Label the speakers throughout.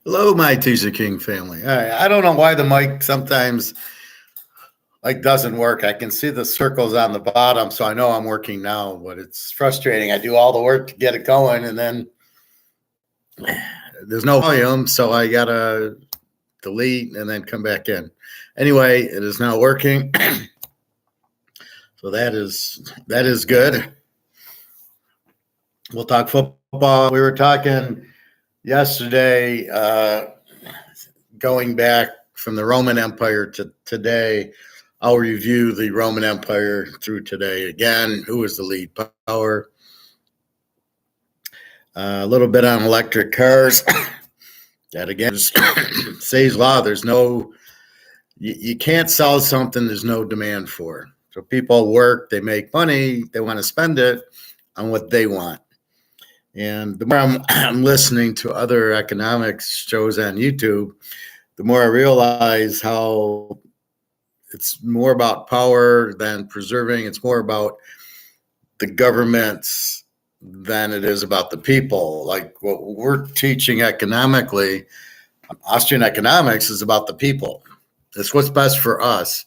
Speaker 1: Hello, my Teaserking family. All right, I don't know why the mic sometimes doesn't work. I can see the circles on the bottom, so I know I'm working now, but it's frustrating. I do all the work to get it going, and then there's no volume, so I gotta delete and then come back in. Anyway, it is now working, so that is good. We'll talk football. We were talking yesterday, going back from the Roman Empire to today. I'll review the Roman Empire through today again. Who was the lead power? A little bit on electric cars. That again is Say's law. You can't sell something there's no demand for. So people work, they make money, they want to spend it on what they want. And the more I'm listening to other economics shows on YouTube, the more I realize how it's more about power than preserving. It's more about the governments than it is about the people. Like what we're teaching economically, Austrian economics is about the people. It's what's best for us,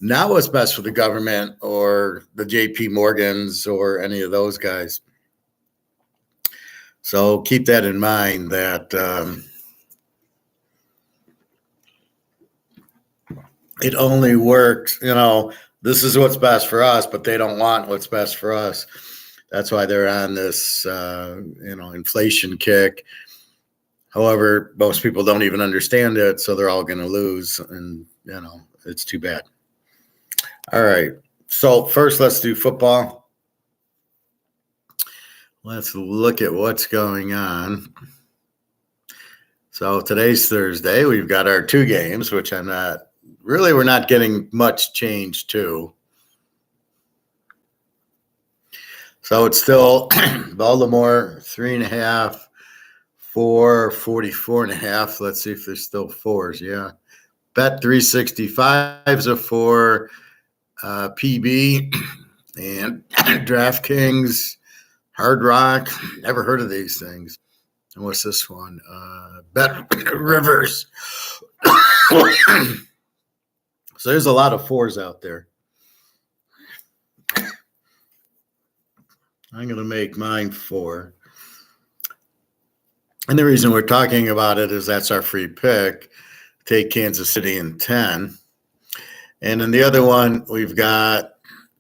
Speaker 1: not what's best for the government or the JP Morgans or any of those guys. So keep that in mind that it only works, this is what's best for us, but they don't want what's best for us. That's why they're on this, inflation kick. However, most people don't even understand it, so they're all going to lose, and, it's too bad. All right, so first let's do football. Let's look at what's going on. So today's Thursday. We've got our two games, which we're not getting much change to. So it's still Baltimore 3.5, 4, 44.5. Let's see if there's still fours. Yeah. Bet 365's a 4, PB, and DraftKings, Hard Rock. Never heard of these things. And what's this one? Bet Rivers. So there's a lot of fours out there. I'm going to make mine 4. And the reason we're talking about it is that's our free pick. Take Kansas City in 10. And then the other one, we've got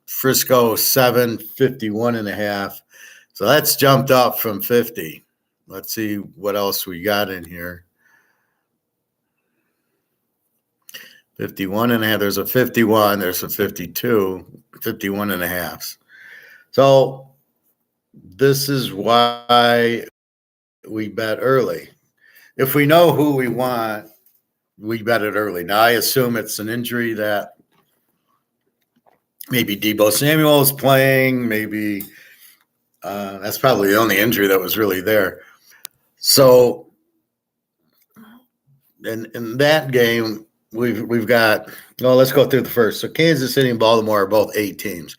Speaker 1: Frisco 7, 51.5. So that's jumped up from 50. Let's see what else we got in here. 51.5. There's a 51. There's a 52. 51.5. So this is why we bet early. If we know who we want, we bet it early. Now, I assume it's an injury that maybe Deebo Samuel is playing. Maybe that's probably the only injury that was really there. So in that game, we've got, let's go through the first. So Kansas City and Baltimore are both 8 teams.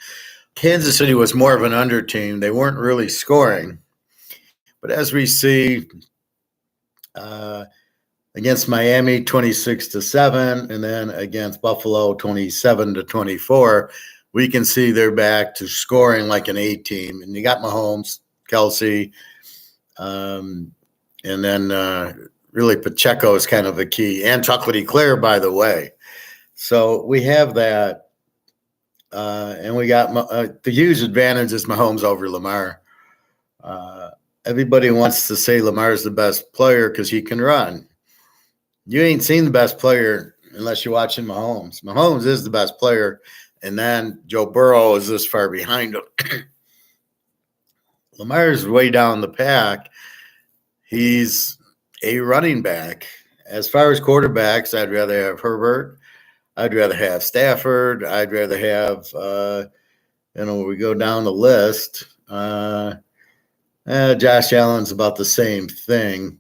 Speaker 1: Kansas City was more of an under team. They weren't really scoring. But as we see against Miami, 26-7, and then against Buffalo, 27-24, we can see they're back to scoring like an 8 team. And you got Mahomes, Kelsey, and then really Pacheco is kind of a key, and Chocolatey Claire, by the way. So we have that, and we got the huge advantage is Mahomes over Lamar. Everybody wants to say Lamar's the best player because he can run. You ain't seen the best player unless you're watching Mahomes. Mahomes is the best player, and then Joe Burrow is this far behind him. Lamar's way down the pack. He's a running back. As far as quarterbacks, I'd rather have Herbert. I'd rather have Stafford. I'd rather have, we go down the list. Josh Allen's about the same thing.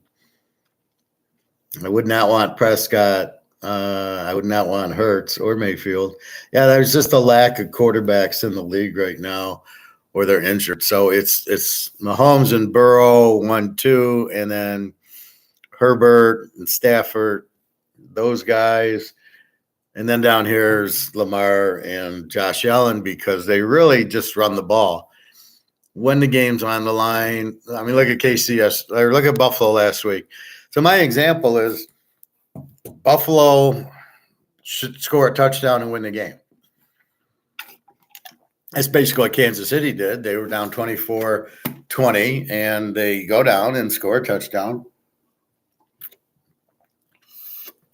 Speaker 1: I would not want Prescott. I would not want Hurts or Mayfield. Yeah, there's just a lack of quarterbacks in the league right now, or they're injured. So it's Mahomes and Burrow 1-2, and then Herbert and Stafford, those guys. And then down here's Lamar and Josh Allen because they really just run the ball. When the game's on the line, I mean, look at KC or look at Buffalo last week. So my example is Buffalo should score a touchdown and win the game. That's basically what Kansas City did. They were down 24-20, and they go down and score a touchdown.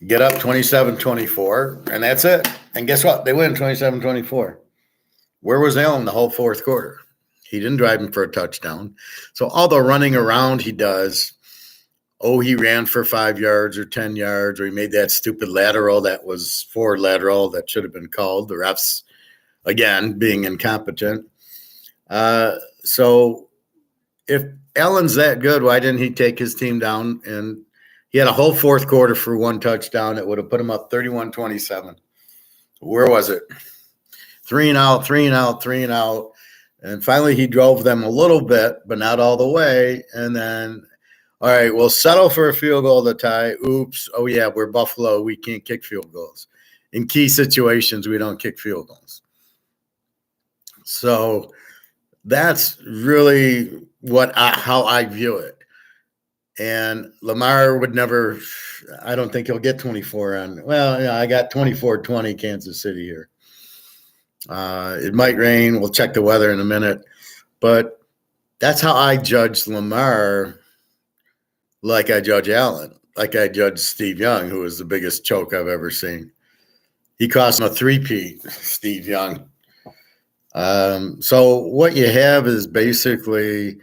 Speaker 1: Get up 27-24, and that's it. And guess what? They win 27-24. Where was Allen the whole fourth quarter? He didn't drive him for a touchdown. So all the running around he does, he ran for 5 yards or 10 yards, or he made that stupid lateral that was forward lateral that should have been called. The refs, again, being incompetent. So if Allen's that good, why didn't he take his team down? And he had a whole fourth quarter for one touchdown that would have put him up 31-27. Where was it? 3 and out, 3 and out, 3 and out. And finally he drove them a little bit, but not all the way. And then, all right, we'll settle for a field goal to tie. Oops. Oh, yeah, we're Buffalo. We can't kick field goals. In key situations, we don't kick field goals. So that's really how I view it. And Lamar would never – I don't think he'll get 24 on – well, yeah, I got 24-20 Kansas City here. It might rain. We'll check the weather in a minute. But that's how I judge Lamar like I judge Allen, like I judge Steve Young, who was the biggest choke I've ever seen. He cost him a three-peat, Steve Young. So what you have is basically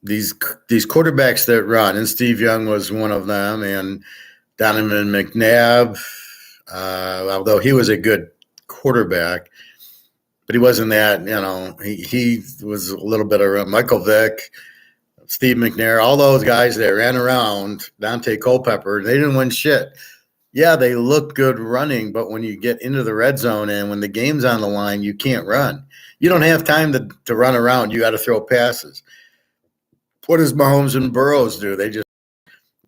Speaker 1: these quarterbacks that run, and Steve Young was one of them, and Donovan McNabb, although he was a good quarterback, but he wasn't that, he was a little bit of Michael Vick, Steve McNair, all those guys that ran around, Dante Culpepper, they didn't win shit. Yeah, they look good running, but when you get into the red zone and when the game's on the line, you can't run. You don't have time to run around. You got to throw passes. What does Mahomes and Burrows do? They just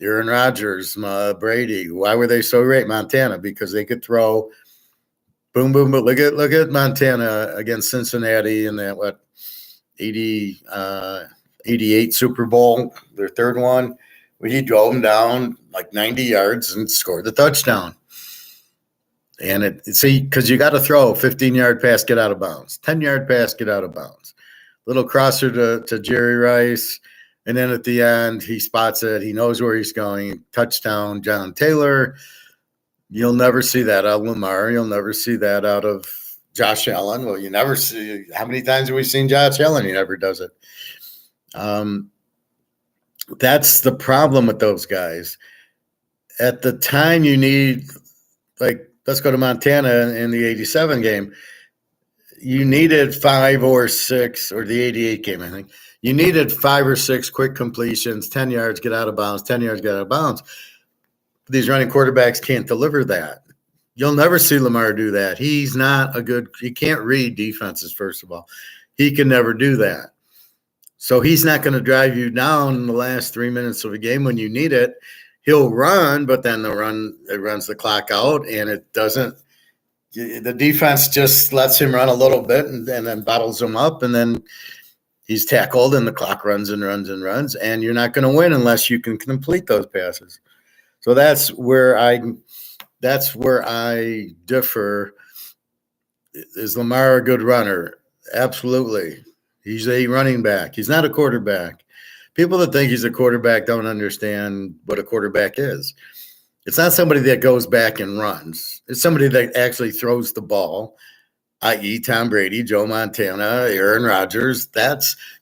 Speaker 1: Aaron Rodgers, Brady. Why were they so great? Montana, because they could throw boom, boom, boom. Look at Montana against Cincinnati in that 88 Super Bowl, their third one. He drove them down like 90 yards and scored the touchdown. And because you got to throw a 15-yard pass, get out of bounds, 10-yard pass, get out of bounds. Little crosser to Jerry Rice. And then at the end, he spots it. He knows where he's going. Touchdown, John Taylor. You'll never see that out of Lamar. You'll never see that out of Josh Allen. Well, you never see. How many times have we seen Josh Allen? He never does it. That's the problem with those guys. At the time you need, let's go to Montana in the 87 game. You needed 5 or 6, or the 88 game, I think. You needed 5 or 6 quick completions, 10 yards, get out of bounds, 10 yards, get out of bounds. These running quarterbacks can't deliver that. You'll never see Lamar do that. He's not he can't read defenses, first of all. He can never do that. So he's not going to drive you down in the last 3 minutes of a game when you need it. He'll run, but then it runs the clock out, and it doesn't. The defense just lets him run a little bit and then bottles him up, and then he's tackled, and the clock runs and runs and runs, and you're not going to win unless you can complete those passes. So that's where I differ. Is Lamar a good runner? Absolutely. He's a running back. He's not a quarterback. People that think he's a quarterback don't understand what a quarterback is. It's not somebody that goes back and runs. It's somebody that actually throws the ball, i.e. Tom Brady, Joe Montana, Aaron Rodgers.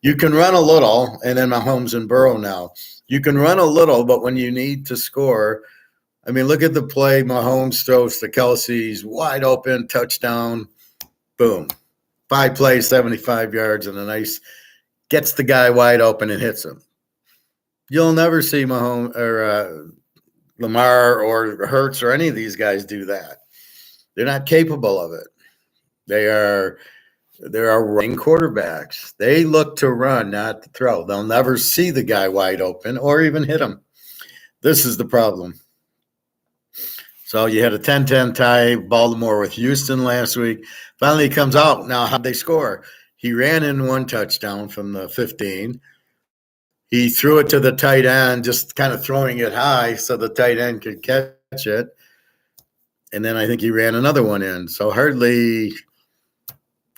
Speaker 1: You can run a little, and then Mahomes and Burrow now. You can run a little, but when you need to score, I mean, look at the play Mahomes throws to Kelsey's wide open touchdown. Boom. 5 plays, 75 yards, and gets the guy wide open and hits him. You'll never see Mahomes or Lamar or Hurts or any of these guys do that. They're not capable of it. They are There are running quarterbacks. They look to run, not to throw. They'll never see the guy wide open or even hit him. This is the problem. So you had a 10-10 tie, Baltimore with Houston last week. Finally, he comes out. Now, how'd they score? He ran in one touchdown from the 15. He threw it to the tight end, just kind of throwing it high so the tight end could catch it. And then I think he ran another one in. So hardly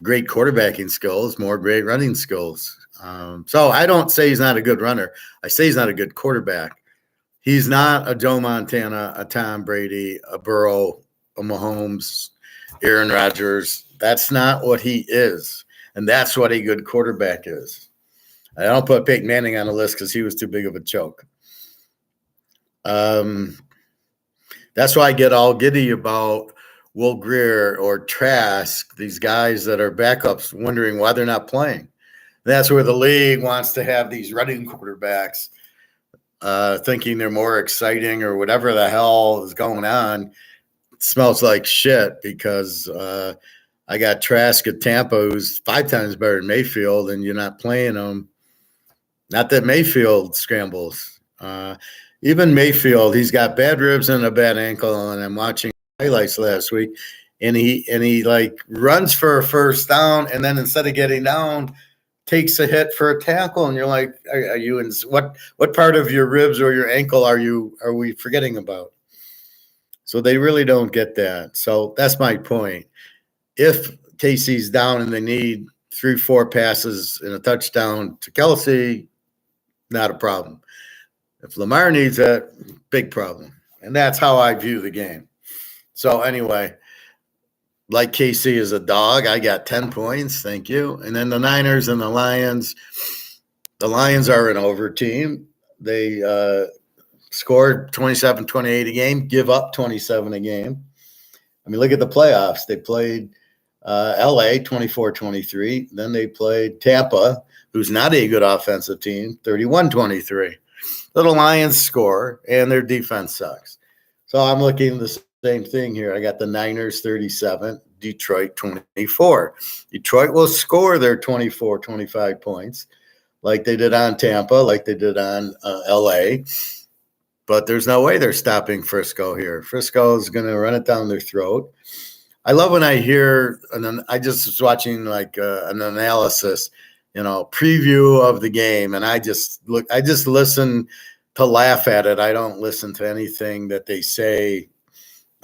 Speaker 1: great quarterbacking skills, more great running skills. So I don't say he's not a good runner. I say he's not a good quarterback. He's not a Joe Montana, a Tom Brady, a Burrow, a Mahomes, Aaron Rodgers. That's not what he is. And that's what a good quarterback is. I don't put Peyton Manning on the list because he was too big of a choke. That's why I get all giddy about Will Grier or Trask, these guys that are backups, wondering why they're not playing. That's where the league wants to have these running quarterbacks, thinking they're more exciting or whatever the hell is going on. It smells like shit because I got Trask at Tampa, who's 5 times better than Mayfield, and you're not playing him. Not that Mayfield scrambles. Even Mayfield, he's got bad ribs and a bad ankle, and I'm watching highlights last week, and he like runs for a first down, and then instead of getting down, takes a hit for a tackle, and you're like, are you in what part of your ribs or your ankle are we forgetting about? So they really don't get that. So that's my point. If Casey's down and they need 3-4 passes and a touchdown to Kelsey, not a problem. If Lamar needs it, big problem. And that's how I view the game. So anyway, like KC is a dog, I got 10 points. Thank you. And then the Niners and the Lions. The Lions are an over team. They scored 27-28 a game, give up 27 a game. I mean, look at the playoffs. They played LA 24-23. Then they played Tampa, who's not a good offensive team, 31-23. The Lions score, and their defense sucks. So I'm looking at the same thing here. I got the Niners 37, Detroit 24. Detroit will score their 24, 25 points like they did on Tampa, like they did on LA. But there's no way they're stopping Frisco here. Frisco is going to run it down their throat. I love when I hear, and then I just was watching like an analysis, preview of the game, and I just listen to laugh at it. I don't listen to anything that they say,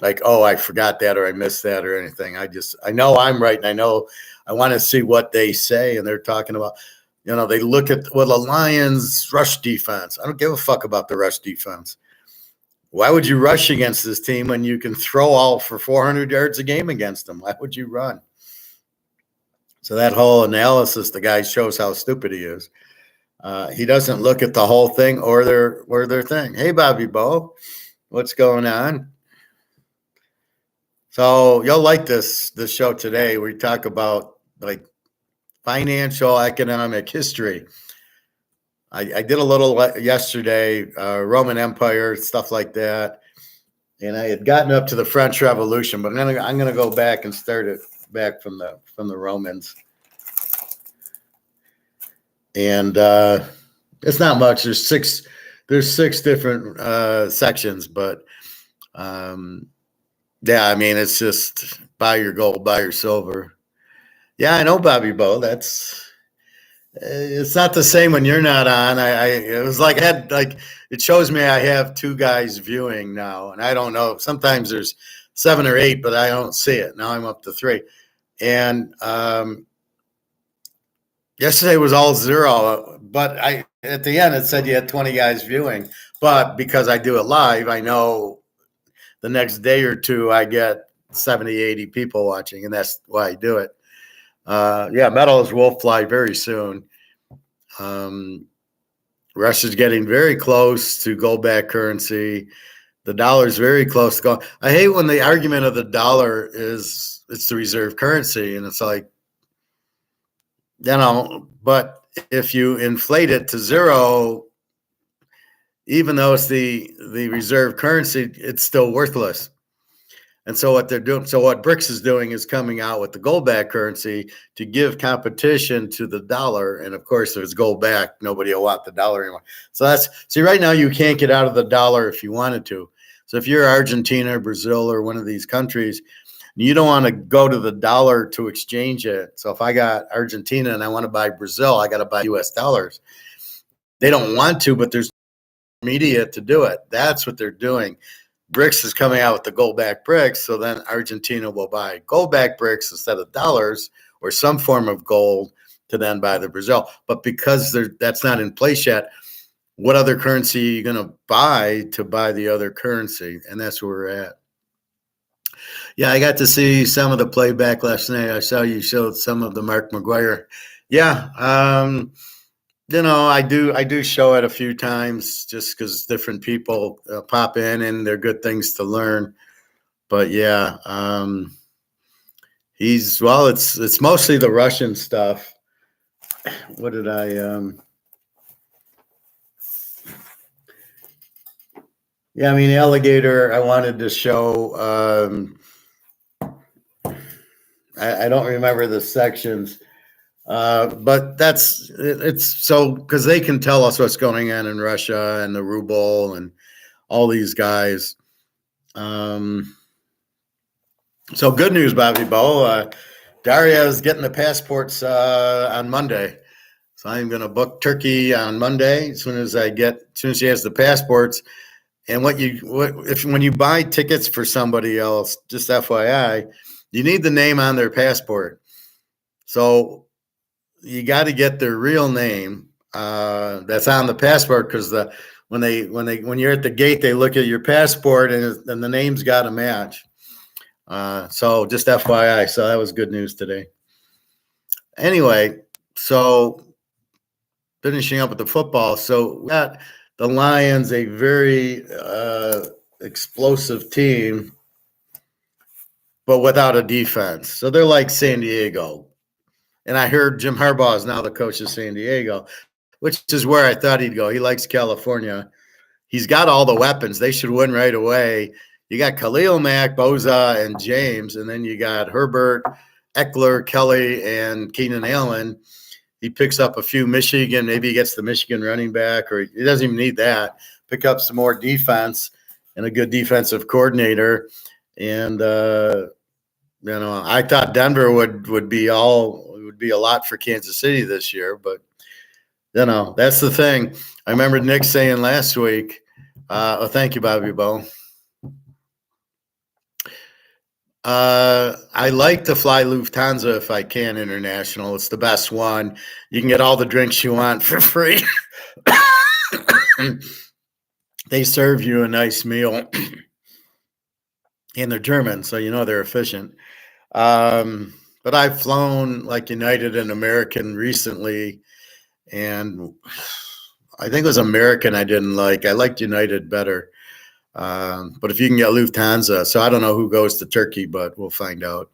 Speaker 1: like, oh, I forgot that or I missed that or anything. I know I'm right, and I want to see what they say, and they're talking about, they look at the Lions rush defense. I don't give a fuck about the rush defense. Why would you rush against this team when you can throw all for 400 yards a game against them? Why would you run? So that whole analysis, the guy shows how stupid he is. He doesn't look at the whole thing or their thing. Hey, Bobby Bo, what's going on? So you'll like this show today. We talk about like financial economic history. I did a little yesterday, Roman Empire, stuff like that. And I had gotten up to the French Revolution, but I'm gonna go back and start it back from the Romans. And it's not much. There's six different sections, but yeah, I mean, it's just buy your gold, buy your silver. Yeah, I know, Bobby Bo. It's not the same when you're not on. It was like it shows me I have 2 guys viewing now, and I don't know. Sometimes there's 7 or 8, but I don't see it. Now I'm up to 3. And yesterday was all 0, but at the end it said you had 20 guys viewing. But because I do it live, I know the next day or 2 I get 70, 80 people watching, and that's why I do it. Yeah, metals will fly very soon. Russia's getting very close to gold-backed currency. The dollar's very close to gold. I hate when the argument of the dollar is it's the reserve currency, and it's like, but if you inflate it to 0, even though it's the reserve currency, it's still worthless. And so what they're doing, so what BRICS is doing is coming out with the gold back currency to give competition to the dollar. And of course, if it's gold back, nobody will want the dollar anymore. So right now you can't get out of the dollar if you wanted to. So if you're Argentina, Brazil, or one of these countries, you don't want to go to the dollar to exchange it. So if I got Argentina and I want to buy Brazil, I got to buy US dollars. They don't want to, but there's media to do it. That's what they're doing. BRICS is coming out with the gold back BRICS, so then Argentina will buy gold back BRICS instead of dollars or some form of gold to then buy the Brazil. But because that's not in place yet, what other currency are you going to buy the other currency? And that's where we're at. Yeah, I got to see some of the playback last night. I saw you showed some of the Mark McGuire. Yeah, I do show it a few times just because different people pop in and they're good things to learn. But yeah, it's mostly the Russian stuff. What did I? Yeah, I mean, alligator. I wanted to show. I don't remember the sections. But it's so because they can tell us what's going on in Russia and the ruble and all these guys. So good news, Bobby Bo. Daria is getting the passports on Monday. So I'm going to book Turkey on Monday as soon as she has the passports. And when you buy tickets for somebody else, just FYI, you need the name on their passport. So you got to get their real name that's on the passport because when you're at the gate, they look at your passport and the name's got to match. So just FYI, so that was good news today. Anyway, so finishing up with the football. So we got the Lions, a very explosive team, but without a defense. So they're like San Diego. And I heard Jim Harbaugh is now the coach of San Diego, which is where I thought he'd go. He likes California. He's got all the weapons. They should win right away. You got Khalil Mack, Boza, and James, and then you got Herbert, Eckler, Kelly, and Keenan Allen. He picks up a few Michigan. Maybe he gets the Michigan running back, or he doesn't even need that. Pick up some more defense and a good defensive coordinator. And I thought Denver would be a lot for Kansas City this year, but that's the thing. I remember Nick saying last week. Thank you, Bobby Bo. I like to fly Lufthansa if I can international. It's the best one. You can get all the drinks you want for free. They serve you a nice meal. And they're German, so they're efficient. But I've flown like United and American recently, and I think it was American I didn't like. I liked United better. But if you can get Lufthansa, so I don't know who goes to Turkey, but we'll find out.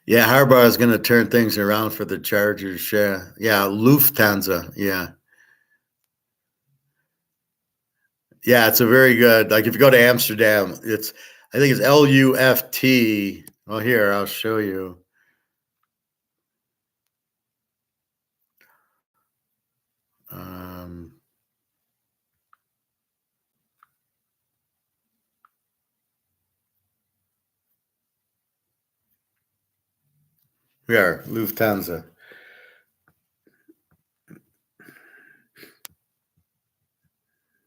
Speaker 1: Yeah, Harbaugh is going to turn things around for the Chargers. Yeah, Lufthansa. Yeah. Yeah, it's a very good. Like if you go to Amsterdam, I think it's LUFT. Well, here I'll show you. We are Lufthansa.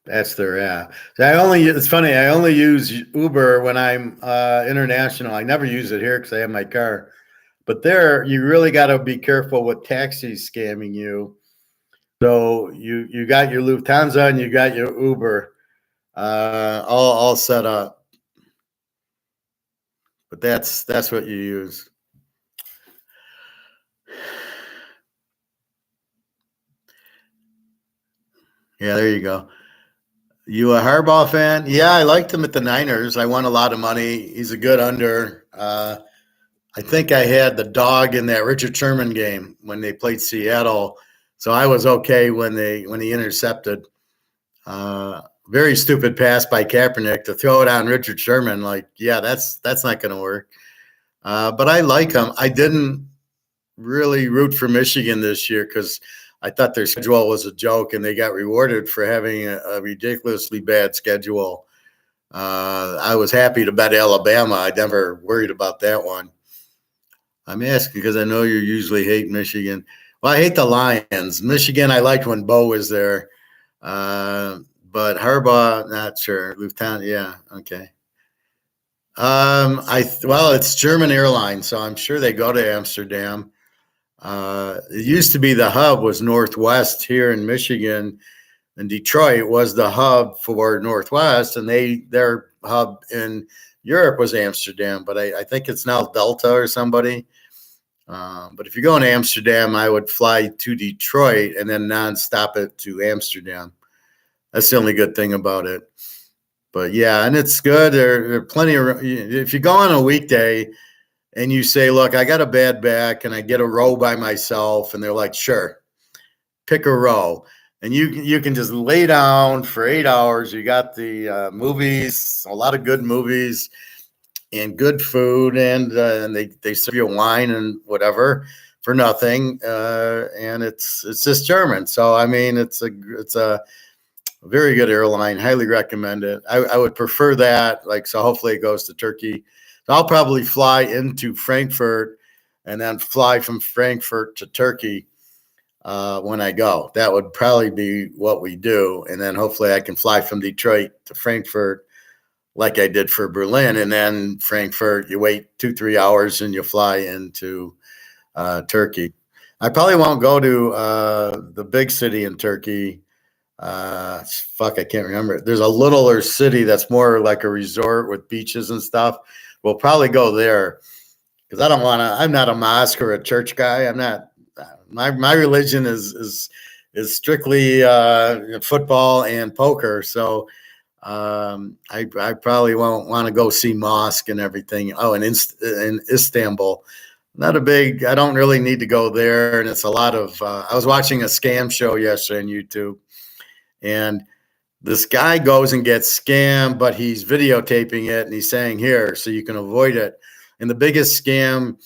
Speaker 1: That's their app. So it's funny. I only use Uber when I'm international. I never use it here because I have my car. But there, you really got to be careful with taxis scamming you. So you got your Lufthansa and you got your Uber all set up. But that's what you use. Yeah, there you go. You a Harbaugh fan? Yeah, I liked him at the Niners. I won a lot of money. He's a good under. I think I had the dog in that Richard Sherman game when they played Seattle, so I was okay when he intercepted. very stupid pass by Kaepernick to throw it on Richard Sherman. Like, yeah, that's not going to work. But I like them. I didn't really root for Michigan this year because I thought their schedule was a joke, and they got rewarded for having a ridiculously bad schedule. I was happy to bet Alabama. I never worried about that one. I'm asking because I know you usually hate Michigan. Well, I hate the Lions. Michigan, I liked when Bo was there. But Harbaugh, not sure. Lieutenant, yeah, okay. It's German Airlines, so I'm sure they go to Amsterdam. It used to be the hub was Northwest here in Michigan, and Detroit was the hub for Northwest, and their hub in Europe was Amsterdam. But I think it's now Delta or somebody. But if you're going to Amsterdam, I would fly to Detroit and then nonstop it to Amsterdam. That's the only good thing about it. But yeah, and it's good. There are plenty of. If you go on a weekday and you say, "Look, I got a bad back and I get a row by myself," and they're like, "Sure, pick a row," and you can just lay down for 8 hours. You got the movies, a lot of good movies, and good food, and they serve you wine and whatever for nothing, and it's just German. So I mean, it's a very good airline. Highly recommend it. I would prefer that. So hopefully it goes to Turkey. So I'll probably fly into Frankfurt and then fly from Frankfurt to Turkey when I go. That would probably be what we do. And then hopefully I can fly from Detroit to Frankfurt like I did for Berlin. And then Frankfurt, you wait 2-3 hours and you fly into Turkey. I probably won't go to the big city in Turkey. I can't remember. There's a littler city that's more like a resort with beaches and stuff. We'll probably go there because I don't want to. I'm not a mosque or a church guy. I'm not. My religion is strictly football and poker. So I probably won't want to go see mosque and everything. Oh, and in Istanbul. Not a big. I don't really need to go there, and it's a lot of. I was watching a scam show yesterday on YouTube. And this guy goes and gets scammed, but he's videotaping it and he's saying, here, so you can avoid it. And the biggest scam,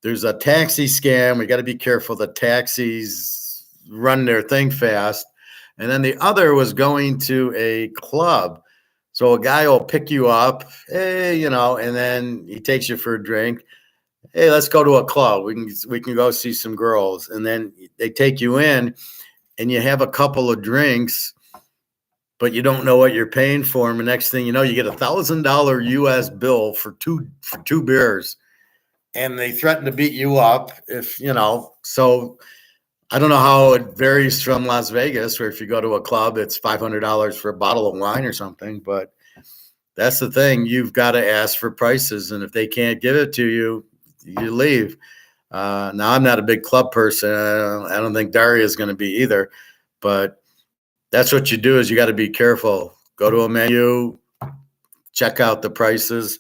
Speaker 1: there's a taxi scam. We got to be careful. The taxis run their thing fast. And then the other was going to a club. So a guy will pick you up, hey, and then he takes you for a drink. Hey, let's go to a club. We can go see some girls. And then they take you in and you have a couple of drinks, but you don't know what you're paying for. And the next thing you know, you get $1,000 US bill for two beers, and they threaten to beat you up So I don't know how it varies from Las Vegas, where if you go to a club, it's $500 for a bottle of wine or something. But that's the thing. You've got to ask for prices. And if they can't give it to you, you leave. Now, I'm not a big club person. I don't think Daria is going to be either. But that's what you do is you got to be careful. Go to a menu, check out the prices,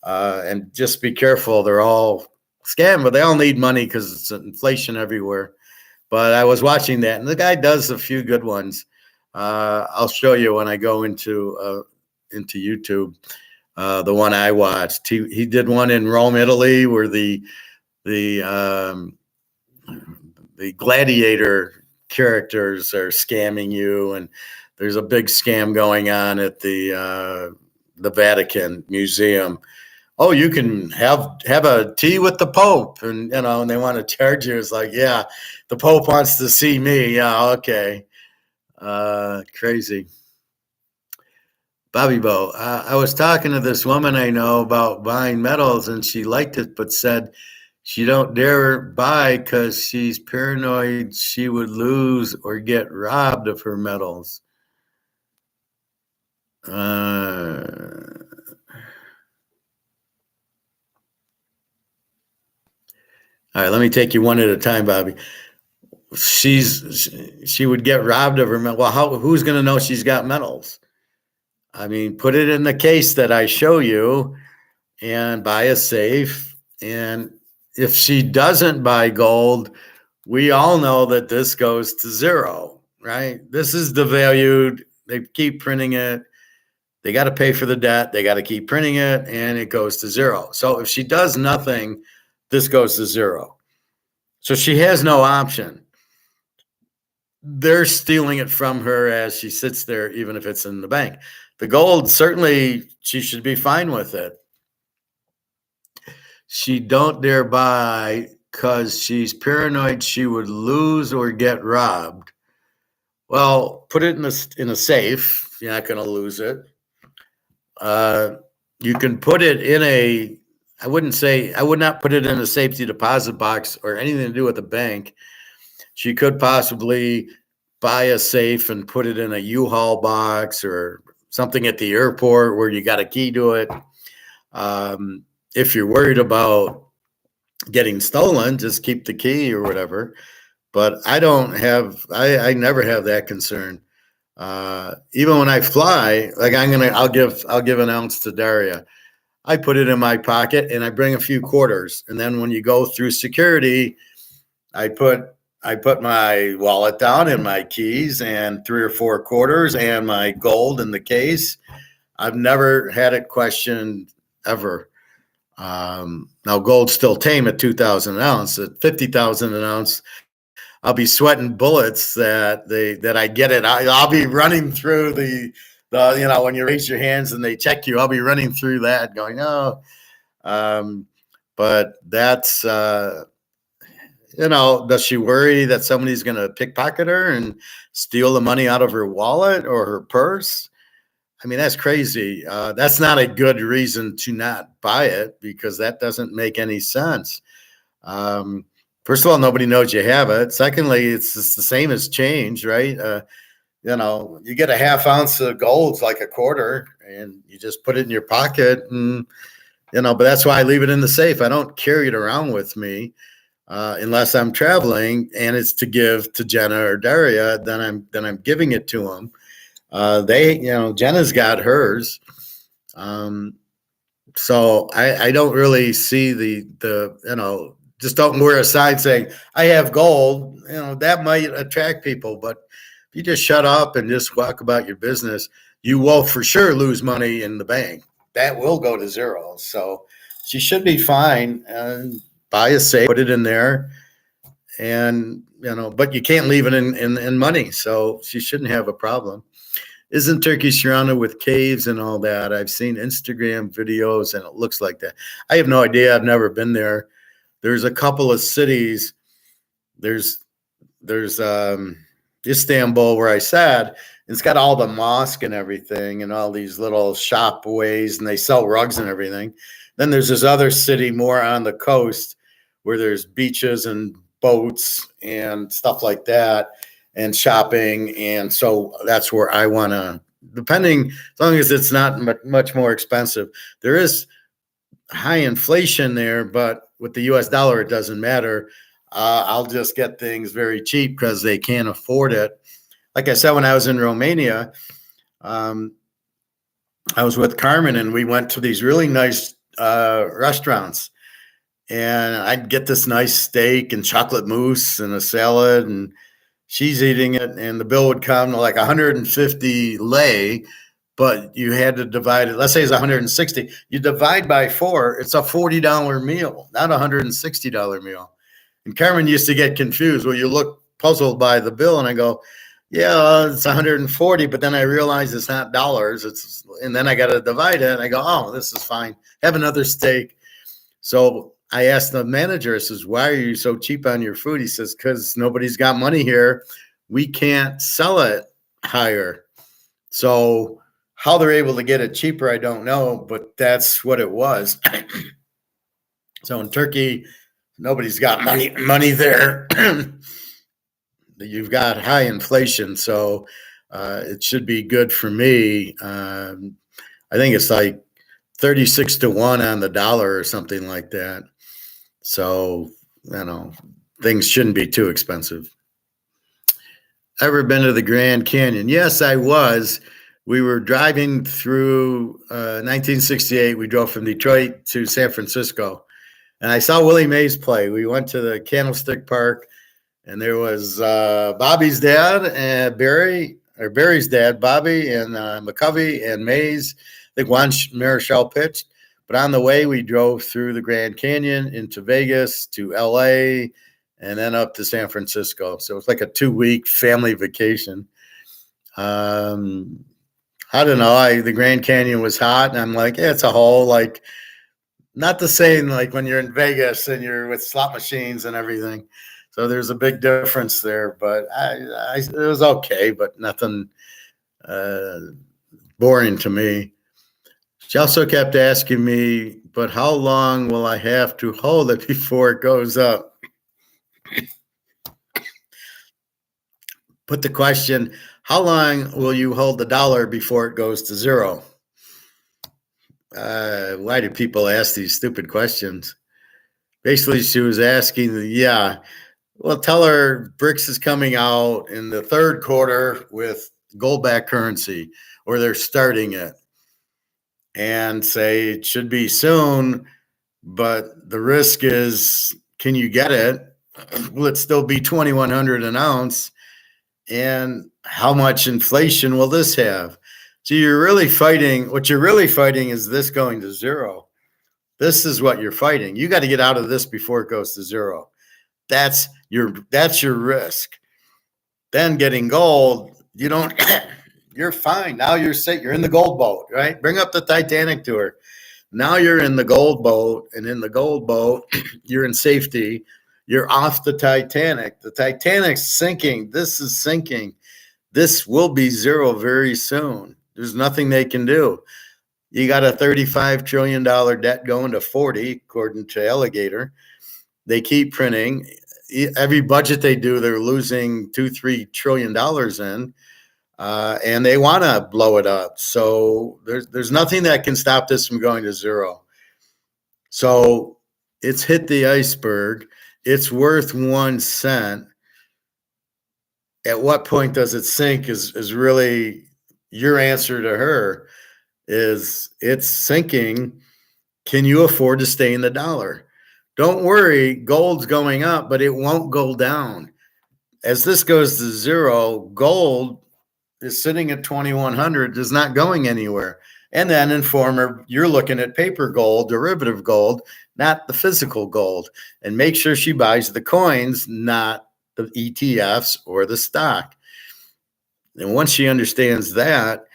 Speaker 1: and just be careful. They're all scam, but they all need money because it's inflation everywhere. But I was watching that, and the guy does a few good ones. I'll show you when I go into YouTube. The one I watched, he did one in Rome, Italy, where the gladiator characters are scamming you, and there's a big scam going on at the Vatican Museum. Oh, you can have a tea with the Pope, and and they want to charge you. It's like, yeah, the Pope wants to see me. Yeah, okay, crazy. Bobby Bo, I was talking to this woman I know about buying metals, and she liked it, but said she don't dare buy because she's paranoid she would lose or get robbed of her medals. All right, let me take you one at a time, Bobby. She would get robbed of her medals. Well, who's going to know she's got medals? I mean, put it in the case that I show you and buy a safe. And if she doesn't buy gold, we all know that this goes to zero, right? This is devalued They keep printing it. They got to pay for the debt. They got to keep printing it, and it goes to zero. So if she does nothing, this goes to zero. So she has no option. They're stealing it from her as she sits there, even if it's in the bank. The gold, certainly she should be fine with it. She don't dare buy because she's paranoid she would lose or get robbed. Well, put it in a safe. You're not going to lose it. You can put it in I would not put it in a safety deposit box or anything to do with the bank. She could possibly buy a safe and put it in a U-Haul box or something at the airport where you got a key to it. If you're worried about getting stolen, just keep the key or whatever. But I never have that concern. Even when I fly, like I'll give an ounce to Daria. I put it in my pocket and I bring a few quarters. And then when you go through security, I put my wallet down and my keys and 3 or 4 quarters and my gold in the case. I've never had it questioned ever. Now gold's still tame at 2,000 an ounce. At 50,000 an ounce, I'll be sweating bullets that I get it. I'll be running through the when you raise your hands and they check you, I'll be running through that going, oh, but that's, does she worry that somebody's going to pickpocket her and steal the money out of her wallet or her purse? I mean, that's crazy. That's not a good reason to not buy it because that doesn't make any sense. First of all, nobody knows you have it. Secondly, it's just the same as change, right? You get a half ounce of gold, it's like a quarter, and you just put it in your pocket, and but that's why I leave it in the safe. I don't carry it around with me unless I'm traveling, and it's to give to Jenna or Daria. Then I'm giving it to them. Jenna's got hers. So I don't really see the just don't wear a sign saying I have gold. That might attract people, but if you just shut up and just walk about your business, you will for sure lose money in the bank. That will go to zero. So she should be fine. And buy a safe, put it in there, and but you can't leave it in money. So she shouldn't have a problem. Isn't Turkey surrounded with caves and all that? I've seen Instagram videos and it looks like that. I have no idea. I've never been there. There's a couple of cities. There's Istanbul where I sat. It's got all the mosque and everything and all these little shop ways, and they sell rugs and everything. Then there's this other city more on the coast where there's beaches and boats and stuff like that and shopping. And so that's where I want to, as long as it's not much more expensive. There is high inflation there, but with the US dollar, it doesn't matter. I'll just get things very cheap because they can't afford it. Like I said, when I was in Romania, I was with Carmen and we went to these really nice restaurants, and I'd get this nice steak and chocolate mousse and a salad, and she's eating it, and the bill would come to like 150 lei, but you had to divide it. Let's say it's 160. You divide by 4, it's a $40 meal, not a $160 meal. And Carmen used to get confused. Well, you look puzzled by the bill, and I go, yeah, it's 140, but then I realize it's not dollars. And then I got to divide it, and I go, oh, this is fine. Have another steak. So I asked the manager, I says, why are you so cheap on your food? He says, because nobody's got money here. We can't sell it higher. So how they're able to get it cheaper, I don't know, but that's what it was. So in Turkey, nobody's got money there. You've got high inflation, so it should be good for me. I think it's like 36 to 1 on the dollar or something like that. So, things shouldn't be too expensive. Ever been to the Grand Canyon? Yes, I was. We were driving through 1968. We drove from Detroit to San Francisco, and I saw Willie Mays play. We went to the Candlestick Park, and there was Bobby's dad, and Barry, or Barry's dad, Bobby, and McCovey and Mays. I think Juan Marichal pitched. But on the way, we drove through the Grand Canyon into Vegas to LA and then up to San Francisco. So it was like a 2-week family vacation. I don't know. The Grand Canyon was hot, and I'm like, yeah, it's a hole. Like, not the same like when you're in Vegas and you're with slot machines and everything. So there's a big difference there. But it was okay, but nothing boring to me. She also kept asking me, but how long will I have to hold it before it goes up? Put the question, how long will you hold the dollar before it goes to zero? Why do people ask these stupid questions? Basically, she was asking, well, tell her BRICS is coming out in the third quarter with gold-backed currency, or they're starting it. And say it should be soon, but the risk is, can you get it? Will it still be 2,100 an ounce? And how much inflation will this have? So what you're really fighting is this going to zero. This is what you're fighting. You got to get out of this before it goes to zero. That's your risk. Then getting gold, you're fine. Now you're safe. You're in the gold boat, right? Bring up the Titanic to her. Now you're in the gold boat, and in the gold boat, you're in safety. You're off the Titanic. The Titanic's sinking. This is sinking. This will be zero very soon. There's nothing they can do. You got a $35 trillion debt going to 40, according to Alligator. They keep printing. Every budget they do, they're losing $2-3 trillion in. And they want to blow it up. So there's nothing that can stop this from going to zero. So it's hit the iceberg. It's worth 1 cent. At what point does it sink is really your answer to her. Is it's sinking. Can you afford to stay in the dollar? Don't worry, gold's going up, but it won't go down. As this goes to zero, gold is sitting at 2,100, is not going anywhere. And then Informer, you're looking at paper gold, derivative gold, not the physical gold. And make sure she buys the coins, not the ETFs or the stock. And once she understands that,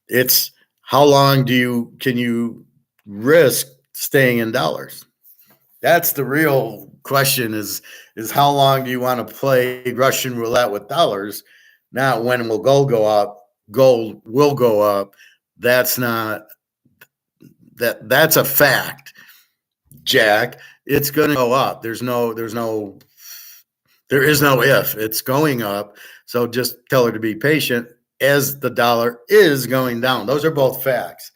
Speaker 1: it's how long can you risk staying in dollars? That's the real question is how long do you want to play Russian roulette with dollars? Not when will gold go up? Gold will go up. That's a fact, Jack. It's going to go up. There is no if. It's going up. So just tell her to be patient as the dollar is going down. Those are both facts.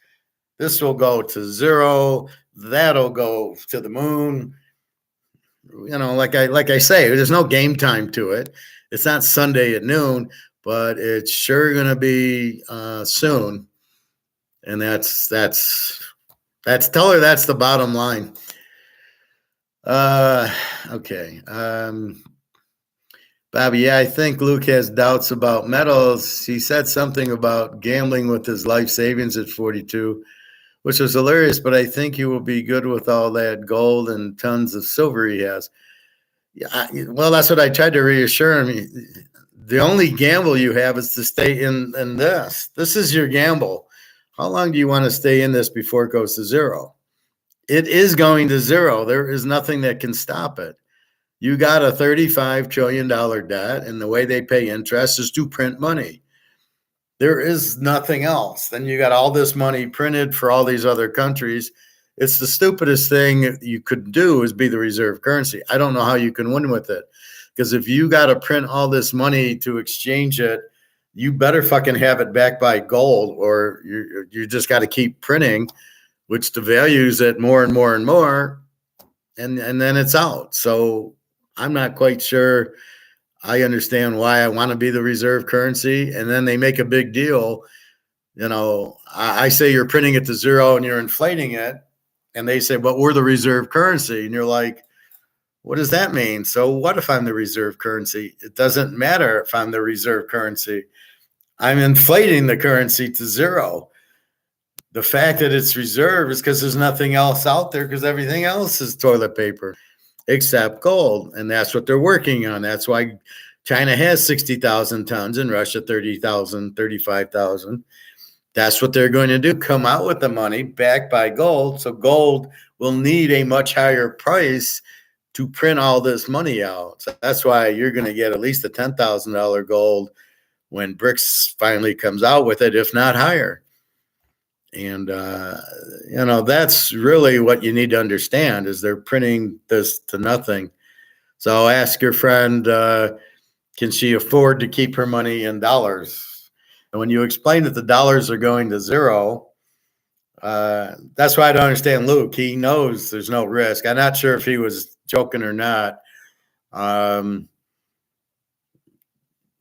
Speaker 1: This will go to zero. That'll go to the moon. Like I say, there's no game time to it. It's not Sunday at noon, but it's sure going to be soon. And that's tell her that's the bottom line. Okay. Bobby, I think Luke has doubts about metals. He said something about gambling with his life savings at 42, which was hilarious, but I think he will be good with all that gold and tons of silver he has. Yeah, well, that's what I tried to reassure him. The only gamble you have is to stay in this. This is your gamble. How long do you want to stay in this before it goes to zero? It is going to zero. There is nothing that can stop it. You got a $35 trillion debt, and the way they pay interest is to print money. There is nothing else. Then you got all this money printed for all these other countries. It's the stupidest thing you could do is be the reserve currency. I don't know how you can win with it. Because if you got to print all this money to exchange it, you better fucking have it backed by gold, or you just got to keep printing, which devalues it more and more and more, and then it's out. So I'm not quite sure I understand why I want to be the reserve currency. And then they make a big deal. I say you're printing it to zero and you're inflating it. And they say, but we're the reserve currency. And you're like, what does that mean? So what if I'm the reserve currency? It doesn't matter if I'm the reserve currency. I'm inflating the currency to zero. The fact that it's reserve is because there's nothing else out there because everything else is toilet paper except gold. And that's what they're working on. That's why China has 60,000 tons and Russia 30,000, 35,000. That's what they're going to do, come out with the money backed by gold. So gold will need a much higher price to print all this money out. So that's why you're going to get at least a $10,000 gold when BRICS finally comes out with it, if not higher. And, that's really what you need to understand is they're printing this to nothing. So ask your friend, can she afford to keep her money in dollars? And when you explain that the dollars are going to zero, that's why I don't understand Luke. He knows there's no risk. I'm not sure if he was joking or not.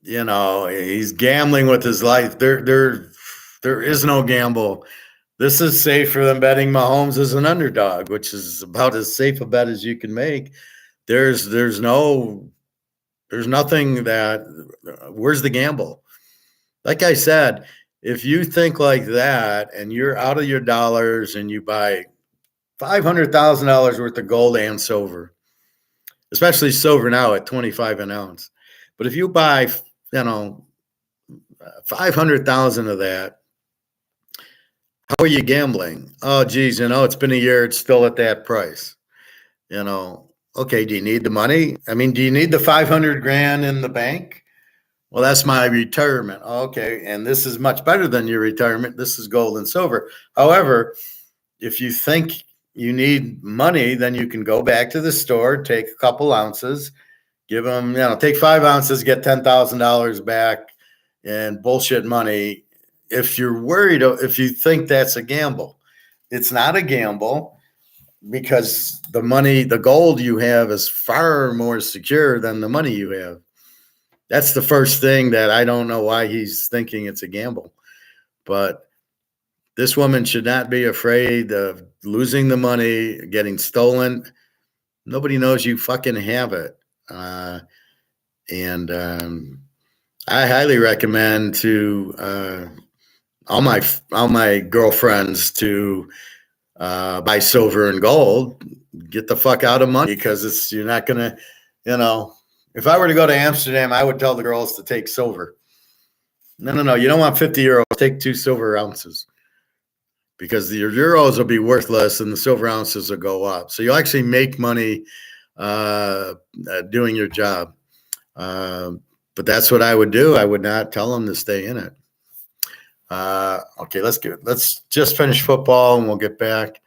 Speaker 1: He's gambling with his life. There is no gamble. This is safer than betting Mahomes as an underdog, which is about as safe a bet as you can make. There's nothing that, where's the gamble? Like I said, if you think like that and you're out of your dollars and you buy $500,000 worth of gold and silver, especially silver now at 25 an ounce. But if you buy, 500,000 of that, how are you gambling? Oh, geez, it's been a year. It's still at that price. Okay, do you need the money? I mean, do you need the 500 grand in the bank? Well, that's my retirement. Okay, and this is much better than your retirement. This is gold and silver. However, if you think you need money, then you can go back to the store, take a couple ounces, give them, take 5 ounces, get $10,000 back and bullshit money. If you're worried, if you think that's a gamble, it's not a gamble because the gold you have is far more secure than the money you have. That's the first thing that I don't know why he's thinking it's a gamble. But this woman should not be afraid of losing the money, getting stolen. Nobody knows you fucking have it. And I highly recommend to all my girlfriends to buy silver and gold. Get the fuck out of money because you're not gonna, If I were to go to Amsterdam, I would tell the girls to take silver. No. You don't want 50 euros. Take 2 silver ounces because your euros will be worthless and the silver ounces will go up. So you'll actually make money doing your job. But that's what I would do. I would not tell them to stay in it. Okay, let's just finish football and we'll get back.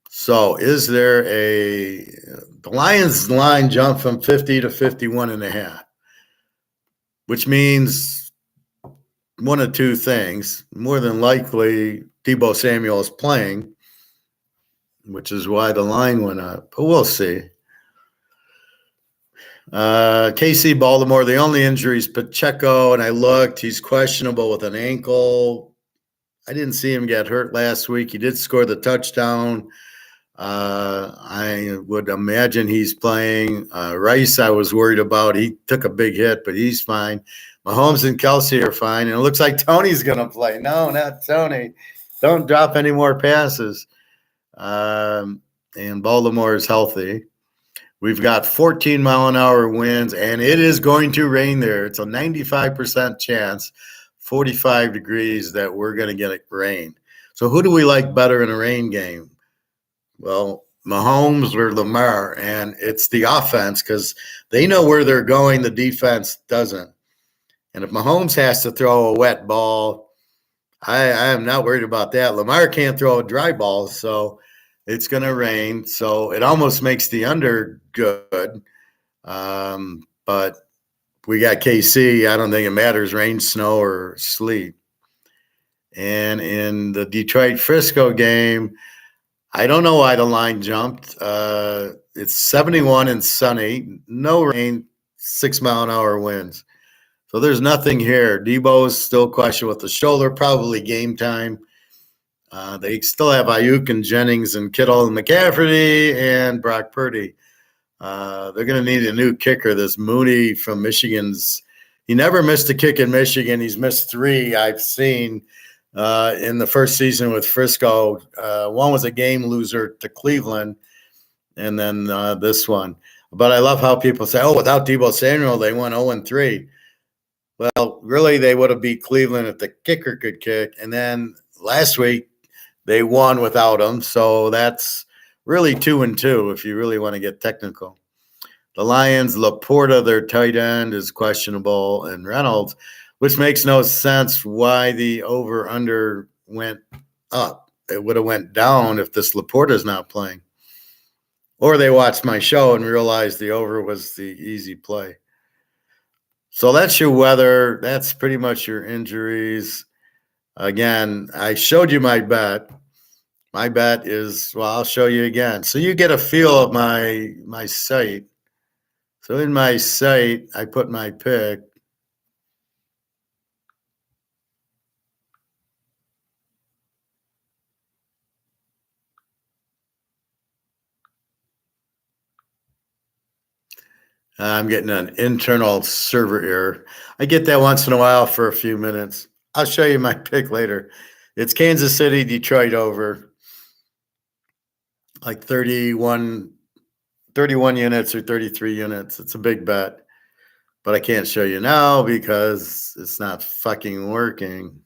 Speaker 1: So is there the Lions line jumped from 50 to 51.5, which means one of two things. More than likely, Deebo Samuel is playing, which is why the line went up. But we'll see. KC Baltimore, the only injury is Pacheco, and I looked. He's questionable with an ankle. I didn't see him get hurt last week. He did score the touchdown. I would imagine he's playing. Rice, I was worried about. He took a big hit, but he's fine. Mahomes and Kelsey are fine, and it looks like Tony's going to play. No, not Tony. Don't drop any more passes. And Baltimore is healthy. We've got 14-mile-an-hour winds, and it is going to rain there. It's a 95% chance, 45 degrees, that we're going to get rain. So who do we like better in a rain game? Well, Mahomes or Lamar, and it's the offense because they know where they're going. The defense doesn't. And if Mahomes has to throw a wet ball, I am not worried about that. Lamar can't throw a dry ball, so it's going to rain. So it almost makes the under good. But we got KC. I don't think it matters, rain, snow, or sleet. And in the Detroit-Frisco game, I don't know why the line jumped. It's 71 and sunny, no rain, 6-mile-an-hour winds. So there's nothing here. Deebo is still questioned with the shoulder, probably game time. They still have Ayuk and Jennings and Kittle and McCaffrey and Brock Purdy. They're going to need a new kicker. This Mooney from Michigan's. He never missed a kick in Michigan. He's missed 3 I've seen in the first season with Frisco. One was a game loser to Cleveland, and then this one. But I love how people say, "Oh, without Deebo Samuel, they won 0-3." Well, really, they would have beat Cleveland if the kicker could kick. And then last week, they won without him. So that's really 2-2 if you really want to get technical. The Lions, Laporta, their tight end, is questionable, and Reynolds, which makes no sense why the over-under went up. It would have went down if this Laporta's not playing. Or they watched my show and realized the over was the easy play. So that's your weather. That's pretty much your injuries. Again, I showed you my bet. My bet is, well, I'll show you again. So you get a feel of my site. So in my site, I put my pick. I'm getting an internal server error. I get that once in a while for a few minutes. I'll show you my pick later. It's Kansas City, Detroit over like 31 units or 33 units. It's a big bet, but I can't show you now because it's not fucking working.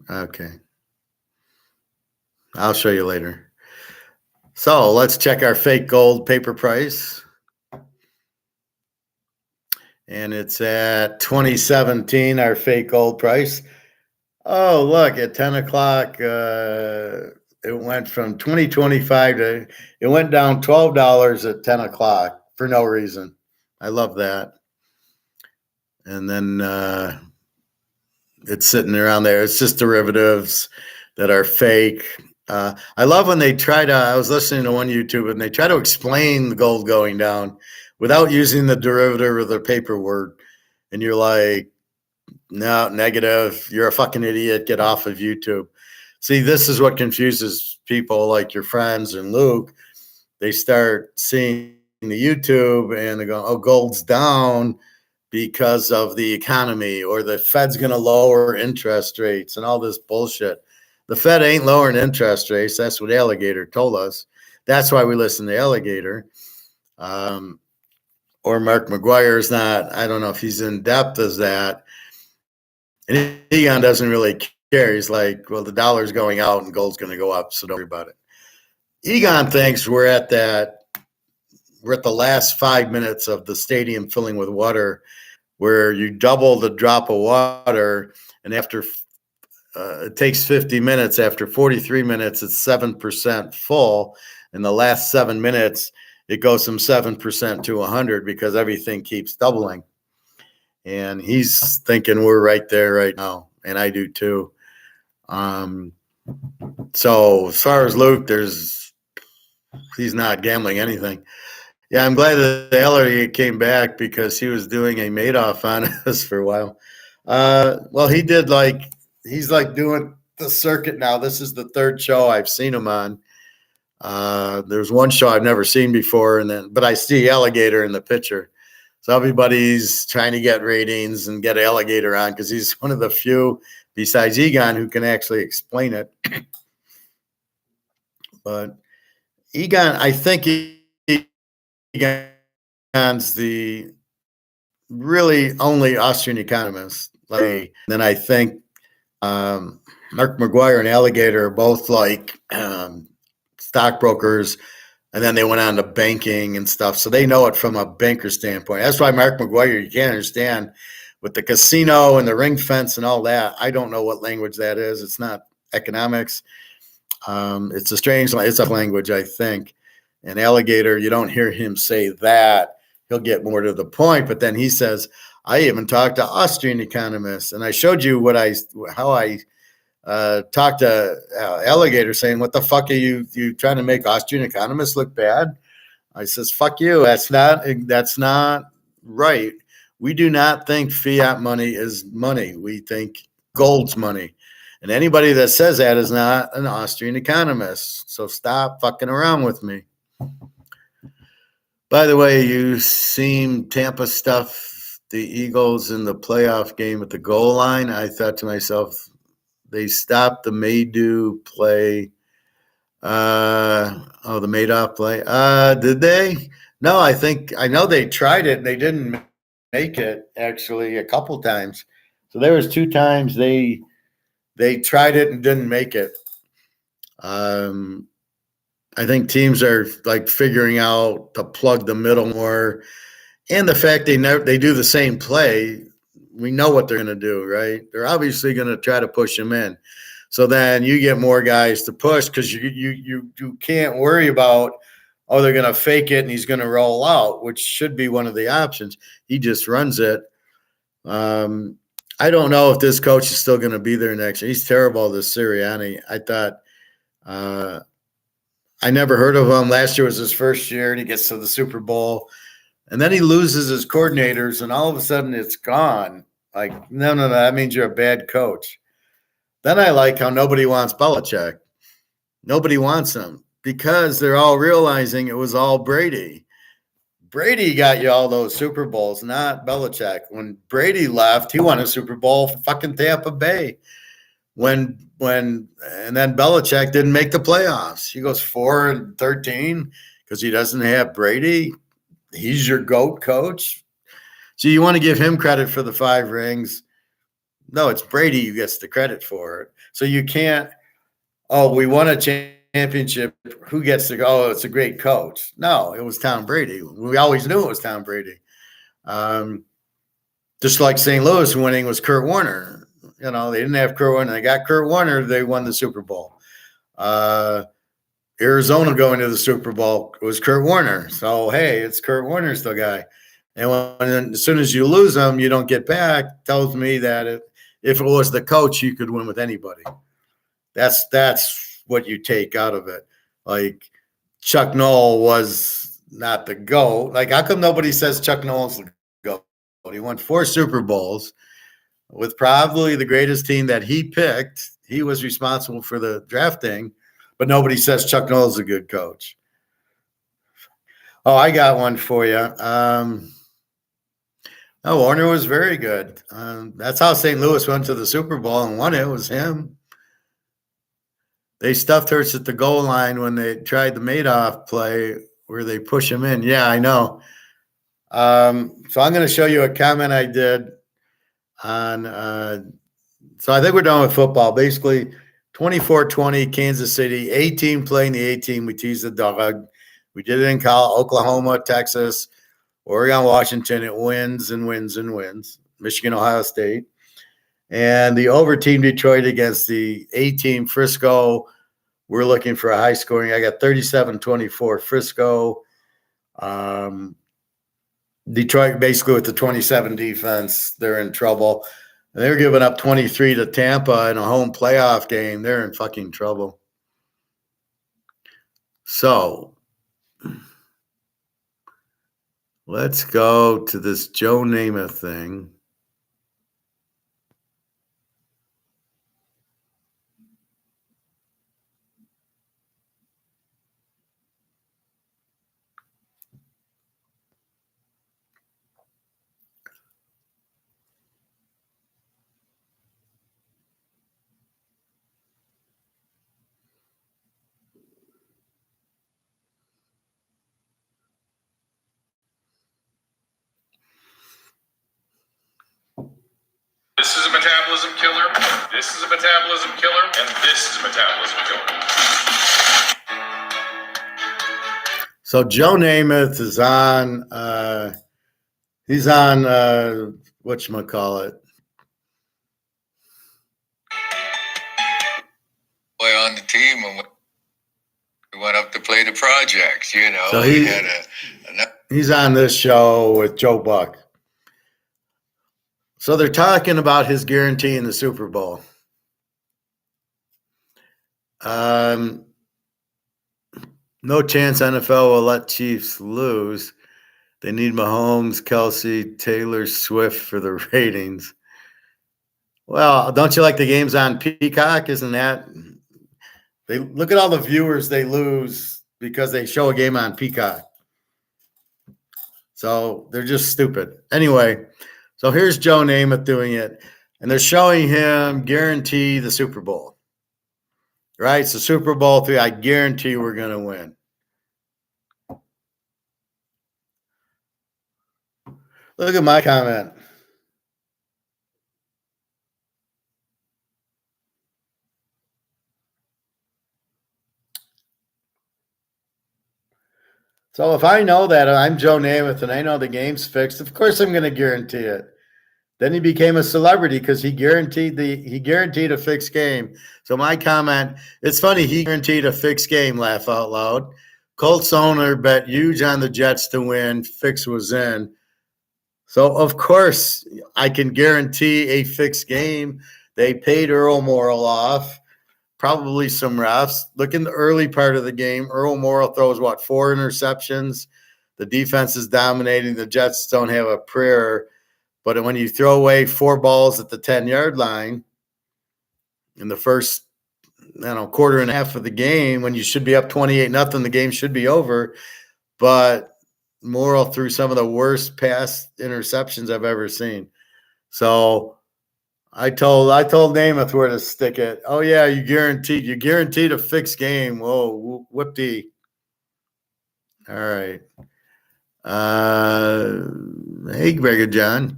Speaker 1: Okay. I'll show you later. So let's check our fake gold paper price. And it's at 2017, our fake gold price. Oh, look, at 10 o'clock, it went from 2025 to, it went down $12 at 10 o'clock for no reason. I love that. And then it's sitting around there. It's just derivatives that are fake. I love when they try to, I was listening to one YouTube and they try to explain the gold going down without using the derivative or the paper word. And you're like, no, negative. You're a fucking idiot. Get off of YouTube. See, this is what confuses people like your friends and Luke. They start seeing the YouTube and they go, oh, gold's down because of the economy or the Fed's going to lower interest rates and all this bullshit. The Fed ain't lowering interest rates. That's what Alligator told us. That's why we listen to Alligator. Or Mark McGuire is not, I don't know if he's in depth as that. And Egon doesn't really care. He's like, well, the dollar's going out and gold's going to go up, so don't worry about it. Egon thinks we're at the last 5 minutes of the stadium filling with water where you double the drop of water, and after it takes 50 minutes. After 43 minutes, it's 7% full. In the last 7 minutes, it goes from 7% to 100 because everything keeps doubling. And he's thinking we're right there right now, and I do too. So as far as Luke, he's not gambling anything. Yeah, I'm glad that Ellery came back because he was doing a Madoff on us for a while. Well, he's like doing the circuit now. This is the 3rd show I've seen him on. There's one show I've never seen before, but I see Alligator in the picture. So everybody's trying to get ratings and get Alligator on because he's one of the few besides Egon who can actually explain it. But Egon, I think Egon's the really only Austrian economist. Then I think Mark McGuire and Alligator are both like stockbrokers, and then they went on to banking and stuff. So they know it from a banker standpoint. That's why Mark McGuire, you can't understand with the casino and the ring fence and all that. I don't know what language that is. It's not economics. It's a strange, it's a language, I think. And Alligator, you don't hear him say that. He'll get more to the point. But then he says, I even talked to Austrian economists. And I showed you how I talked to Alligator saying, what the fuck are you trying to make Austrian economists look bad? I says, fuck you. That's not right. We do not think fiat money is money. We think gold's money. And anybody that says that is not an Austrian economist. So stop fucking around with me. By the way, you seen Tampa stuff the Eagles in the playoff game at the goal line. I thought to myself, they stopped the Maydew play. The Madoff play. Did they? No, I know they tried it and they didn't make it actually a couple times. So there was 2 times they tried it and didn't make it. I think teams are like figuring out to plug the middle more, and the fact they do the same play, we know what they're going to do, right? They're obviously going to try to push them in. So then you get more guys to push because you can't worry about, oh, they're going to fake it and he's going to roll out, which should be one of the options. He just runs it. I don't know if this coach is still going to be there next year. He's terrible, this Sirianni. I thought I never heard of him. Last year was his first year, and he gets to the Super Bowl. And then he loses his coordinators, and all of a sudden it's gone. Like, no, that means you're a bad coach. Then I like how nobody wants Belichick. Nobody wants him because they're all realizing it was all Brady. Brady got you all those Super Bowls, not Belichick. When Brady left, he won a Super Bowl for fucking Tampa Bay. And then Belichick didn't make the playoffs. He goes 4-13 because he doesn't have Brady. He's your GOAT coach. So you want to give him credit for the 5 rings. No, it's Brady who gets the credit for it. So you can't, we won a championship. Who gets to go? Oh, it's a great coach. No, it was Tom Brady. We always knew it was Tom Brady. Just like St. Louis winning was Kurt Warner. They didn't have Kurt Warner. They got Kurt Warner. They won the Super Bowl. Arizona going to the Super Bowl was Kurt Warner. So, hey, it's Kurt Warner's the guy. And as soon as you lose them, you don't get back. Tells me that if it was the coach, you could win with anybody. That's what you take out of it. Like Chuck Noll was not the GOAT. Like, how come nobody says Chuck Noll's the GOAT? He won 4 Super Bowls with probably the greatest team that he picked. He was responsible for the drafting, but nobody says Chuck Noll's a good coach. Oh, I got one for you. Warner was very good. That's how St. Louis went to the Super Bowl and won it. Was him. They stuffed Hurts at the goal line when they tried the Madoff play where they push him in. Yeah, I know. So I'm going to show you a comment I did on so I think we're done with football. Basically, 24-20, Kansas City, A-team playing the A-team. We teased the dog. We did it in Oklahoma, Texas, Oregon, Washington. It wins and wins and wins. Michigan, Ohio State. And the over team Detroit against the A-team Frisco. We're looking for a high scoring. I got 37-24 Frisco. Detroit, basically with the 27 defense, they're in trouble. And they're giving up 23 to Tampa in a home playoff game. They're in fucking trouble. So let's go to this Joe Namath thing.
Speaker 2: This is a metabolism killer, this is a metabolism killer, and this is a metabolism killer.
Speaker 1: So Joe Namath is on, he's on, whatchamacallit.
Speaker 3: Play on the team and we went up to play the projects,
Speaker 1: So he's on this show with Joe Buck. So they're talking about his guarantee in the Super Bowl. No chance NFL will let Chiefs lose. They need Mahomes, Kelsey, Taylor, Swift for the ratings. Well, don't you like the games on Peacock? Isn't that? They look at all the viewers they lose because they show a game on Peacock. So they're just stupid. Anyway, so here's Joe Namath doing it, and they're showing him guarantee the Super Bowl. Right? So Super Bowl 3, I guarantee we're going to win. Look at my comment. So if I know that I'm Joe Namath and I know the game's fixed, of course I'm going to guarantee it. Then he became a celebrity because he guaranteed a fixed game. So my comment, it's funny, he guaranteed a fixed game, laugh out loud. Colts owner bet huge on the Jets to win, fix was in. So of course I can guarantee a fixed game. They paid Earl Morrall off, probably some refs. Look in the early part of the game. Earl Morrall throws 4 interceptions. The defense is dominating. The Jets don't have a prayer. But when you throw away 4 balls at the 10-yard line in the first, quarter and a half of the game, when you should be up 28-0, the game should be over. But Morrall threw some of the worst pass interceptions I've ever seen. So I told Namath where to stick it. Oh yeah, you guaranteed a fixed game. Whoa, whoop-dee. All right. Hey, Greg and John.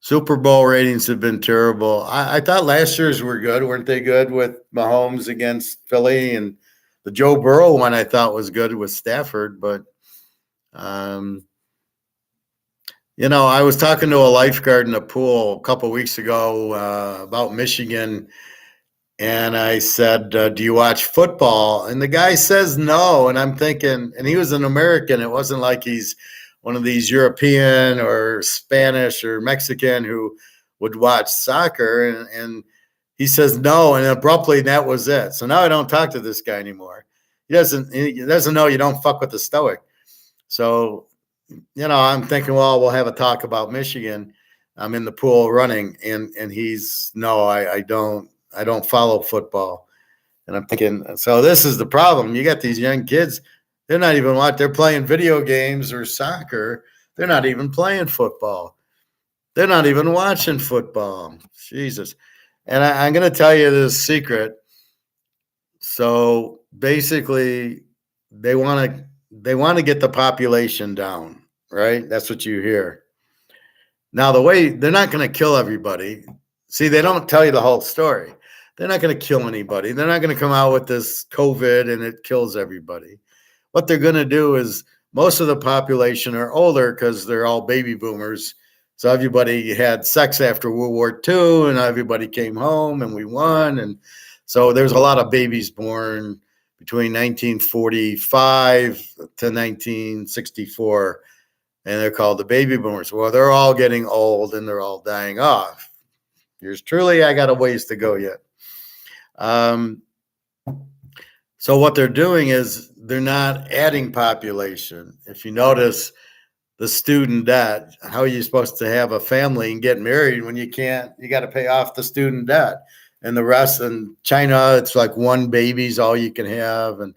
Speaker 1: Super Bowl ratings have been terrible. I thought last year's were good. Weren't they good with Mahomes against Philly? And the Joe Burrow one I thought was good with Stafford. But, I was talking to a lifeguard in a pool a couple of weeks ago about Michigan. And I said, do you watch football? And the guy says no. And I'm thinking, and he was an American. It wasn't like he's one of these European or Spanish or Mexican who would watch soccer. And he says no. And abruptly, that was it. So now I don't talk to this guy anymore. He doesn't know you don't fuck with the Stoic. So, I'm thinking, well, we'll have a talk about Michigan. I'm in the pool running. And he's, no, I don't follow football. And I'm thinking, so this is the problem. You got these young kids. They're not even they're playing video games or soccer. They're not even playing football. They're not even watching football. Jesus. And I'm going to tell you this secret. So basically, they want to get the population down, right? That's what you hear. Now, they're not going to kill everybody. See, they don't tell you the whole story. They're not going to kill anybody. They're not going to come out with this COVID and it kills everybody. What they're going to do is most of the population are older because they're all baby boomers. So everybody had sex after World War II and everybody came home and we won. And so there's a lot of babies born between 1945 to 1964. And they're called the baby boomers. Well, they're all getting old and they're all dying off. Yours truly, I got a ways to go yet. So what they're doing is they're not adding population. If you notice the student debt, how are you supposed to have a family and get married when you can't? You got to pay off the student debt. And the rest in China, it's like 1 baby's all you can have. And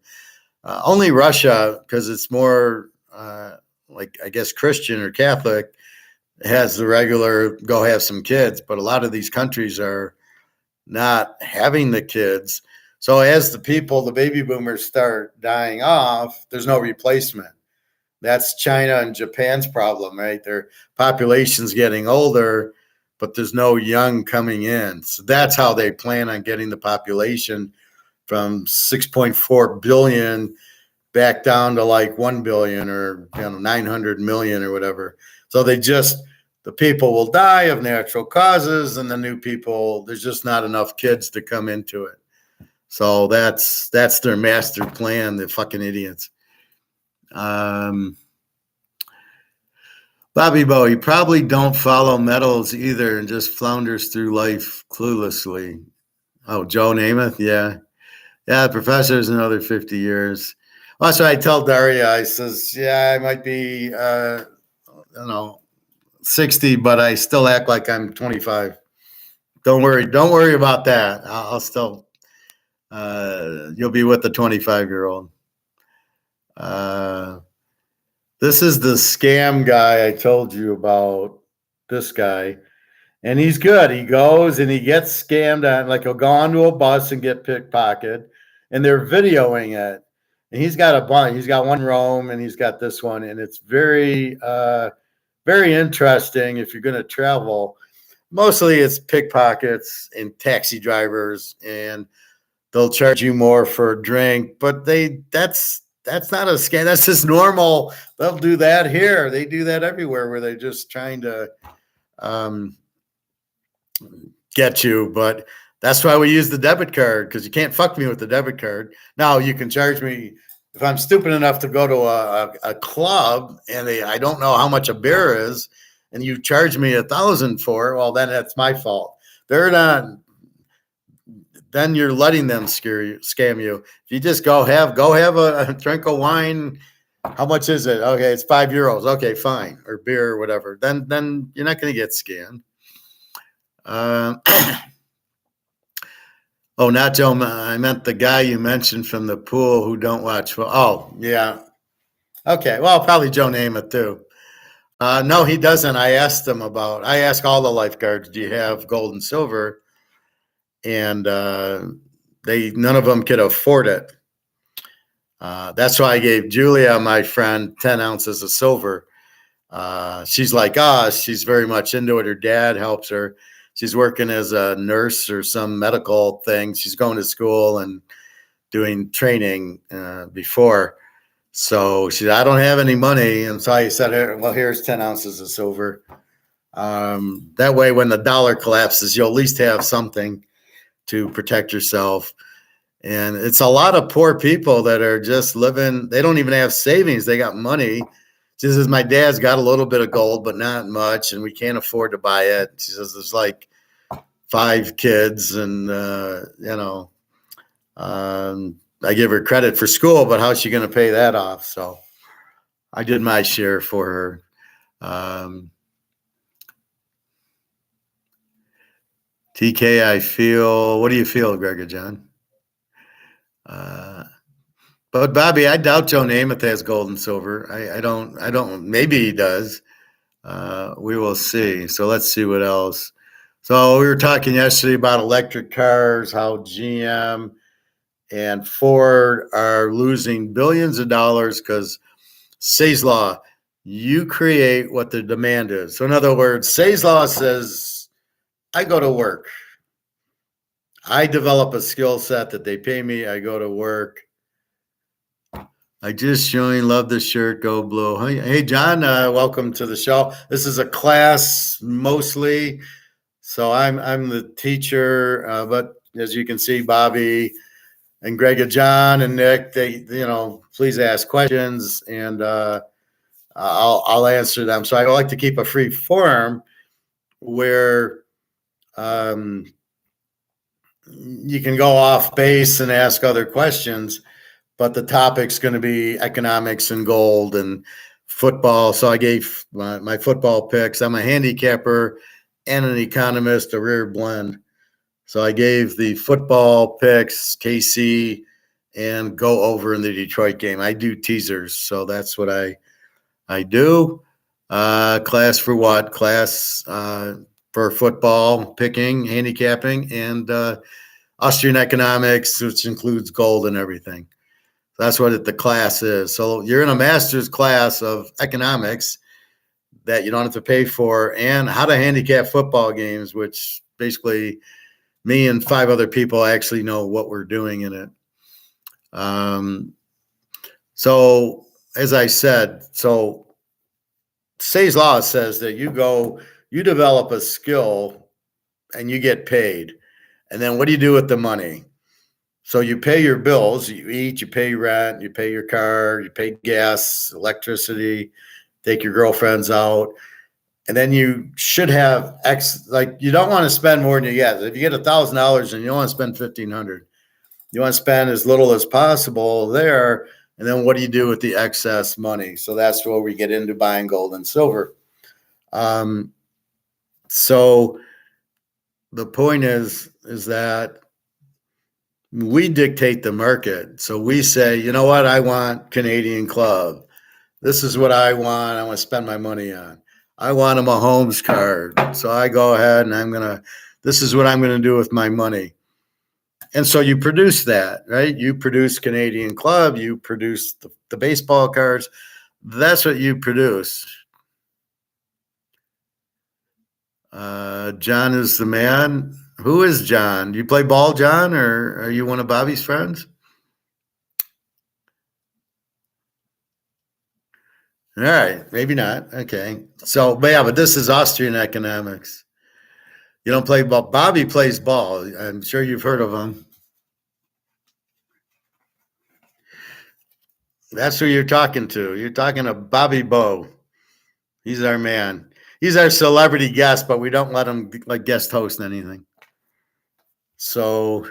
Speaker 1: only Russia, because it's more like, I guess, Christian or Catholic, has the regular go have some kids. But a lot of these countries are not having the kids. So as the baby boomers start dying off, there's no replacement. That's China and Japan's problem, right? Their population's getting older, but there's no young coming in. So that's how they plan on getting the population from 6.4 billion back down to like 1 billion or 900 million or whatever. So the people will die of natural causes, and the new people, there's just not enough kids to come into it. So that's their master plan, the fucking idiots. Bobby Bo, you probably don't follow medals either and just flounders through life cluelessly. Oh, Joe Namath? Yeah. Yeah, the professor's another 50 years. Well, that's what I tell Daria. I says, yeah, I might be, 60, but I still act like I'm 25. Don't worry about that. I'll still, you'll be with the 25-year-old. This is the scam guy I told you about. This guy, and he's good. He goes and he gets scammed on, like he'll go onto a bus and get pickpocketed, and they're videoing it. And he's got a bunch. He's got one in Rome, and he's got this one, and it's very, very interesting if you're going to travel. Mostly, it's pickpockets and taxi drivers, and they'll charge you more for a drink. But that's not a scam. That's just normal. They'll do that here. They do that everywhere where they're just trying to get you. But that's why we use the debit card, because you can't fuck me with the debit card. Now you can charge me if I'm stupid enough to go to a club and I don't know how much a beer is, and you charge me $1,000 for it. Well, then that's my fault. They're not. Then you're letting them scam you. If you just go have a drink of wine. How much is it? Okay, it's €5. Okay, fine, or beer or whatever. Then you're not going to get scammed. Oh, not Joe. I meant the guy you mentioned from the pool who don't watch. Oh, yeah. Okay, well, probably Joe Namath too. No, he doesn't. I asked all the lifeguards, do you have gold and silver? And none of them could afford it. That's why I gave Julia, my friend, 10 ounces of silver. She's like us. She's very much into it. Her dad helps her. She's working as a nurse or some medical thing. She's going to school and doing training before. So she said, I don't have any money. And so I said, well, here's 10 ounces of silver. That way, when the dollar collapses, you'll at least have something to protect yourself. And it's a lot of poor people that are just living. They don't even have savings. They got money. She says, my dad's got a little bit of gold, but not much, and we can't afford to buy it. She says, there's like 5 kids, and, I give her credit for school, but how's she going to pay that off? So I did my share for her. TK, I feel, what do you feel, Gregor John? But Bobby, I doubt Joe Namath has gold and silver. I don't, maybe he does. We will see. So let's see what else. So we were talking yesterday about electric cars, how GM and Ford are losing billions of dollars because Say's Law, you create what the demand is. So in other words, Say's Law says, I go to work. I develop a skill set that they pay me. I go to work. I just joined. Love the shirt. Go blue. Hey, John, welcome to the show. This is a class mostly. So I'm the teacher, but as you can see, Bobby and Greg, John and Nick, they, please ask questions and I'll answer them. So I like to keep a free forum where you can go off base and ask other questions, but the topic's going to be economics and gold and football. So I gave my football picks. I'm a handicapper and an economist, a rare blend. So I gave the football picks, KC, and go over in the Detroit game. I do teasers, so that's what I do. Class for what? Class for football, picking, handicapping, and Austrian economics, which includes gold and everything. That's what the class is. So you're in a master's class of economics that you don't have to pay for, and how to handicap football games, which basically me and 5 other people actually know what we're doing in it. So as I said, so Say's Law says that you develop a skill and you get paid. And then what do you do with the money? So you pay your bills, you eat, you pay rent, you pay your car, you pay gas, electricity, take your girlfriends out. And then you should have you don't want to spend more than you get. If you get $1,000 and you want to spend $1,500, you want to spend as little as possible there. And then what do you do with the excess money? So that's where we get into buying gold and silver. So the point is that we dictate the market. So we say, you know what? I want Canadian Club. This is what I want. I want to spend my money on. I want a Mahomes card. So I go ahead and this is what I'm going to do with my money. And so you produce that, right? You produce Canadian Club, you produce the baseball cards. That's what you produce. John is the man. Who is John? Do you play ball, John, or are you one of Bobby's friends? All right, maybe not. Okay. So, but this is Austrian economics. You don't play ball. Bobby plays ball. I'm sure you've heard of him. That's who you're talking to. You're talking to Bobby Bowe. He's our man. He's our celebrity guest, but we don't let him like guest host anything. So,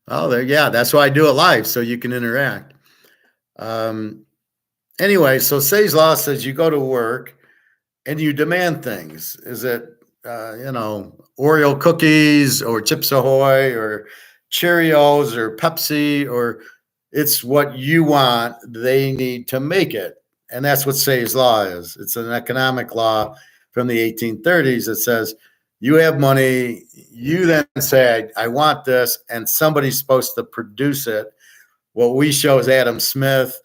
Speaker 1: that's why I do it live, so you can interact. Anyway, so Say's Law says you go to work and you demand things. Is it, Oreo cookies or Chips Ahoy or Cheerios or Pepsi, or it's what you want. They need to make it. And that's what Say's Law is. It's an economic law from the 1830s that says you have money, you then say, I want this, and somebody's supposed to produce it. What we show is Adam Smith.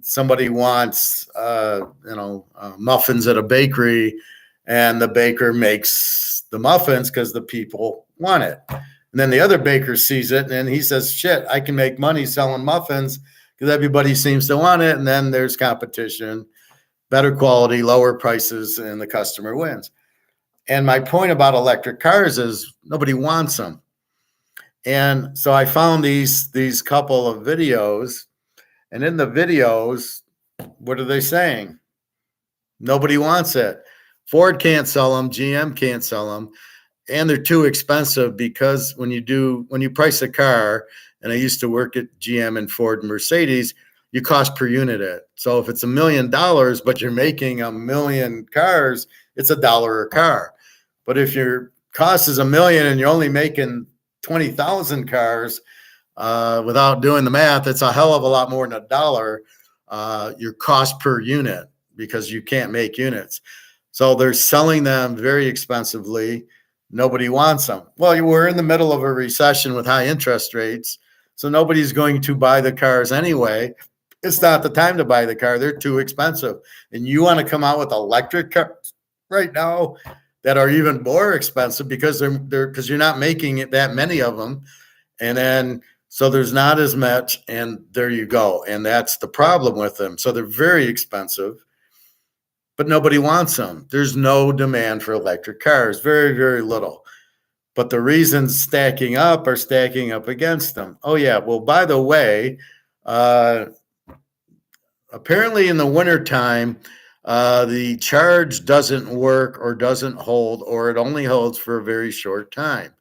Speaker 1: Somebody wants, muffins at a bakery, and the baker makes the muffins because the people want it. And then the other baker sees it and he says, shit, I can make money selling muffins because everybody seems to want it. And then there's competition, better quality, lower prices, and the customer wins. And my point about electric cars is nobody wants them. And so I found these couple of videos, and in the videos, what are they saying? Nobody wants it. Ford can't sell them. GM can't sell them. And they're too expensive because when you price a car, and I used to work at GM and Ford and Mercedes, you cost per unit it. So if it's $1 million, but you're making 1 million cars, it's $1 a car. But if your cost is $1 million and you're only making 20,000 cars, without doing the math, it's a hell of a lot more than $1, your cost per unit, because you can't make units. So they're selling them very expensively. Nobody wants them. Well, we're in the middle of a recession with high interest rates, so nobody's going to buy the cars anyway. It's not the time to buy the car. They're too expensive. And you want to come out with electric cars right now that are even more expensive because because you're not making it that many of them. And then so there's not as much, and there you go. And that's the problem with them. So they're very expensive, but nobody wants them. There's no demand for electric cars, very, very little. But the reasons stacking up are stacking up against them. Oh, yeah. Well, by the way, apparently in the wintertime, the charge doesn't work or doesn't hold, or it only holds for a very short time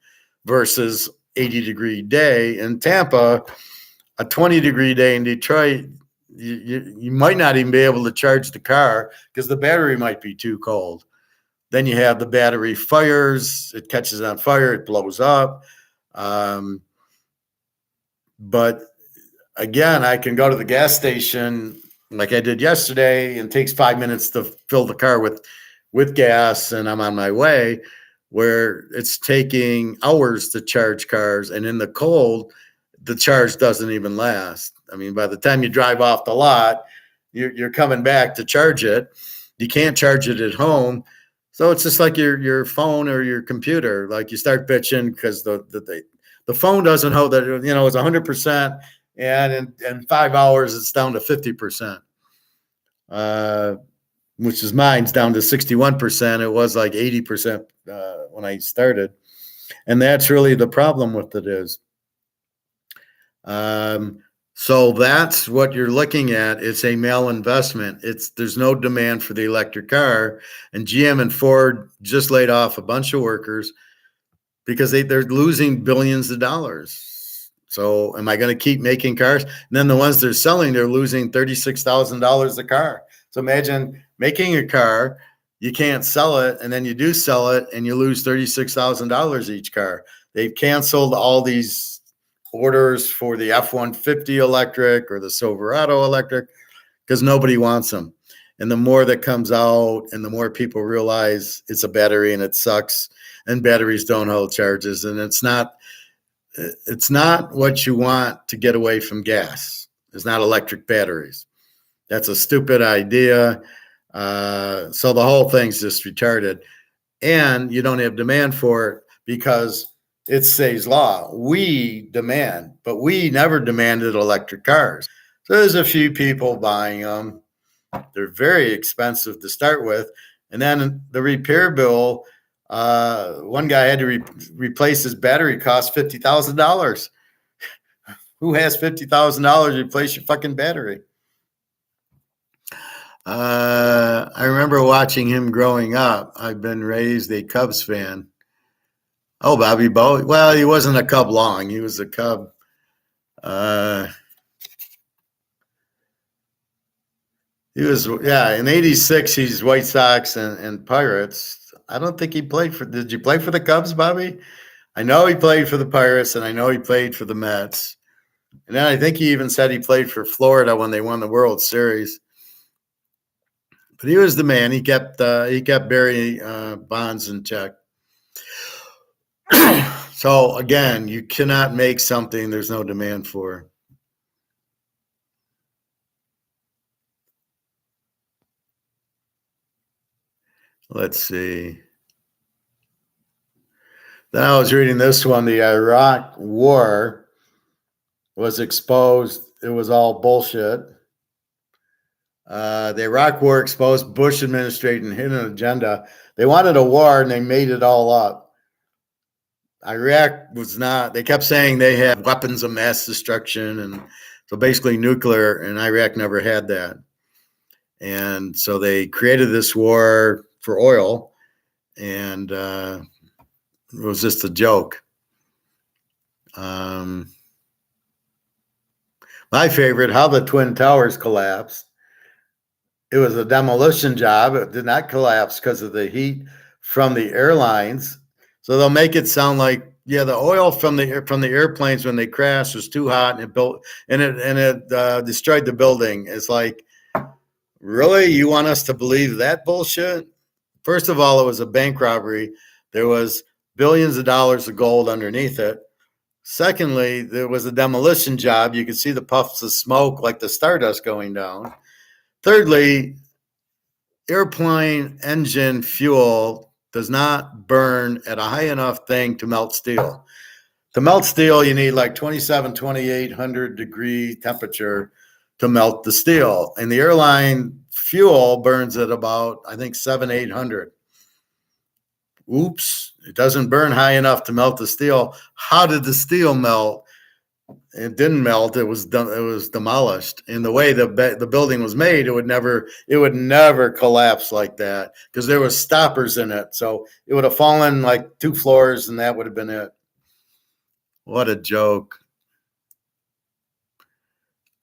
Speaker 1: versus 80-degree day in Tampa, a 20-degree day in Detroit. You might not even be able to charge the car because the battery might be too cold. Then you have the battery fires. It catches on fire. It blows up. But again, I can go to the gas station like I did yesterday, and it takes 5 minutes to fill the car with gas, and I'm on my way, where it's taking hours to charge cars. And in the cold, the charge doesn't even last. I mean, by the time you drive off the lot, you're coming back to charge it. You can't charge it at home. So it's just like your phone or your computer. Like you start bitching because the phone doesn't hold that, it's 100%. And in 5 hours, it's down to 50%, which is mine's down to 61%. It was like 80% when I started. And that's really the problem with it is. So that's what you're looking at. It's a malinvestment. There's no demand for the electric car, and GM and Ford just laid off a bunch of workers because they're losing billions of dollars. So am I going to keep making cars? And then the ones they're selling, they're losing $36,000 a car. So imagine making a car, you can't sell it, and then you do sell it and you lose $36,000 each car. They've canceled all these orders for the F-150 electric or the Silverado electric because nobody wants them. And the more that comes out and the more people realize it's a battery and it sucks and batteries don't hold charges and it's not what you want to get away from gas. It's not electric batteries. That's a stupid idea. So the whole thing's just retarded. And you don't have demand for it because it's Say's law. We demand, but we never demanded electric cars. So there's a few people buying them. They're very expensive to start with. And then the repair bill, one guy had to replace his battery, cost $50,000. Who has $50,000 to replace your fucking battery? I remember watching him growing up. I've been raised a Cubs fan. Oh, Bobby Bowie. Well, he wasn't a Cub long. He was a Cub. He was, in 86, he's White Sox and Pirates. I don't think he played for, did you play for the Cubs, Bobby? I know he played for the Pirates, and I know he played for the Mets. And then I think he even said he played for Florida when they won the World Series. But he was the man. He kept Barry Bonds in check. So, again, you cannot make something there's no demand for. Let's see. Then I was reading this one. The Iraq War was exposed. It was all bullshit. The Iraq War exposed Bush administration hidden agenda. They wanted a war, and they made it all up. Iraq was not. They kept saying they had weapons of mass destruction, and so basically nuclear, and Iraq never had that. And so they created this war for oil, and it was just a joke. My favorite, how the Twin Towers collapsed. It was a demolition job. It did not collapse because of the heat from the airlines. So they'll make it sound like, yeah, the oil from the airplanes when they crashed was too hot and it destroyed the building. It's like, really? You want us to believe that bullshit? First of all, it was a bank robbery. There was billions of dollars of gold underneath it. Secondly, there was a demolition job. You could see the puffs of smoke like the stardust going down. Thirdly, airplane engine fuel does not burn at a high enough thing to melt steel. To melt steel, you need like 2,800 degree temperature to melt the steel. And the airline fuel burns at about, I think, 700-800. Oops, it doesn't burn high enough to melt the steel. How did the steel melt? It didn't melt. It was done. It was demolished. And the way the building was made, it would never collapse like that because there was stoppers in it. So it would have fallen like 2 floors, and that would have been it. What a joke!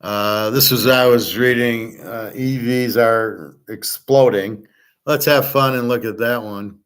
Speaker 1: This was I was reading. EVs are exploding. Let's have fun and look at that one.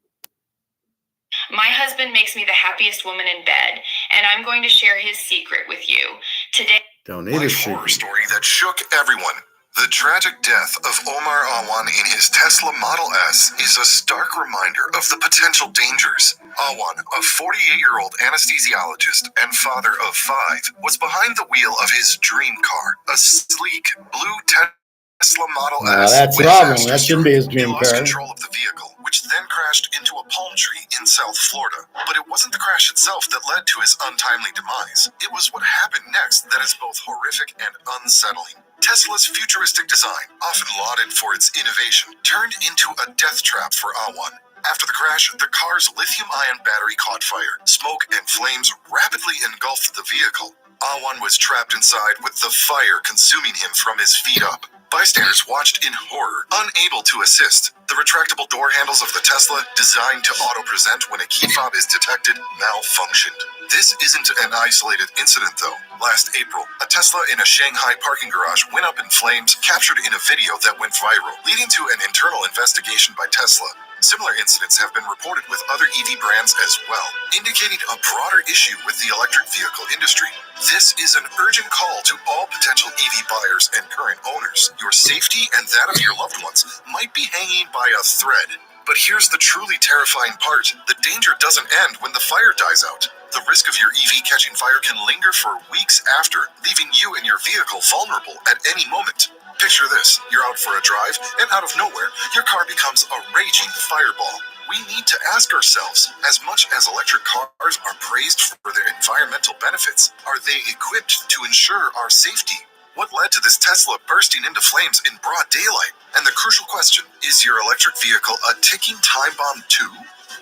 Speaker 4: My husband makes me the happiest woman in bed, and I'm going to share his secret with you today.
Speaker 1: Don't need a
Speaker 5: horror
Speaker 1: secret.
Speaker 5: story that shook everyone. The tragic death of Omar Awan in his Tesla Model S is a stark reminder of the potential dangers. Awan, a 48-year-old anesthesiologist and father of 5, was behind the wheel of his dream car, a sleek blue Tesla Model S.
Speaker 1: That's the
Speaker 5: with
Speaker 1: problem.
Speaker 5: fast
Speaker 1: That shouldn't be his dream
Speaker 5: He lost
Speaker 1: car.
Speaker 5: control of the vehicle, which then crashed into a palm tree in South Florida. But it wasn't the crash itself that led to his untimely demise. It was what happened next that is both horrific and unsettling. Tesla's futuristic design, often lauded for its innovation, turned into a death trap for Awan. After the crash, the car's lithium-ion battery caught fire. Smoke and flames rapidly engulfed the vehicle. Awan was trapped inside with the fire consuming him from his feet up. Bystanders watched in horror, unable to assist. The retractable door handles of the Tesla, designed to auto-present when a key fob is detected, malfunctioned. This isn't an isolated incident, though. Last April, a Tesla in a Shanghai parking garage went up in flames, captured in a video that went viral, leading to an internal investigation by Tesla. Similar incidents have been reported with other EV brands as well, indicating a broader issue with the electric vehicle industry. This is an urgent call to all potential EV buyers and current owners. Your safety and that of your loved ones might be hanging by a thread. But here's the truly terrifying part. The danger doesn't end when the fire dies out. The risk of your EV catching fire can linger for weeks after, leaving you and your vehicle vulnerable at any moment. Picture this, you're out for a drive, and out of nowhere, your car becomes a raging fireball. We need to ask ourselves, as much as electric cars are praised for their environmental benefits, are they equipped to ensure our safety? What led to this Tesla bursting into flames in broad daylight? And the crucial question, is your electric vehicle a ticking time bomb too?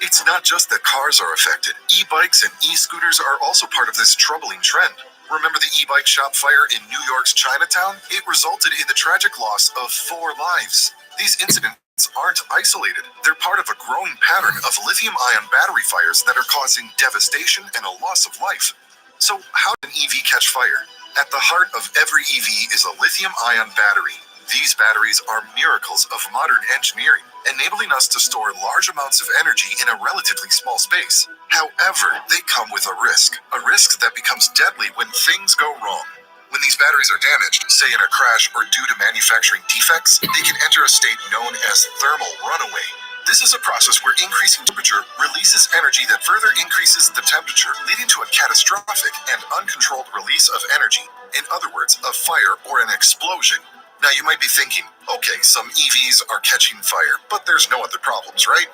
Speaker 5: It's not just that cars are affected. E-bikes and e-scooters are also part of this troubling trend. Remember the e-bike shop fire in New York's Chinatown? It resulted in the tragic loss of 4 lives. These incidents aren't isolated. They're part of a growing pattern of lithium-ion battery fires that are causing devastation and a loss of life. So how does an EV catch fire? At the heart of every EV is a lithium-ion battery. These batteries are miracles of modern engineering, enabling us to store large amounts of energy in a relatively small space. However, they come with a risk that becomes deadly when things go wrong. When these batteries are damaged, say in a crash or due to manufacturing defects, they can enter a state known as thermal runaway. This is a process where increasing temperature releases energy that further increases the temperature, leading to a catastrophic and uncontrolled release of energy. In other words, a fire or an explosion. Now you might be thinking, okay, some EVs are catching fire, but there's no other problems, right?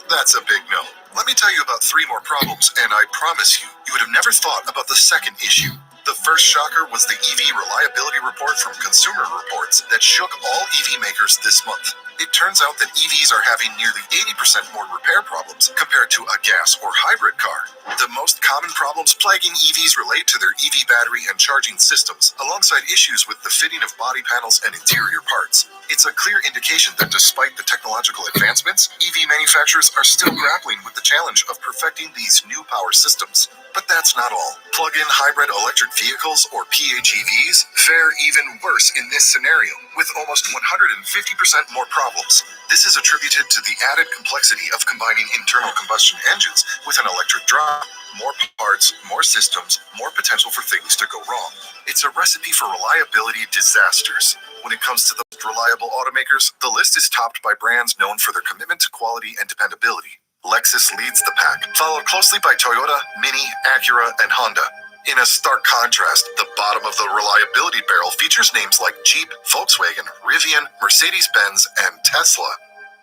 Speaker 5: That's a big no. Let me tell you about 3 more problems, and I promise you, you would have never thought about the second issue. The first shocker was the EV reliability report from Consumer Reports that shook all EV makers this month. It turns out that EVs are having nearly 80% more repair problems compared to a gas or hybrid car. The most common problems plaguing EVs relate to their EV battery and charging systems, alongside issues with the fitting of body panels and interior parts. It's a clear indication that despite the technological advancements, EV manufacturers are still grappling with the challenge of perfecting these new power systems. But that's not all. Plug-in hybrid electric vehicles, or PHEVs, fare even worse in this scenario, with almost 150% more problems. This is attributed to the added complexity of combining internal combustion engines with an electric drive. More parts, more systems, more potential for things to go wrong. It's a recipe for reliability disasters. When it comes to the most reliable automakers, the list is topped by brands known for their commitment to quality and dependability. Lexus leads the pack, followed closely by Toyota, Mini, Acura, and Honda. In a stark contrast, the bottom of the reliability barrel features names like Jeep, Volkswagen, Rivian, Mercedes-Benz, and Tesla.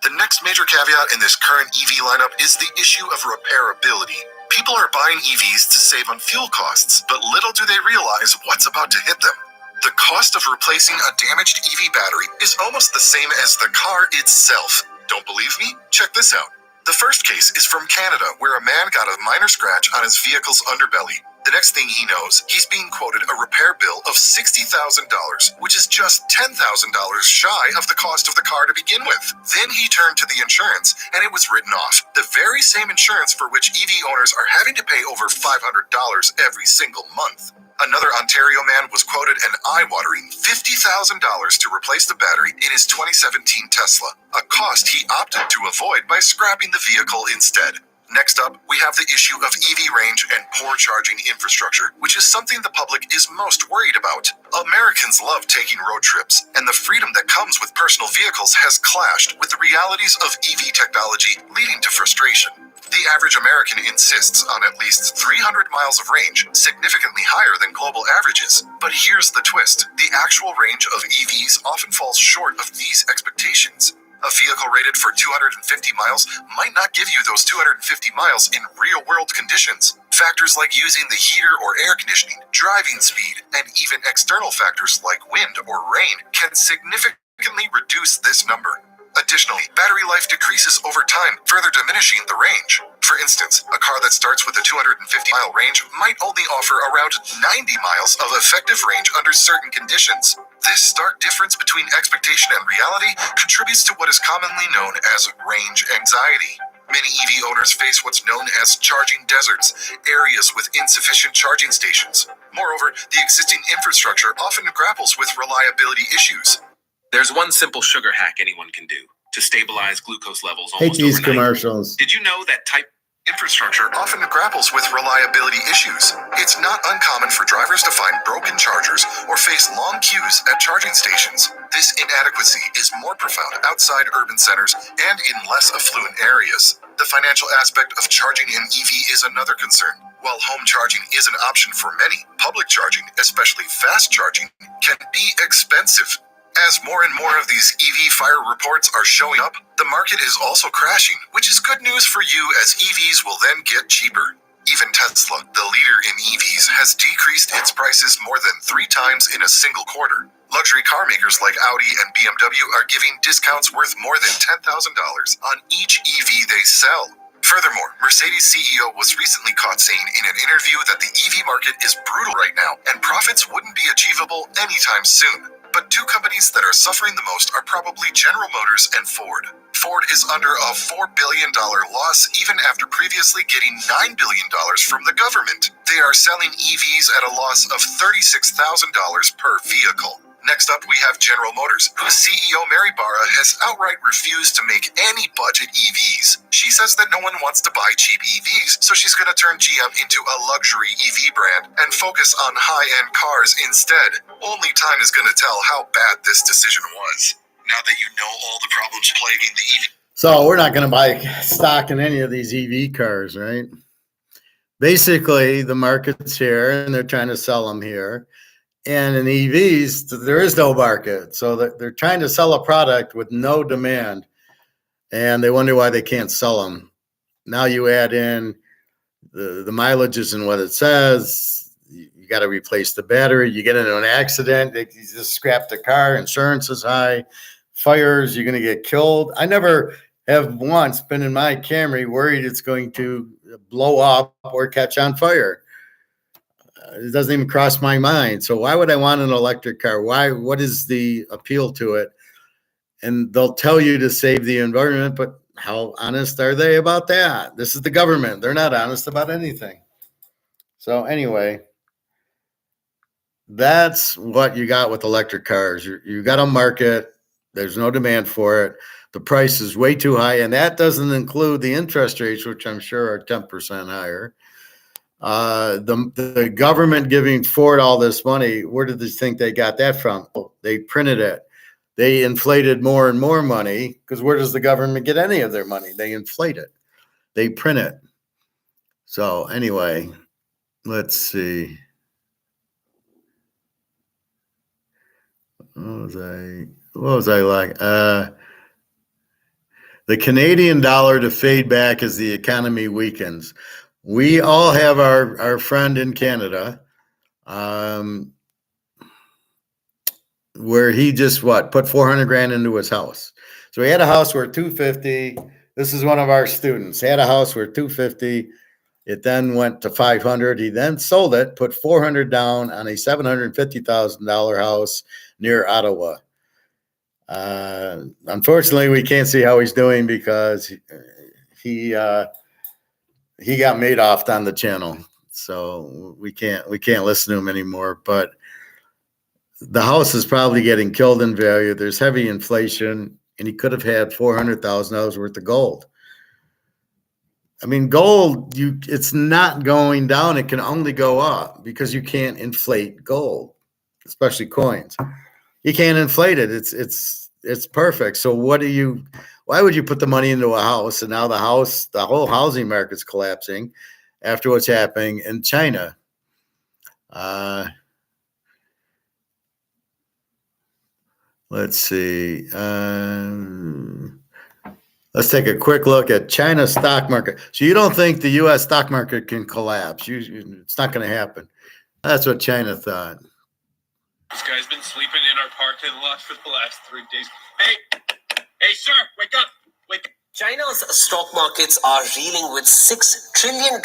Speaker 5: The next major caveat in this current EV lineup is the issue of repairability. People are buying EVs to save on fuel costs, but little do they realize what's about to hit them. The cost of replacing a damaged EV battery is almost the same as the car itself. Don't believe me? Check this out. The first case is from Canada, where a man got a minor scratch on his vehicle's underbelly. The next thing he knows, he's being quoted a repair bill of $60,000, which is just $10,000 shy of the cost of the car to begin with. Then he turned to the insurance, and it was written off. The very same insurance for which EV owners are having to pay over $500 every single month. Another Ontario man was quoted an eye-watering $50,000 to replace the battery in his 2017 Tesla, a cost he opted to avoid by scrapping the vehicle instead. Next up, we have the issue of EV range and poor charging infrastructure, which is something the public is most worried about. Americans love taking road trips, and the freedom that comes with personal vehicles has clashed with the realities of EV technology, leading to frustration. The average American insists on at least 300 miles of range, significantly higher than global averages. But here's the twist. The actual range of EVs often falls short of these expectations. A vehicle rated for 250 miles might not give you those 250 miles in real-world conditions. Factors like using the heater or air conditioning, driving speed, and even external factors like wind or rain can significantly reduce this number. Additionally, battery life decreases over time, further diminishing the range. For instance, a car that starts with a 250-mile range might only offer around 90 miles of effective range under certain conditions. This stark difference between expectation and reality contributes to what is commonly known as range anxiety. Many EV owners face what's known as charging deserts, areas with insufficient charging stations. Moreover, the existing infrastructure often grapples with reliability issues.
Speaker 6: There's one simple sugar hack anyone can do to stabilize glucose levels
Speaker 1: Hate
Speaker 6: almost
Speaker 1: these
Speaker 6: overnight.
Speaker 1: commercials.
Speaker 6: Did you know that
Speaker 5: Infrastructure often grapples with reliability issues. It's not uncommon for drivers to find broken chargers or face long queues at charging stations. This inadequacy is more profound outside urban centers and in less affluent areas. The financial aspect of charging an EV is another concern. While home charging is an option for many, public charging, especially fast charging, can be expensive. As more and more of these EV fire reports are showing up, the market is also crashing, which is good news for you as EVs will then get cheaper. Even Tesla, the leader in EVs, has decreased its prices more than 3 times in a single quarter. Luxury car makers like Audi and BMW are giving discounts worth more than $10,000 on each EV they sell. Furthermore, Mercedes CEO was recently caught saying in an interview that the EV market is brutal right now and profits wouldn't be achievable anytime soon. But 2 companies that are suffering the most are probably General Motors and Ford. Ford is under a $4 billion loss even after previously getting $9 billion from the government. They are selling EVs at a loss of $36,000 per vehicle. Next up, we have General Motors, whose CEO Mary Barra has outright refused to make any budget EVs. She says that no one wants to buy cheap EVs, so she's going to turn GM into a luxury EV brand and focus on high-end cars instead. Only time is going to tell how bad this decision was. Now that you know all the problems plaguing the EV.
Speaker 1: So we're not going to buy stock in any of these EV cars, right? Basically, the market's here, and they're trying to sell them here. And in EVs, there is no market. So they're trying to sell a product with no demand, and they wonder why they can't sell them. Now you add in the mileage isn't what it says. You got to replace the battery. You get into an accident, you just scrap the car. Insurance is high. Fires, you're going to get killed. I never have once been in my Camry worried it's going to blow up or catch on fire. It doesn't even cross my mind. So why would I want an electric car? Why? What is the appeal to it? And they'll tell you to save the environment, but how honest are they about that? This is the government. They're not honest about anything. So anyway, that's what you got with electric cars. You got a market. There's no demand for it. The price is way too high, and that doesn't include the interest rates, which I'm sure are 10% higher. The government giving Ford all this money, where did they think they got that from? Oh, they printed it. They inflated more and more money, because where does the government get any of their money? They inflate it. They print it. So anyway, let's see. What was I like? The Canadian dollar to fade back as the economy weakens. We all have our friend in Canada, where he just put 400 grand into his house. So he had a house worth 250. This is one of our students. He had a house worth 250. It then went to 500. He then sold it, put 400 down on a $750,000 house near Ottawa. Unfortunately, we can't see how he's doing because he got Madoffed on the channel, so we can't listen to him anymore. But the house is probably getting killed in value. There's heavy inflation, and he could have had $400,000 worth of gold. I mean, gold, it's not going down. It can only go up because you can't inflate gold, especially coins. You can't inflate it. It's perfect. So why would you put the money into a house? And now the whole housing market's collapsing after what's happening in China. Let's see. Let's take a quick look at China's stock market. So you don't think the U.S. stock market can collapse? It's not going to happen. That's what China thought.
Speaker 7: This guy's been sleeping in our parking lot for the last 3 days. Hey, sir, wake up. Wake
Speaker 8: China's stock markets are reeling with $6 trillion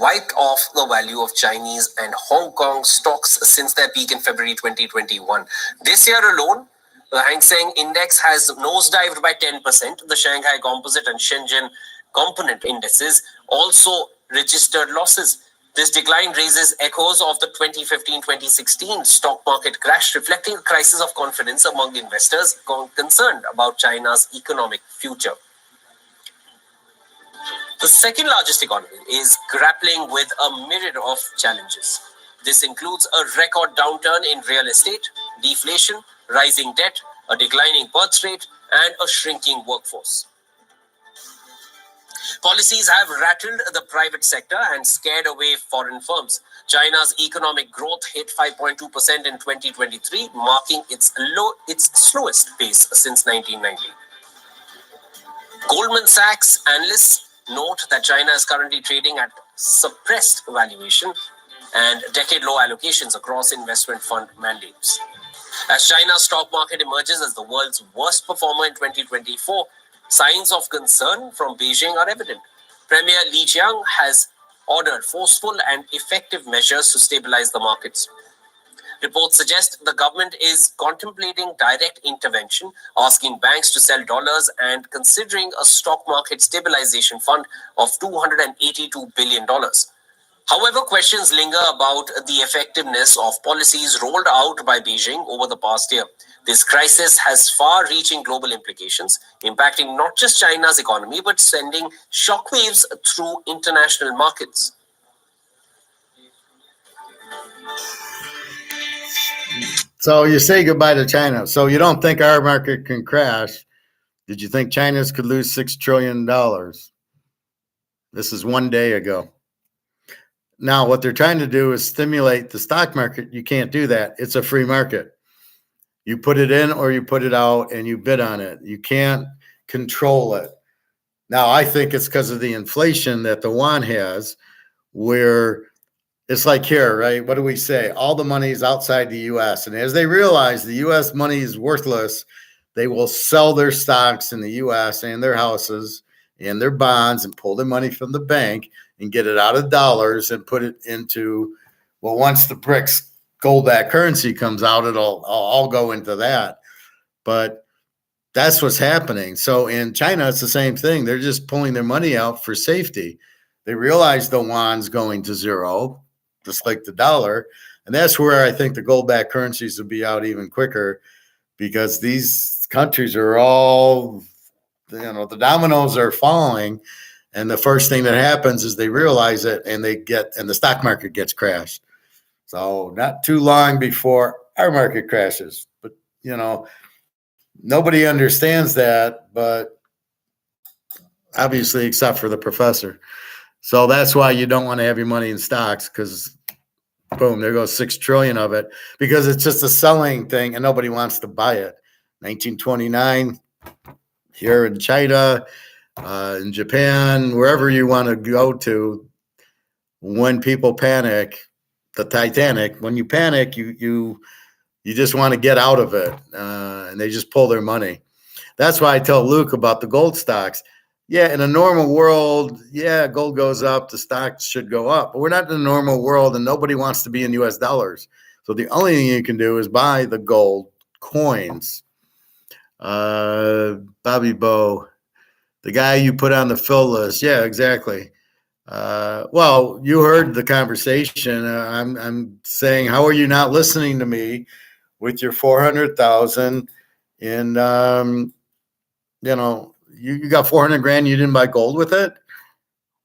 Speaker 8: wiped off the value of Chinese and Hong Kong stocks since their peak in February 2021. This year alone, the Hang Seng index has nosedived by 10%. The Shanghai Composite and Shenzhen Component indices also registered losses. This decline raises echoes of the 2015-2016 stock market crash, reflecting a crisis of confidence among investors concerned about China's economic future. The second largest economy is grappling with a myriad of challenges. This includes a record downturn in real estate, deflation, rising debt, a declining birth rate, and a shrinking workforce. Policies have rattled the private sector and scared away foreign firms. China's economic growth hit 5.2% in 2023, marking its slowest pace since 1990. Goldman Sachs analysts note that China is currently trading at suppressed valuation and decade-low allocations across investment fund mandates. As China's stock market emerges as the world's worst performer in 2024, signs of concern from Beijing are evident. Premier Li Qiang has ordered forceful and effective measures to stabilize the markets. Reports suggest the government is contemplating direct intervention, asking banks to sell dollars and considering a stock market stabilization fund of $282 billion. However, questions linger about the effectiveness of policies rolled out by Beijing over the past year. This crisis has far-reaching global implications, impacting not just China's economy, but sending shockwaves through international markets.
Speaker 1: So you say goodbye to China. So you don't think our market can crash. Did you think China's could lose $6 trillion? This is one day ago. Now, what they're trying to do is stimulate the stock market. You can't do that. It's a free market. You put it in or you put it out and you bid on it. You can't control it. Now, I think it's because of the inflation that the yuan has, where it's like here, right? What do we say? All the money is outside the U.S. And as they realize the U.S. money is worthless, they will sell their stocks in the U.S. and their houses and their bonds and pull their money from the bank and get it out of dollars and put it into, well, once the BRICS gold-backed currency comes out, it'll all go into that. But that's what's happening. So in China, it's the same thing. They're just pulling their money out for safety. They realize the yuan's going to zero, just like the dollar. And that's where I think the gold-backed currencies will be out even quicker, because these countries are all, the dominoes are falling. And the first thing that happens is they realize it and the stock market gets crashed. So not too long before our market crashes. But, nobody understands that, but obviously except for the professor. So that's why you don't want to have your money in stocks, because boom, there goes $6 trillion of it, because it's just a selling thing and nobody wants to buy it. 1929, here in China, in Japan, wherever you want to go to, when people panic, the Titanic, when you panic, you just want to get out of it, and they just pull their money. That's why I tell Luke about the gold stocks. Yeah, in a normal world, yeah, gold goes up, the stocks should go up. But we're not in a normal world, and nobody wants to be in U.S. dollars. So the only thing you can do is buy the gold coins. Bobby Bow, the guy you put on the fill list. Yeah, exactly. Well, you heard the conversation. I'm saying, how are you not listening to me with your 400,000 in, you got 400 grand, you didn't buy gold with it?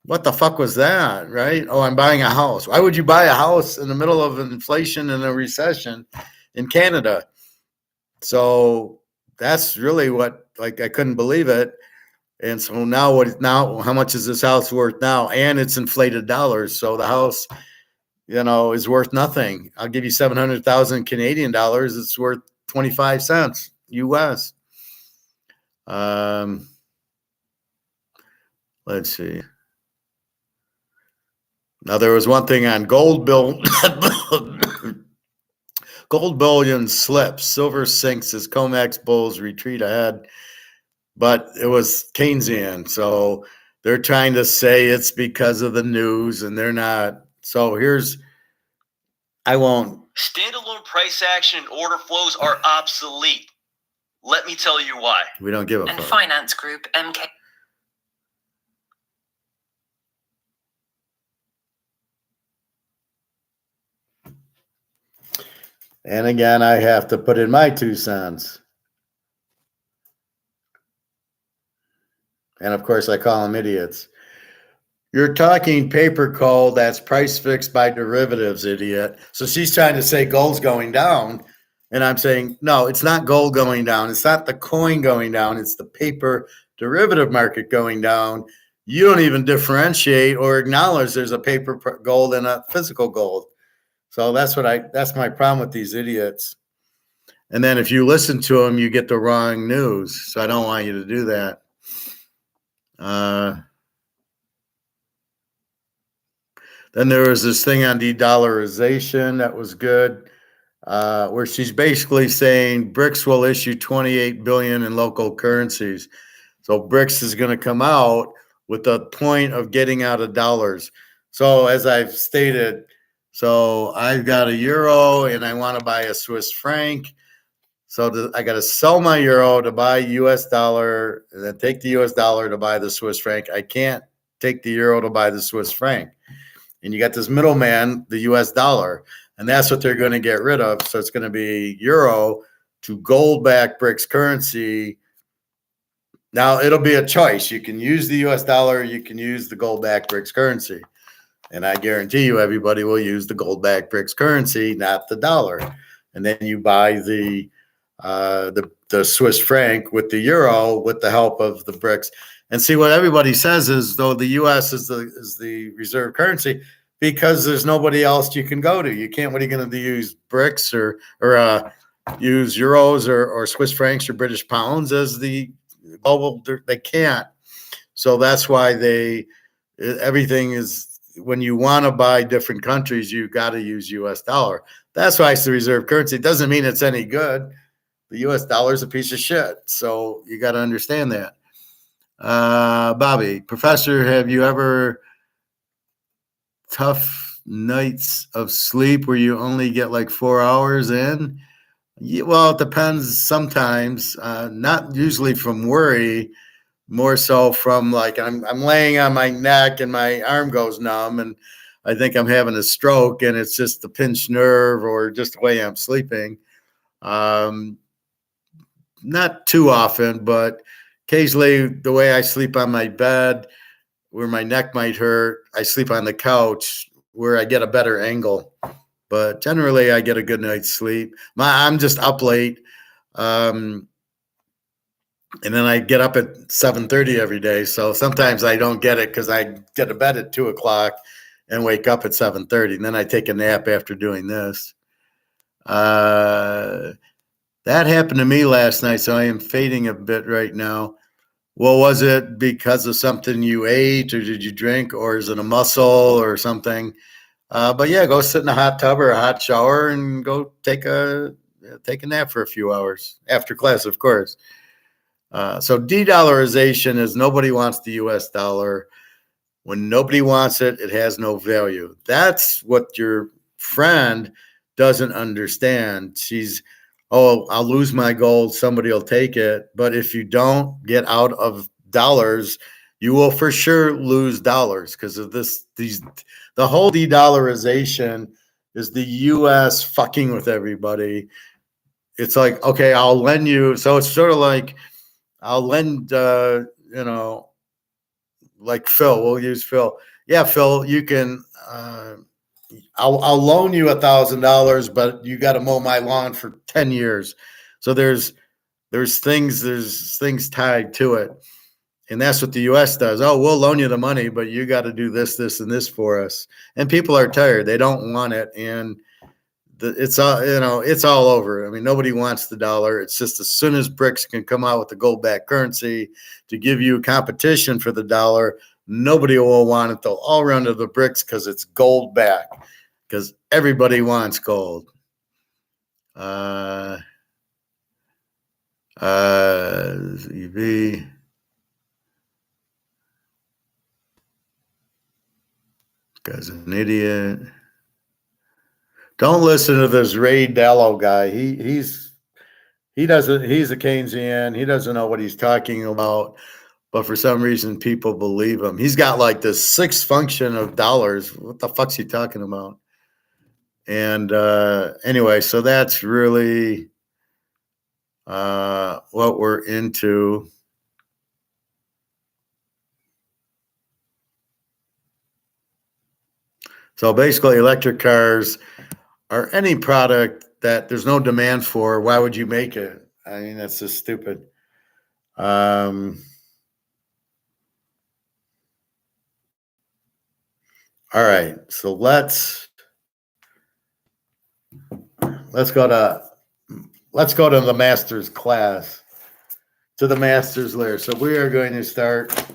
Speaker 1: What the fuck was that, right? Oh, I'm buying a house. Why would you buy a house in the middle of inflation and a recession in Canada? So that's really what, I couldn't believe it. And so now how much is this house worth now? And it's inflated dollars. So the house, is worth nothing. I'll give you 700,000 Canadian dollars. It's worth 25 cents US. Let's see. Now there was one thing on gold gold bullion slips, silver sinks as COMEX bulls retreat ahead. but it was Keynesian. So they're trying to say it's because of the news, and they're not. So I won't.
Speaker 7: Standalone price action and order flows are obsolete. Let me tell you why.
Speaker 1: We don't give a
Speaker 9: And
Speaker 1: fuck.
Speaker 9: finance group MK.
Speaker 1: And again, I have to put in my 2 cents. And of course, I call them idiots. You're talking paper coal that's price fixed by derivatives, idiot. So she's trying to say gold's going down. And I'm saying, no, it's not gold going down. It's not the coin going down. It's the paper derivative market going down. You don't even differentiate or acknowledge there's a paper gold and a physical gold. So that's my problem with these idiots. And then if you listen to them, you get the wrong news. So I don't want you to do that. Then there was this thing on de-dollarization that was good, where she's basically saying BRICS will issue $28 billion in local currencies. So BRICS is going to come out with the point of getting out of dollars. So as I've stated, so I've got a euro and I want to buy a Swiss franc. So I got to sell my euro to buy US dollar and then take the US dollar to buy the Swiss franc. I can't take the euro to buy the Swiss franc. And you got this middleman, the US dollar, and that's what they're going to get rid of. So it's going to be euro to gold backed BRICS currency. Now it'll be a choice. You can use the US dollar, you can use the gold backed BRICS currency. And I guarantee you everybody will use the gold backed BRICS currency, not the dollar. And then you buy the Swiss franc with the euro with the help of the BRICS. And see, what everybody says is, though, the U.S. is the reserve currency because there's nobody else you can go to. You can't. What are you going to do? Use BRICS or use euros or Swiss francs or British pounds as the global? They can't. So that's why everything is, when you want to buy different countries, you got to use U.S. dollar. That's why it's the reserve currency. It doesn't mean it's any good. The U.S. dollar is a piece of shit. So you got to understand that. Bobby, Professor, have you ever tough nights of sleep where you only get like 4 hours in? Yeah, well, it depends sometimes, not usually from worry, more so from like I'm laying on my neck and my arm goes numb and I think I'm having a stroke and it's just the pinched nerve or just the way I'm sleeping. Not too often, but occasionally the way I sleep on my bed where my neck might hurt, I sleep on the couch where I get a better angle. But generally I get a good night's sleep. I'm just up late. And then I get up at 7:30 every day. So sometimes I don't get it because I get to bed at 2:00 and wake up at 7:30. And then I take a nap after doing this. That happened to me last night, so I am fading a bit right now. Well, was it because of something you ate or did you drink or is it a muscle or something? But yeah, go sit in a hot tub or a hot shower and go take a nap for a few hours after class, of course. So de-dollarization is nobody wants the U.S. dollar. When nobody wants it, it has no value. That's what your friend doesn't understand. I'll lose my gold, somebody will take it. But if you don't get out of dollars, you will for sure lose dollars because of the whole de-dollarization is the U.S. fucking with everybody. It's like, okay, I'll lend you. So it's sort of like I'll lend, like Phil. We'll use Phil. Yeah, Phil, you can. I'll loan you $1,000, but you got to mow my lawn for 10 years. So there's things tied to it. And that's what the U.S. does. Oh, we'll loan you the money, but you got to do this, and this for us. And people are tired. They don't want it. And it's all over. I mean, nobody wants the dollar. It's just as soon as BRICS can come out with the gold-backed currency to give you competition for the dollar, nobody will want it. They'll all run to the BRICS because it's gold-backed, because everybody wants gold. EV. Guy's an idiot. Don't listen to this Ray Dalio guy. He's a Keynesian. He doesn't know what he's talking about, but for some reason people believe him. He's got like this sixth function of dollars. What the fuck's he talking about? And anyway, so that's really what we're into. So basically, electric cars are any product that there's no demand for. Why would you make it? I mean, that's just stupid. All right, so let's go to the master's class, to the master's layer. So we are going to start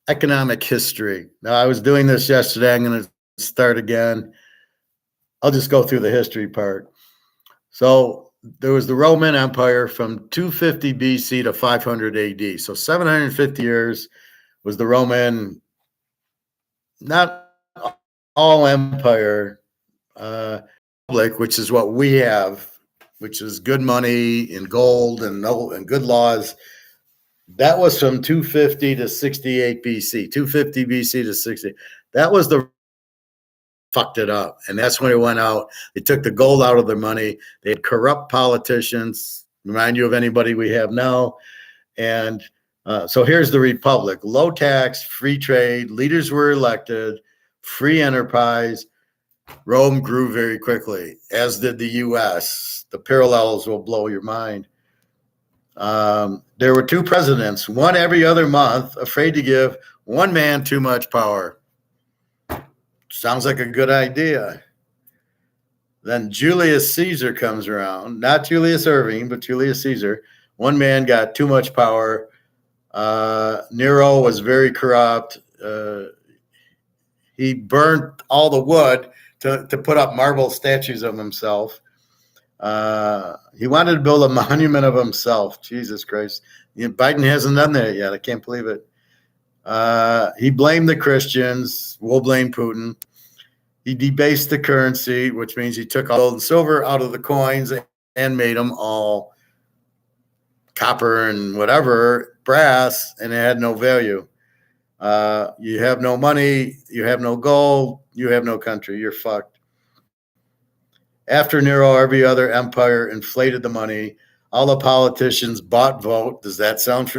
Speaker 1: economic history. Now, I was doing this yesterday. I'm going to start again. I'll just go through the history part. So there was the Roman Empire from 250 BC to 500 AD. So 750 years was the Roman, not all empire, public, which is what we have, which is good money and gold and good laws. That was from 250 to 68 BC, 250 BC to 60. That was the fucked it up. And that's when it went out. They took the gold out of their money. They had corrupt politicians. Remind you of anybody we have now. And so here's the Republic. Low tax, free trade, leaders were elected, free enterprise. Rome grew very quickly, as did the U.S. The parallels will blow your mind. There were two presidents, one every other month, afraid to give one man too much power. Sounds like a good idea. Then Julius Caesar comes around, not Julius Irving, but Julius Caesar. One man got too much power. Nero was very corrupt. He burnt all the wood to put up marble statues of himself. He wanted to build a monument of himself. Jesus Christ. Biden hasn't done that yet. I can't believe it. He blamed the Christians. We'll blame Putin. He debased the currency, which means he took all gold and silver out of the coins and made them all copper and whatever, brass, and it had no value. You have no money, you have no gold, you have no country, you're fucked. After Nero, every other empire inflated the money. All the politicians bought vote. Does that sound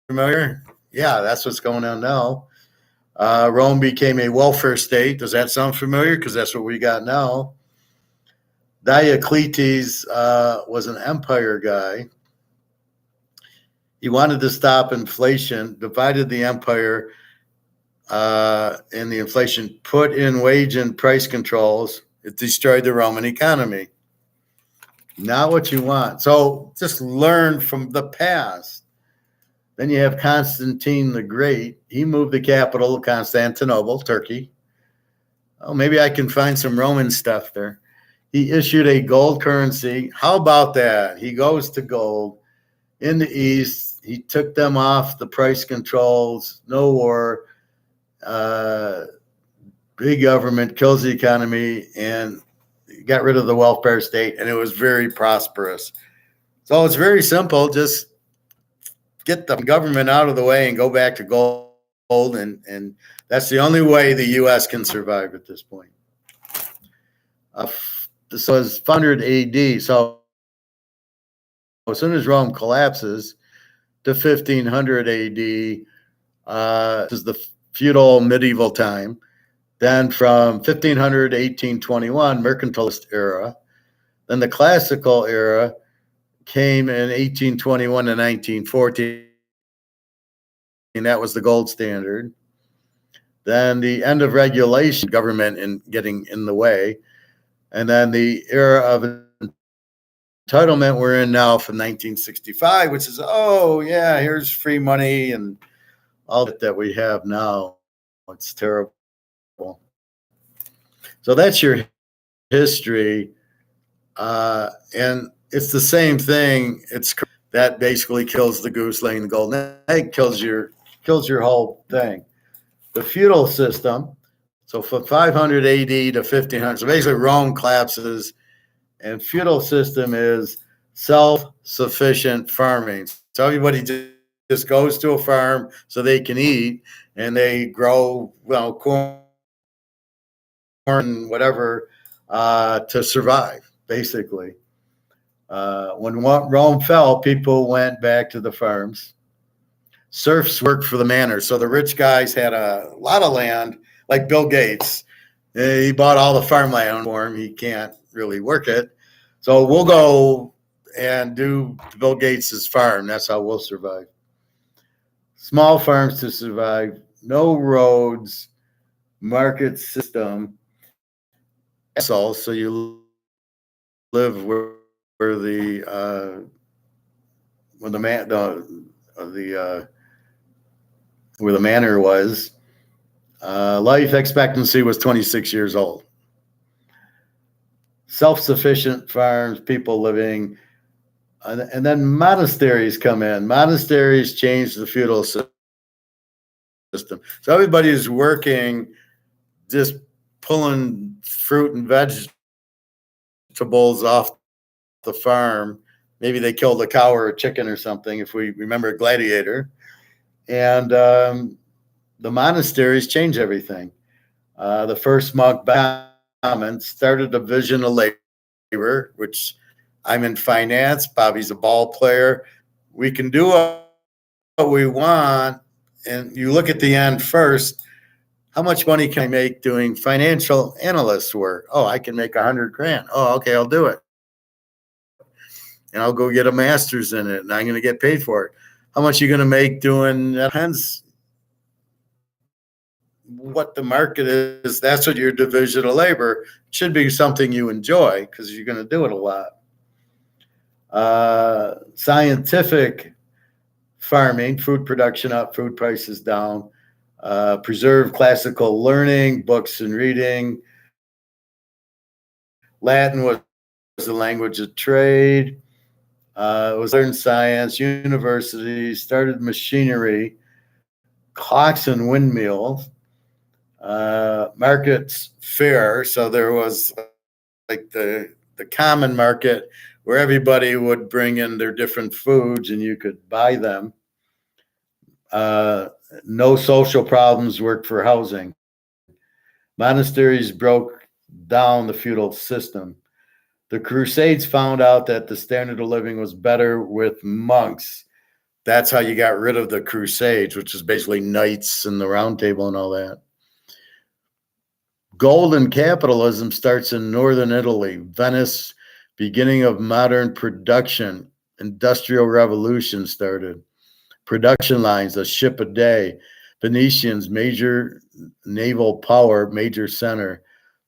Speaker 1: familiar? Yeah, that's what's going on now. Rome became a welfare state. Does that sound familiar? Because that's what we got now. Diocletian was an empire guy. He wanted to stop inflation, divided the empire, and the inflation, put in wage and price controls. It destroyed the Roman economy. Not what you want. So just learn from the past. Then you have Constantine the Great. He moved the capital, Constantinople, Turkey. Oh, maybe I can find some Roman stuff there. He issued a gold currency. How about that? He goes to gold. In the East, he took them off the price controls, no war, big government, kills the economy, and got rid of the welfare state, and it was very prosperous. So it's very simple. Just get the government out of the way and go back to gold, and that's the only way the U.S. can survive at this point. This was 500 AD. So as soon as Rome collapses to 1500 AD, this is the feudal medieval time. Then from 1500 to 1821, mercantilist era. Then the classical era came in 1821 to 1914. And that was the gold standard. Then the end of regulation, government in getting in the way. And then the era of entitlement we're in now from 1965, which is, oh, yeah, here's free money and all that we have now. It's terrible. So that's your history. And it's the same thing. that basically kills the goose laying the golden egg, kills your whole thing. The feudal system, so from 500 AD to 1500, so basically Rome collapses, and feudal system is self-sufficient farming. So everybody just goes to a farm so they can eat, and they grow corn, whatever, to survive, basically. When Rome fell, people went back to the farms. Serfs worked for the manor. So the rich guys had a lot of land, like Bill Gates. He bought all the farmland for him. He can't really work it. So we'll go and do Bill Gates's farm. That's how we'll survive. Small farms to survive, no roads, market system. So you live where the where the manor was. Life expectancy was 26 years old. Self-sufficient farms, people living, and then monasteries come in. Monasteries change the feudal system. So everybody's working, just pulling fruit and vegetables off the farm. Maybe they killed a cow or a chicken or something, if we remember Gladiator. And the monasteries change everything. The first monk Bauman started a vision of labor, which I'm in finance. Bobby's a ball player. We can do what we want. And you look at the end first. How much money can I make doing financial analyst work? Oh, I can make $100,000. Oh, okay, I'll do it. And I'll go get a master's in it, and I'm going to get paid for it. How much are you going to make doing that? Depends what the market is. That's what your division of labor should be, something you enjoy, because you're going to do it a lot. Scientific farming, food production up, food prices down. Preserve classical learning, books and reading. Latin was the language of trade. It was learned science. Universities started machinery, clocks and windmills. Markets fair. So there was like the common market where everybody would bring in their different foods and you could buy them. No social problems, worked for housing. Monasteries broke down the feudal system. The Crusades found out that the standard of living was better with monks. That's how you got rid of the Crusades, which is basically knights and the Round Table and all that. Golden capitalism starts in northern Italy, Venice, beginning of modern production. Industrial revolution started. Production lines, a ship a day. Venetians, major naval power, major center.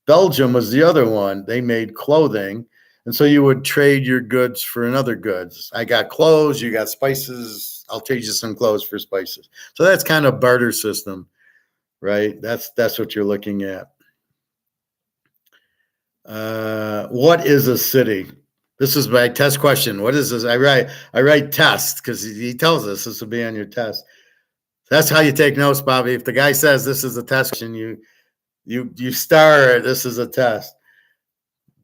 Speaker 1: Belgium was the other one. They made clothing. And so you would trade your goods for another goods. I got clothes, you got spices. I'll trade you some clothes for spices. So that's kind of barter system, right? That's what you're looking at. What is a city? This is my test question. What is this? I write test because he tells us this will be on your test. That's how you take notes, Bobby. If the guy says this is a test question, you star, this is a test.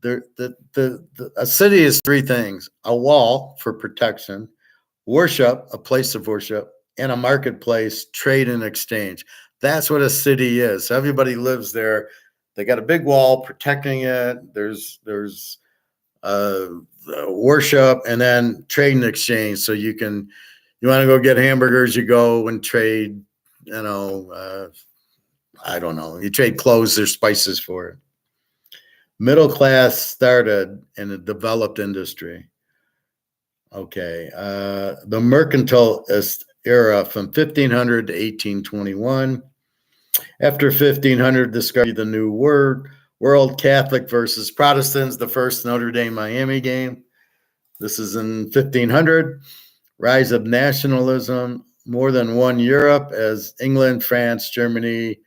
Speaker 1: A city is three things: a wall for protection, worship, a place of worship, and a marketplace, trade and exchange. That's what a city is. So everybody lives there. They got a big wall protecting it. There's worship, and then trade and exchange. So you want to go get hamburgers, you go and trade, I don't know. You trade clothes or spices for it. Middle class started in a developed industry. Okay. The mercantilist era from 1500 to 1821. After 1500, discovery of the new world, Catholic versus Protestants, the first Notre Dame Miami game. This is in 1500. Rise of nationalism, more than one Europe as England, France, Germany,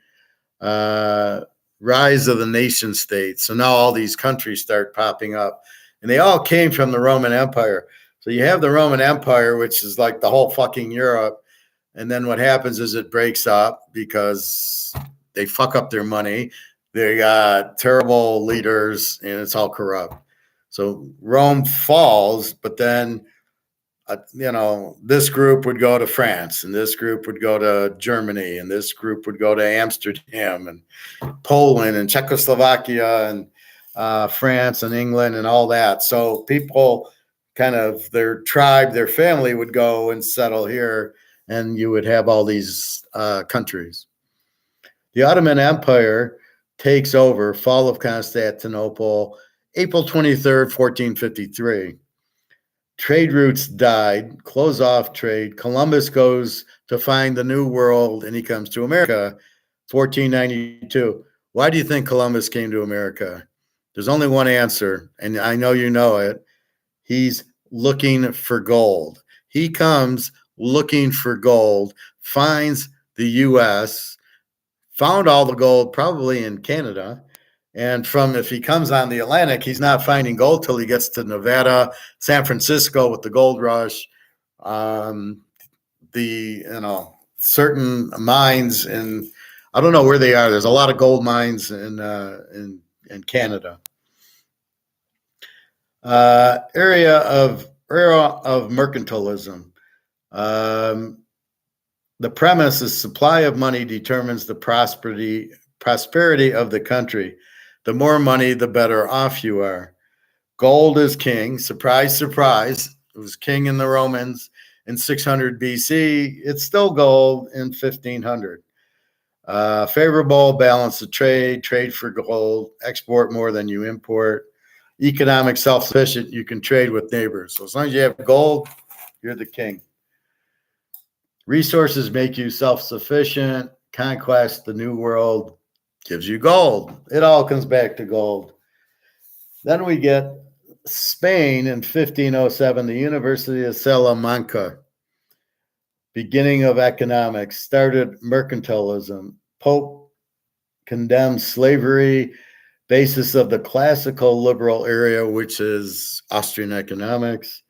Speaker 1: rise of the nation states. So now all these countries start popping up, and they all came from the Roman Empire. So you have the Roman Empire, which is like the whole fucking Europe. And then what happens is it breaks up because they fuck up their money. They got terrible leaders and it's all corrupt. So Rome falls, but then, this group would go to France and this group would go to Germany and this group would go to Amsterdam and Poland and Czechoslovakia and France and England and all that. So people kind of their tribe, their family would go and settle here, and you would have all these countries. The Ottoman Empire takes over, fall of Constantinople, April 23rd, 1453. Trade routes died, close off trade. Columbus goes to find the New World, and he comes to America, 1492. Why do you think Columbus came to America? There's only one answer, and I know you know it. He's looking for gold. He comes looking for gold, finds the U.S., found all the gold probably in Canada. And if he comes on the Atlantic, he's not finding gold till he gets to Nevada, San Francisco with the gold rush, certain mines in, I don't know where they are. There's a lot of gold mines in Canada. Era of mercantilism. The premise is supply of money determines the prosperity of the country. The more money, the better off you are. Gold is king. Surprise, surprise. It was king in the Romans in 600 BC. It's still gold in 1500. Favorable balance of trade for gold, export more than you import. Economic self-sufficient, you can trade with neighbors. So as long as you have gold, you're the king. Resources make you self-sufficient. Conquest the new world gives you gold. It all comes back to gold. Then we get Spain in 1507, the University of Salamanca. Beginning of economics, started mercantilism. Pope condemned slavery, basis of the classical liberal era, which is Austrian economics.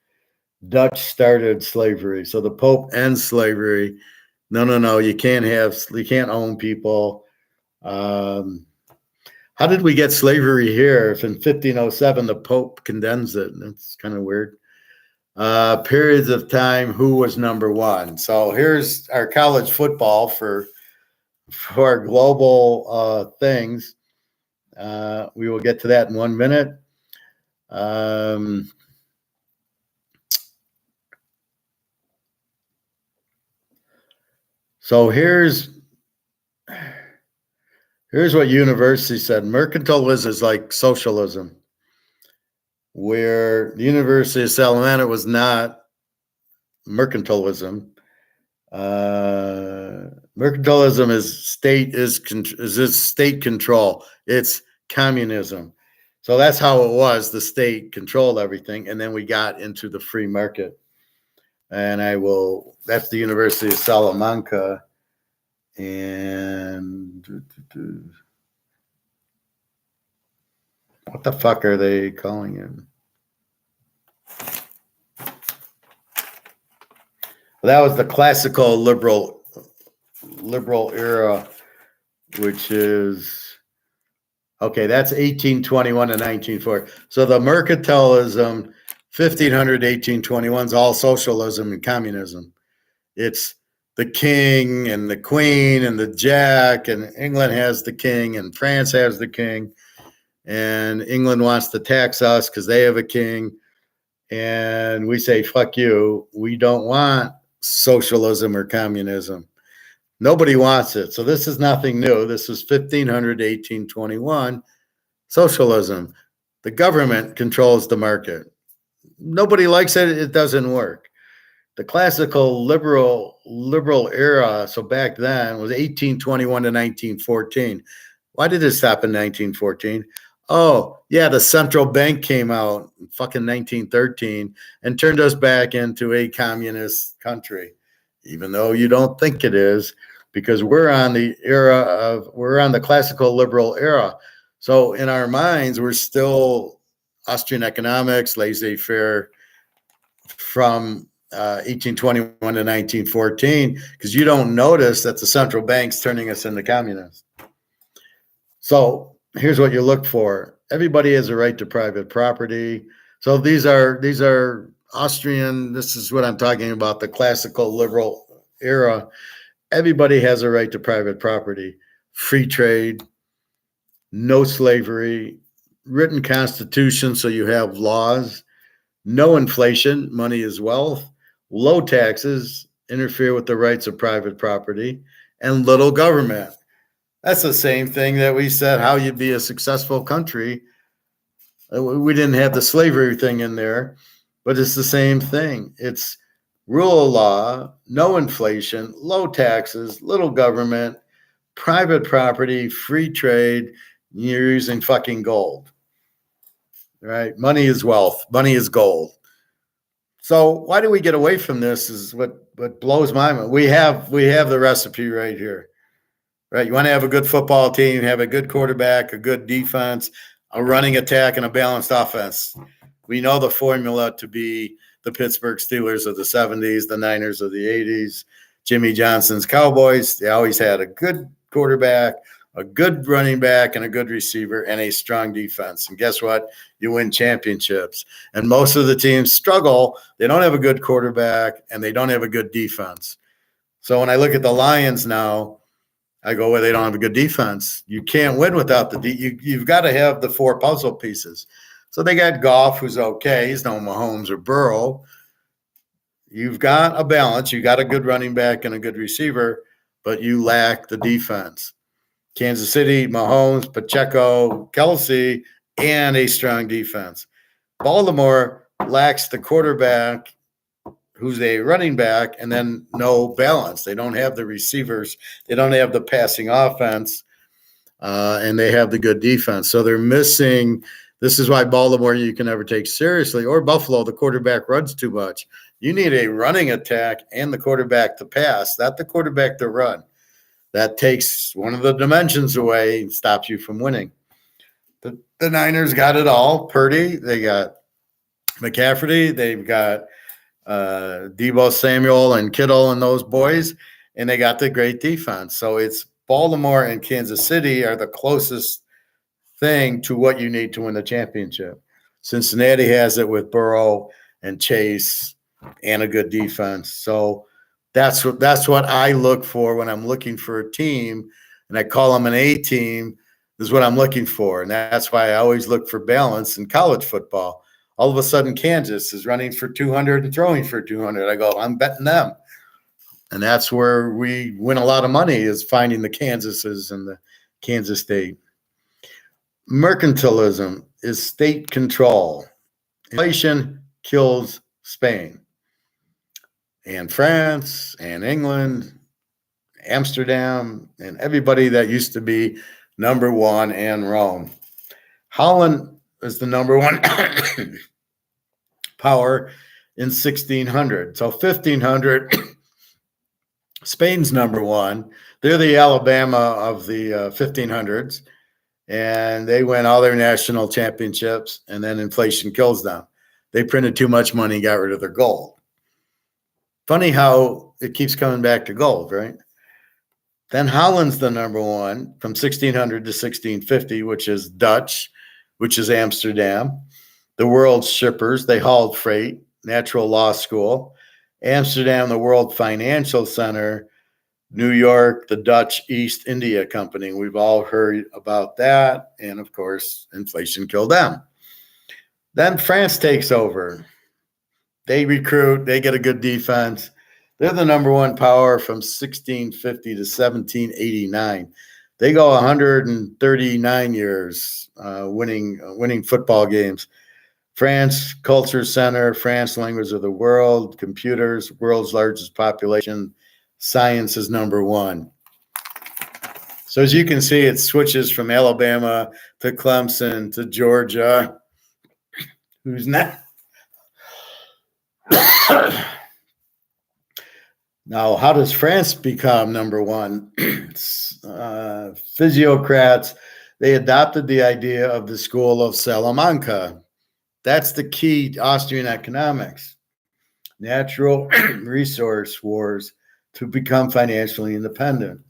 Speaker 1: Dutch started slavery. So the Pope ends slavery. No, you can't own people. How did we get slavery here if in 1507 the Pope condemns it? That's kind of weird. Periods of time, who was number one? So here's our college football for global things. We will get to that in 1 minute. So here's what university said. Mercantilism is like socialism, where the University of Salamanca was not mercantilism. Mercantilism is state control. It's communism. So that's how it was. The state controlled everything, and then we got into the free market. And that's the University of Salamanca. And what the fuck are they calling it? That was the classical liberal era, which is, okay, that's 1821 to 1940. So the mercantilism, 1500 to 1821 is all socialism and communism. It's the king and the queen and the jack, and England has the king and France has the king, and England wants to tax us because they have a king, and we say, fuck you, we don't want socialism or communism. Nobody wants it. So this is nothing new. This is 1500 to 1821 socialism. The government controls the market. Nobody likes it. It doesn't work. The classical liberal era, so back then, was 1821 to 1914. Why did it stop in 1914? Oh, yeah, the central bank came out in fucking 1913 and turned us back into a communist country, even though you don't think it is, because we're on the classical liberal era. So in our minds, we're still Austrian economics, laissez-faire from 1821 to 1914, because you don't notice that the central bank's turning us into communists. So here's what you look for. Everybody has a right to private property. So these are Austrian, this is what I'm talking about, the classical liberal era. Everybody has a right to private property, free trade, no slavery, written constitution, so you have laws, no inflation, money is wealth, low taxes, interfere with the rights of private property, and little government. That's the same thing that we said how you'd be a successful country. We didn't have the slavery thing in there, but it's the same thing. It's rule of law, no inflation, low taxes, little government, private property, free trade. You're using fucking gold, right? Money is wealth. Money is gold. So why do we get away from this is what blows my mind. We have the recipe right here, right? You want to have a good football team, have a good quarterback, a good defense, a running attack, and a balanced offense. We know the formula to be the Pittsburgh Steelers of the 70s, the Niners of the 80s, Jimmy Johnson's Cowboys. They always had a good quarterback, a good running back, and a good receiver, and a strong defense. And guess what? You win championships. And most of the teams struggle. They don't have a good quarterback, and they don't have a good defense. So when I look at the Lions now, I go, well, they don't have a good defense. You can't win without you've got to have the four puzzle pieces. So they got Goff, who's okay. He's no Mahomes or Burrow. You've got a balance. You got a good running back and a good receiver, but you lack the defense. Kansas City, Mahomes, Pacheco, Kelsey, and a strong defense. Baltimore lacks the quarterback, who's a running back, and then no balance. They don't have the receivers. They don't have the passing offense, and they have the good defense. So they're missing. This is why Baltimore you can never take seriously, or Buffalo, the quarterback runs too much. You need a running attack and the quarterback to pass, not the quarterback to run. That takes one of the dimensions away and stops you from winning. The Niners got it all. Purdy, they got McCaffrey, they've got Deebo Samuel and Kittle and those boys, and they got the great defense. So it's Baltimore and Kansas City are the closest thing to what you need to win the championship. Cincinnati has it with Burrow and Chase and a good defense. So that's what I look for when I'm looking for a team, and I call them an A team. This is what I'm looking for, and that's why I always look for balance in college football. All of a sudden, Kansas is running for 200 and throwing for 200. I go, I'm betting them, and that's where we win a lot of money is finding the Kansases and the Kansas State. Mercantilism is state control. Inflation kills Spain and France and England, Amsterdam, and everybody that used to be number one, and Rome. Holland is the number one power in 1600. So 1500, Spain's number one. They're the Alabama of the 1500s, and they win all their national championships, and then inflation kills them. They printed too much money, got rid of their gold. Funny how it keeps coming back to gold, right? Then Holland's the number one from 1600 to 1650, which is Dutch, which is Amsterdam. The world's shippers, they hauled freight, natural law school. Amsterdam, the world financial center. New York, the Dutch East India Company. We've all heard about that. And of course, inflation killed them. Then France takes over. They recruit, they get a good defense. They're the number one power from 1650 to 1789. They go 139 years winning football games. France, culture center, France, language of the world, computers, world's largest population, science is number one. So as you can see, it switches from Alabama to Clemson to Georgia. Who's next? Now, how does France become number one? Physiocrats, they adopted the idea of the school of Salamanca. That's the key to Austrian economics. natural resource wars to become financially independent.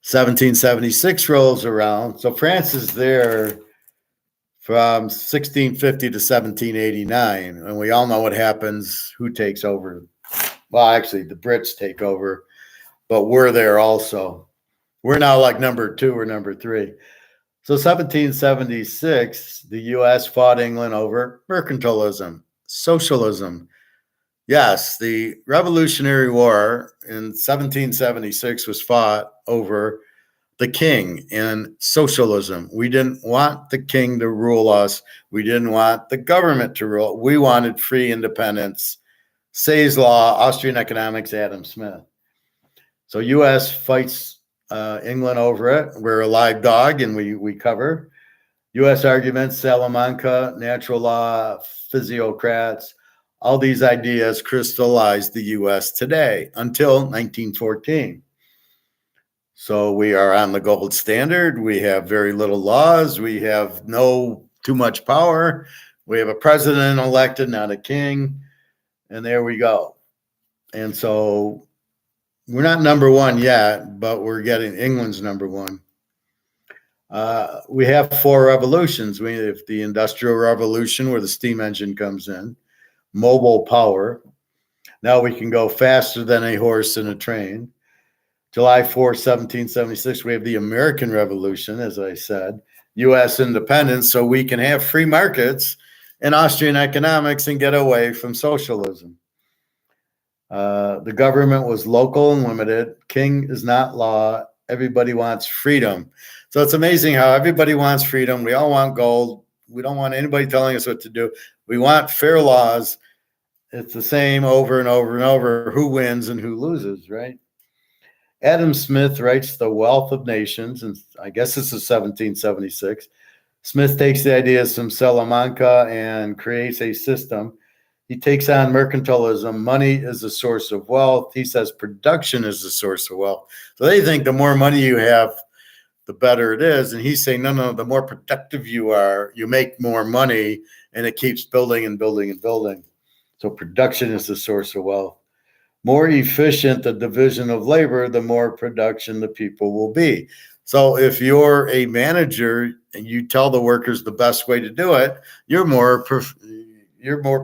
Speaker 1: 1776 rolls around. So France is there from 1650 to 1789. And we all know what happens, who takes over. Well, actually, the Brits take over, but we're there also. We're now like number 2 or number 3. So 1776, the U.S. fought England over mercantilism, socialism. Yes, the Revolutionary War in 1776 was fought over the king and socialism. We didn't want the king to rule us. We didn't want the government to rule. We wanted free independence. Say's Law, Austrian economics, Adam Smith. So U.S. fights England over it. We're a live dog, and we cover. U.S. arguments, Salamanca, natural law, physiocrats. All these ideas crystallized the U.S. today until 1914. So we are on the gold standard. We have very little laws. We have too much power. We have a president elected, not a king. And there we go. And so we're not number 1 yet, but we're getting England's number 1. We have 4 revolutions. We have the Industrial Revolution, where the steam engine comes in, mobile power. Now we can go faster than a horse in a train. July 4, 1776, we have the American Revolution, as I said, U.S. independence, so we can have free markets and Austrian economics and get away from socialism. The government was local and limited. King is not law. Everybody wants freedom. So it's amazing how everybody wants freedom. We all want gold. We don't want anybody telling us what to do. We want fair laws. It's the same over and over and over. Who wins and who loses, right? Adam Smith writes The Wealth of Nations, and I guess this is 1776. Smith takes the ideas from Salamanca and creates a system. He takes on mercantilism. Money is the source of wealth. He says production is the source of wealth. So they think the more money you have, the better it is. And he's saying, no, the more productive you are, you make more money, and it keeps building and building and building. So production is the source of wealth. More efficient the division of labor, the more production the people will be. So if you're a manager and you tell the workers the best way to do it, you're more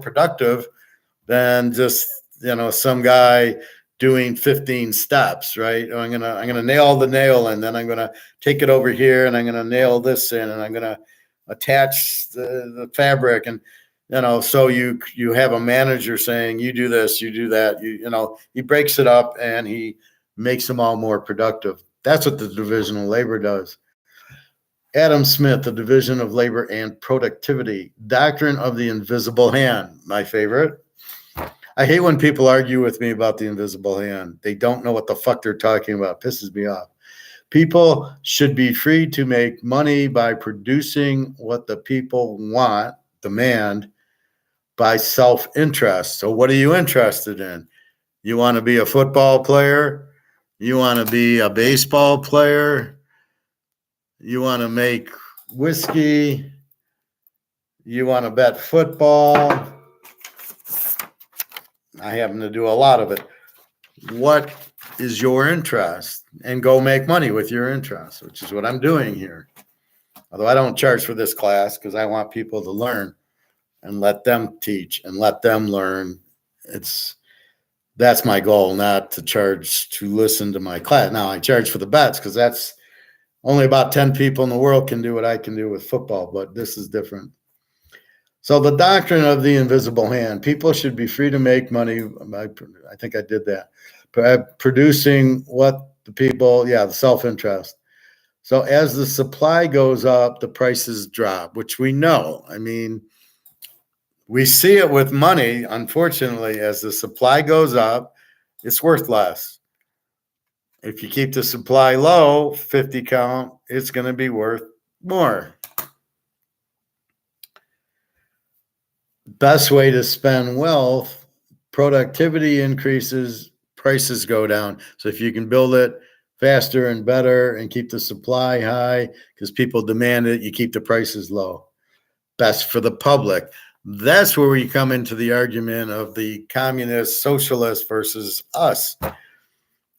Speaker 1: productive than just some guy doing 15 steps, right? I'm gonna nail the nail, and then I'm gonna take it over here, and I'm gonna nail this in, and I'm gonna attach the fabric, and so you have a manager saying, you do this, you do that, he breaks it up and he makes them all more productive. That's what the division of labor does. Adam Smith, The Division of Labor and Productivity, Doctrine of the Invisible Hand, my favorite. I hate when people argue with me about the invisible hand. They don't know what the fuck they're talking about. It pisses me off. People should be free to make money by producing what the people demand, by self-interest. So what are you interested in? You want to be a football player? You want to be a baseball player? You want to make whiskey? You want to bet football? I happen to do a lot of it. What is your interest? And go make money with your interest, which is what I'm doing here. Although I don't charge for this class because I want people to learn and let them teach and let them learn. That's my goal, not to charge to listen to my class. Now I charge for the bets because that's only about 10 people in the world can do what I can do with football, but this is different. So the doctrine of the invisible hand, people should be free to make money. I think I did that. Producing what the people, the self-interest. So as the supply goes up, the prices drop, which we know. I mean, we see it with money, unfortunately, as the supply goes up, it's worth less. If you keep the supply low, 50 count, it's going to be worth more. Best way to spend wealth, productivity increases, prices go down. So if you can build it faster and better and keep the supply high because people demand it, you keep the prices low. Best for the public. That's where we come into the argument of the communist socialist versus us.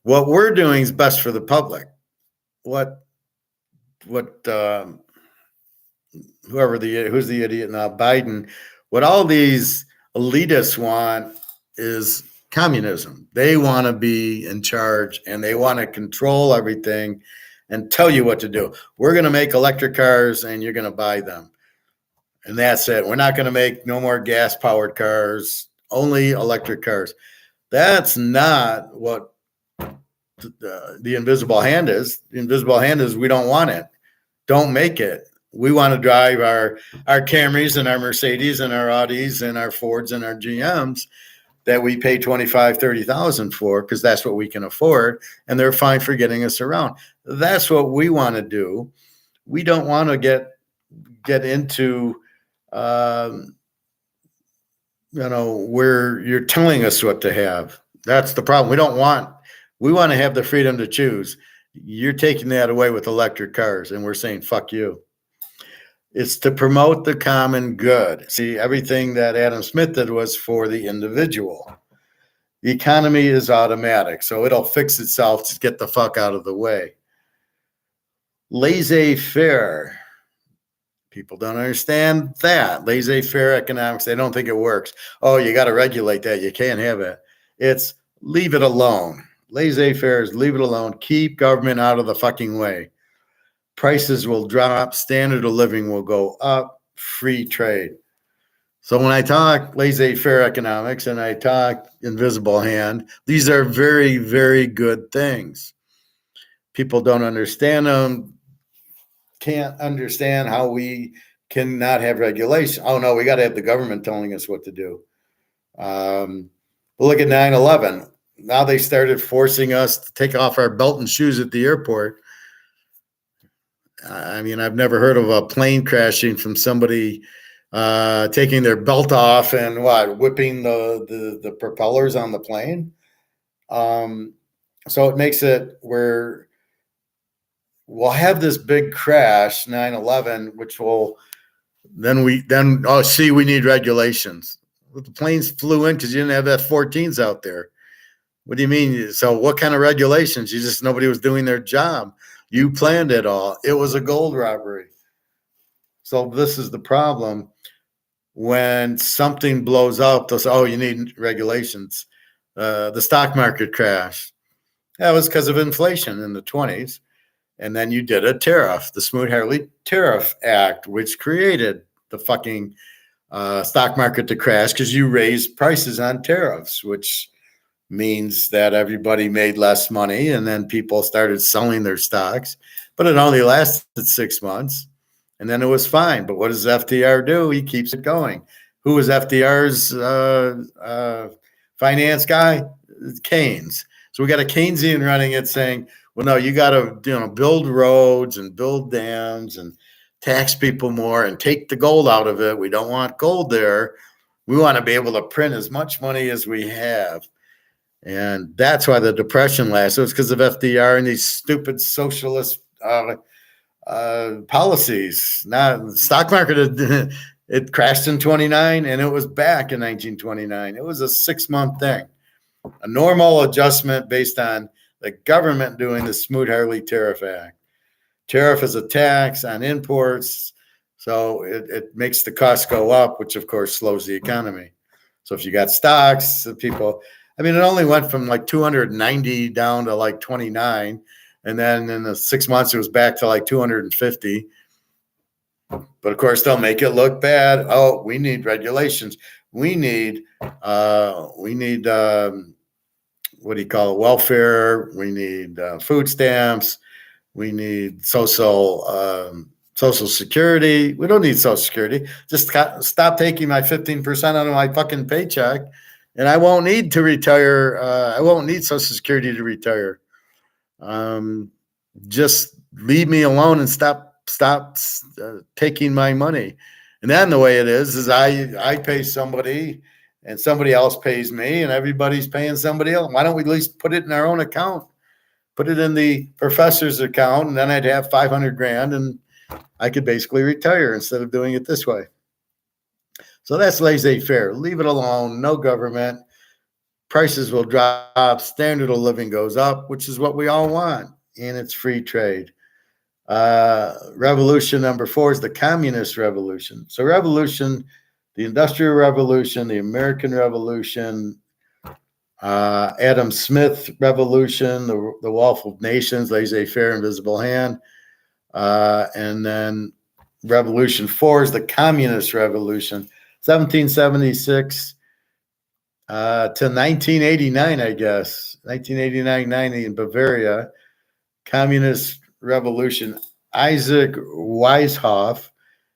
Speaker 1: What we're doing is best for the public. Who's the idiot now, Biden, what all these elitists want is communism. They want to be in charge and they want to control everything and tell you what to do. We're going to make electric cars and you're going to buy them. And that's it. We're not going to make no more gas powered cars, only electric cars. That's not what the invisible hand is. The invisible hand is we don't want it. Don't make it. We want to drive our Camrys and our Mercedes and our Audis and our Fords and our GMs that we pay 25, 30,000 for because that's what we can afford. And they're fine for getting us around. That's what we want to do. We don't want to get into, where you're telling us what to have. That's the problem. We want to have the freedom to choose. You're taking that away with electric cars, and we're saying, fuck you. It's to promote the common good. See, everything that Adam Smith did was for the individual. The economy is automatic, so it'll fix itself to get the fuck out of the way. Laissez-faire. People don't understand that. Laissez-faire economics, they don't think it works. Oh, you got to regulate that. You can't have it. It's leave it alone. Laissez-faire is leave it alone. Keep government out of the fucking way. Prices will drop. Standard of living will go up. Free trade. So when I talk laissez-faire economics and I talk invisible hand, these are very, very good things. People don't understand them. Can't understand how we cannot have regulation. Oh, no, we got to have the government telling us what to do. Look at 9/11. Now they started forcing us to take off our belt and shoes at the airport. I mean, I've never heard of a plane crashing from somebody taking their belt off and whipping the propellers on the plane. So it makes it where we'll have this big crash, 9/11, which will we need regulations. The planes flew in because you didn't have F-14s out there. What do you mean? So what kind of regulations? Nobody was doing their job. You planned it all. It was a gold robbery. So this is the problem. When something blows up, they'll say, oh, you need regulations. The stock market crashed. That was because of inflation in the 20s. And then you did a tariff, the Smoot-Hawley Tariff Act, which created the fucking stock market to crash because you raised prices on tariffs, which means that everybody made less money and then people started selling their stocks. But it only lasted 6 months and then it was fine. But what does FDR do? He keeps it going. Who was FDR's finance guy? Keynes. So we got a Keynesian running it saying, well, no, you got to build roads and build dams and tax people more and take the gold out of it. We don't want gold there. We want to be able to print as much money as we have. And that's why the Depression lasted. It was because of FDR and these stupid socialist policies. Now, the stock market, it crashed in 29 and it was back in 1929. It was a 6-month thing. A normal adjustment based on the government doing the Smoot-Hawley Tariff Act. Tariff is a tax on imports, so it makes the cost go up, which of course slows the economy. So if you got stocks, people, it only went from like 290 down to like 29. And then in the 6 months, it was back to like 250. But of course, they'll make it look bad. Oh, we need regulations. We need what do you call it? Welfare. We need food stamps. We need social security. We don't need social security. Just stop taking my 15% out of my fucking paycheck, and I won't need to retire. I won't need social security to retire. Just leave me alone and stop taking my money. And then the way it is I pay somebody and somebody else pays me and everybody's paying somebody else. Why don't we at least put it in our own account? Put it in the professor's account, and then I'd have $500,000 and I could basically retire instead of doing it this way. So that's laissez-faire. Leave it alone. No government. Prices will drop. Standard of living goes up, which is what we all want. And it's free trade. Revolution number 4 is the communist revolution. So revolution, the Industrial Revolution, the American Revolution, Adam Smith Revolution, the Wealth of Nations, laissez-faire, invisible hand. And then Revolution 4 is the Communist Revolution, 1776 to 1989, I guess. 1989-90 in Bavaria. Communist Revolution. Isaac Weishaupt,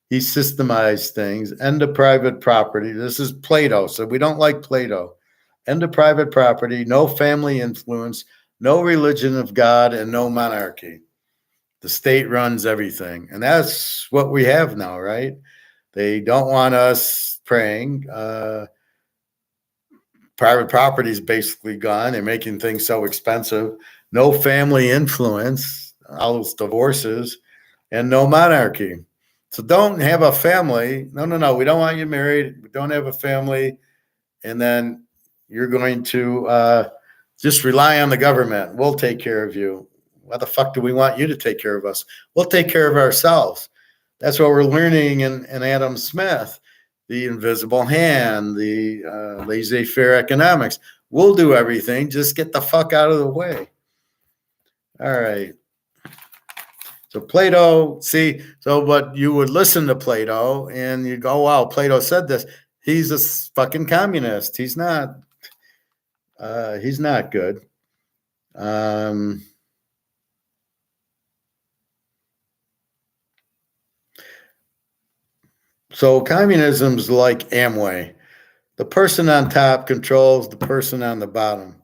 Speaker 1: he systemized things. End of private property. This is Plato, so we don't like Plato. End of private property, no family influence, no religion of God, and no monarchy. The state runs everything. And that's what we have now, right? They don't want us praying. Private property is basically gone. They're making things so expensive. No family influence, all those divorces, and no monarchy. So don't have a family. No. We don't want you married. We don't have a family. And then you're going to just rely on the government. We'll take care of you. Why the fuck do we want you to take care of us? We'll take care of ourselves. That's what we're learning in Adam Smith, the invisible hand, the laissez-faire economics. We'll do everything. Just get the fuck out of the way. All right. So Plato, but you would listen to Plato and you go, wow, Plato said this. He's a fucking communist. He's not good. So communism's like Amway. The person on top controls the person on the bottom.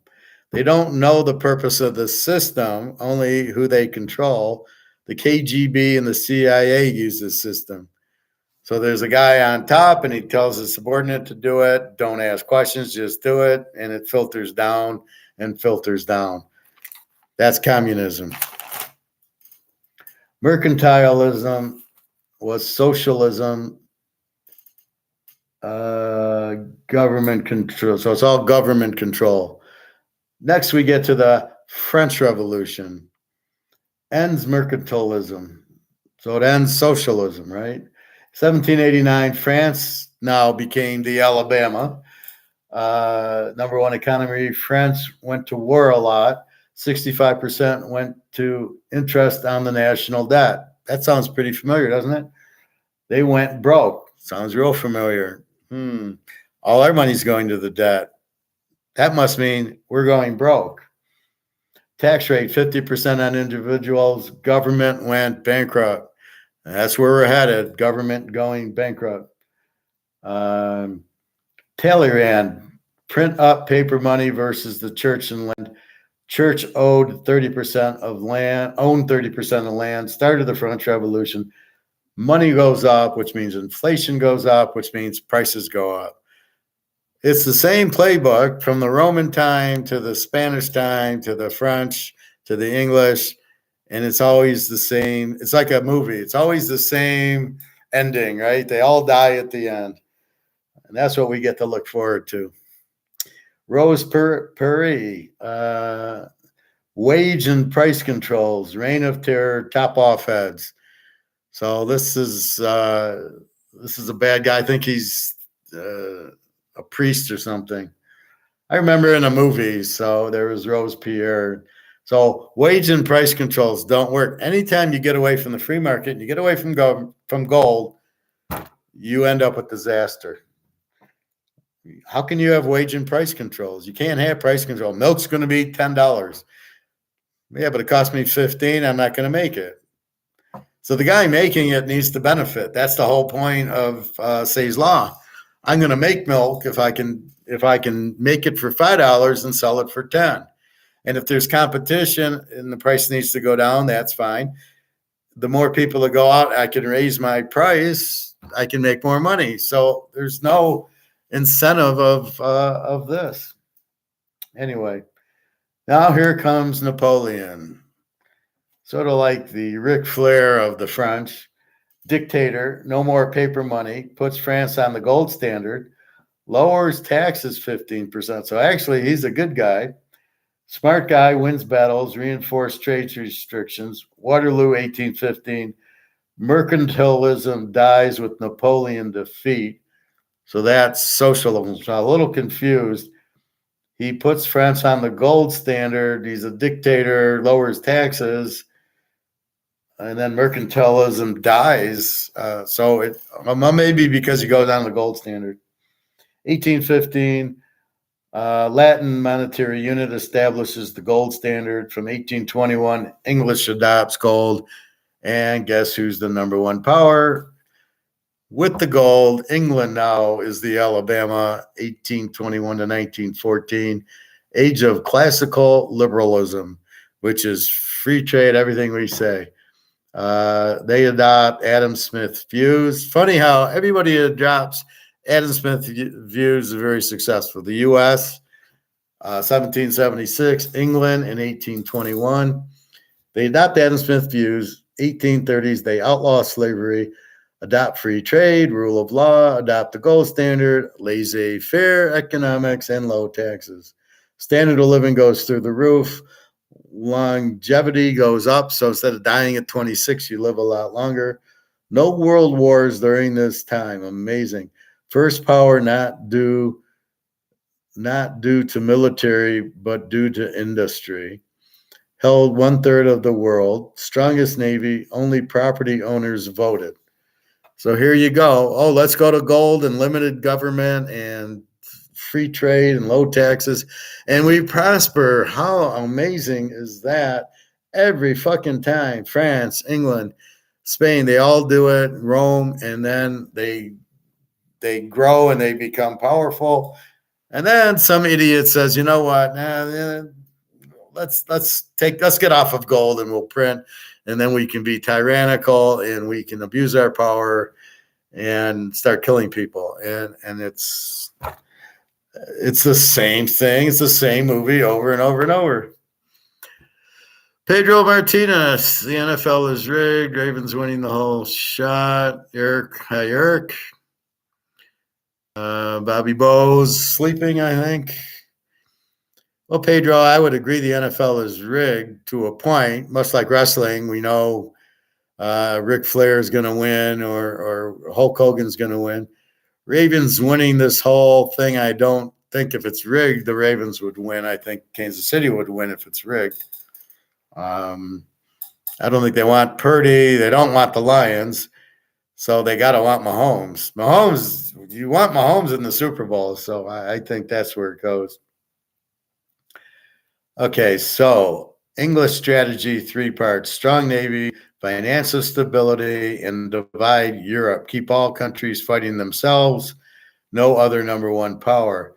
Speaker 1: They don't know the purpose of the system, only who they control. The KGB and the CIA use this system. So there's a guy on top and he tells his subordinate to do it. Don't ask questions, just do it. And it filters down and filters down. That's communism. Mercantilism was socialism, government control. So it's all government control. Next, we get to the French Revolution. Ends mercantilism. So it ends socialism, right? 1789, France now became the Alabama. Number one economy. France went to war a lot. 65% went to interest on the national debt. That sounds pretty familiar, doesn't it? They went broke. Sounds real familiar. All our money's going to the debt. That must mean we're going broke. Tax rate, 50% on individuals. Government went bankrupt. That's where we're headed. Government going bankrupt. Talleyrand, print up paper money versus the church and land. Church owed 30% of land, owned 30% of land, started the French Revolution. Money goes up, which means inflation goes up, which means prices go up. It's the same playbook from the Roman time to the Spanish time to the French to the English, and it's always the same. It's like a movie. It's always the same ending, right? They all die at the end, and that's what we get to look forward to. Rose Perry, wage and price controls, reign of terror, top off heads. So this is a bad guy. I think he's a priest or something. I remember in a movie, so there was Robespierre. So wage and price controls don't work. Anytime you get away from the free market and you get away from gold, you end up with disaster. How can you have wage and price controls? You can't have price control. Milk's going to be $10. Yeah, but it cost me $15. I'm not going to make it. So the guy making it needs to benefit. That's the whole point of Say's Law. I'm going to make milk if I can make it for $5 and sell it for $10. And if there's competition and the price needs to go down, that's fine. The more people that go out, I can raise my price. I can make more money. So there's no incentive of this. Anyway, now here comes Napoleon. Sort of like the Ric Flair of the French. dictator, no more paper money, puts France on the gold standard, lowers taxes 15%. So actually, he's a good guy. Smart guy, wins battles, reinforced trade restrictions. Waterloo, 1815. Mercantilism dies with Napoleon defeat. So that's socialism. So I'm a little confused. He puts France on the gold standard. He's a dictator, lowers taxes, and then mercantilism dies. So it maybe because he goes on the gold standard. 1815, Latin monetary unit establishes the gold standard. From 1821, English adopts gold. And guess who's the number one power? With the gold, England now is the Alabama, 1821 to 1914, age of classical liberalism, which is free trade, everything we say. They adopt Adam Smith views. Funny how everybody adopts Adam Smith views are very successful. The U.S., 1776, England in 1821. They adopt Adam Smith views. 1830s, they outlaw slavery, adopt free trade, rule of law, adopt the gold standard, laissez-faire economics, and low taxes. Standard of living goes through the roof. Longevity goes up. So instead of dying at 26, you live a lot longer. No world wars during this time. Amazing. First power not due to military, but due to industry. Held 1/3 of the world. Strongest navy. Only property owners voted. So here you go. Oh, let's go to gold and limited government and free trade and low taxes. And we prosper. How amazing is that? Every fucking time. France, England, Spain, they all do it. Rome, and then they grow and they become powerful. And then some idiot says, you know what? Let's get off of gold and we'll print, and then we can be tyrannical and we can abuse our power and start killing people. And it's the same thing. It's the same movie over and over and over. Pedro Martinez, the NFL is rigged. Ravens winning the whole shot. Eric. Bobby Bowes sleeping, I think. Well, Pedro, I would agree the NFL is rigged to a point. Much like wrestling, we know Ric Flair is going to win or Hulk Hogan's going to win. Ravens winning this whole thing, I don't think if it's rigged, the Ravens would win. I think Kansas City would win if it's rigged. I don't think they want Purdy. They don't want the Lions. So they got to want Mahomes. You want Mahomes in the Super Bowl. So I think that's where it goes. Okay, so English strategy, 3 parts. Strong Navy, financial stability, and divide Europe. Keep all countries fighting themselves. No other number one power.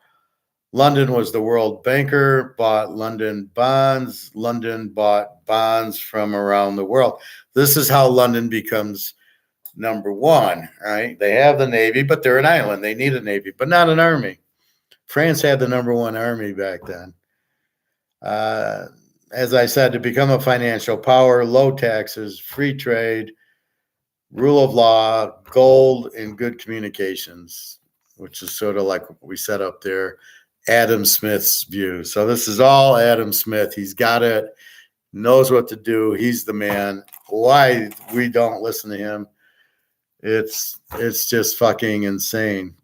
Speaker 1: London was the world banker, bought London bonds. London bought bonds from around the world. This is how London becomes number one, right? They have the Navy, but they're an island. They need a Navy, but not an army. France had the number one army back then. As I said, to become a financial power, low taxes, free trade, rule of law, gold, and good communications, which is sort of like what we set up there. Adam Smith's view. So this is all Adam Smith. He's got it, knows what to do. He's the man. Why we don't listen to him? It's just fucking insane.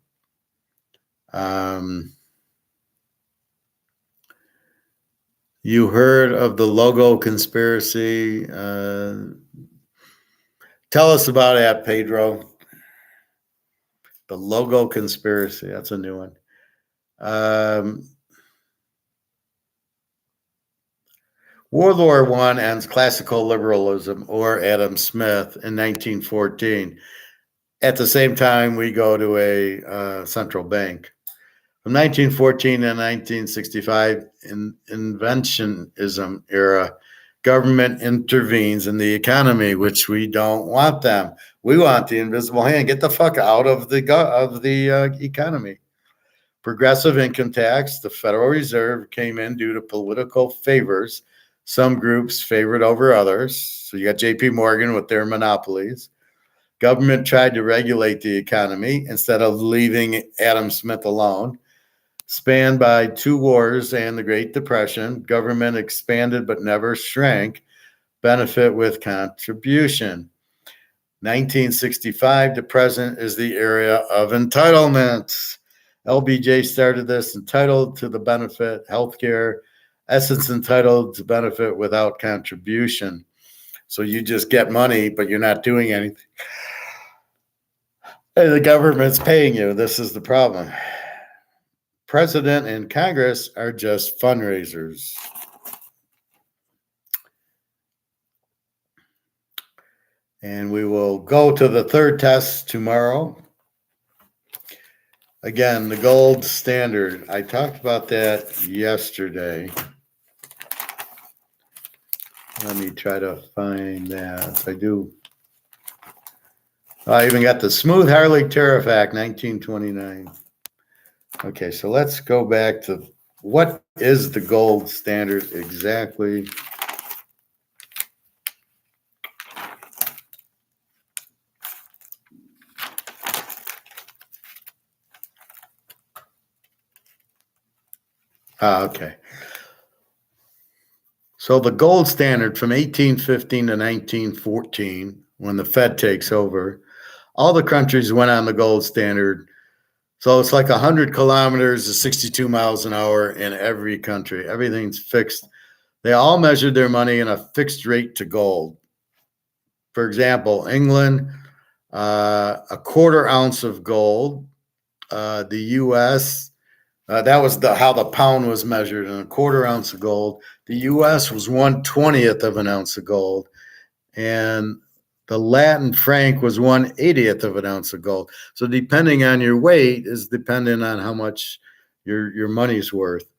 Speaker 1: You heard of the logo conspiracy? Tell us about that, Pedro. The logo conspiracy. That's a new one. World War I ends classical liberalism, or Adam Smith, in 1914. At the same time, we go to a central bank. From 1914 to 1965, in inventionism era, government intervenes in the economy, which we don't want them. We want the invisible hand. Get the fuck out of the economy. Progressive income tax. The Federal Reserve came in due to political favors. Some groups favored over others. So you got J.P. Morgan with their monopolies. Government tried to regulate the economy instead of leaving Adam Smith alone. Spanned by 2 wars and the Great Depression, government expanded but never shrank. Benefit with contribution. 1965 to present is the era of entitlements. LBJ started this, entitled to the benefit, healthcare, essence entitled to benefit without contribution. So you just get money, but you're not doing anything. And the government's paying you. This is the problem. President and Congress are just fundraisers. And we will go to the third test tomorrow. Again, the gold standard. I talked about that yesterday. Let me try to find that. I do. I even got the Smooth Harley Tariff Act, 1929. Okay, so let's go back to what is the gold standard exactly? Okay. So the gold standard from 1815 to 1914, when the Fed takes over, all the countries went on the gold standard. So it's like 100 kilometers is 62 miles an hour in every country. Everything's fixed. They all measured their money in a fixed rate to gold. For example, England, a quarter ounce of gold. The U.S., that was how the pound was measured, in a quarter ounce of gold. The U.S. was 1/20th of an ounce of gold, and the Latin franc was 1/80th of an ounce of gold. So depending on your weight is dependent on how much your money's worth.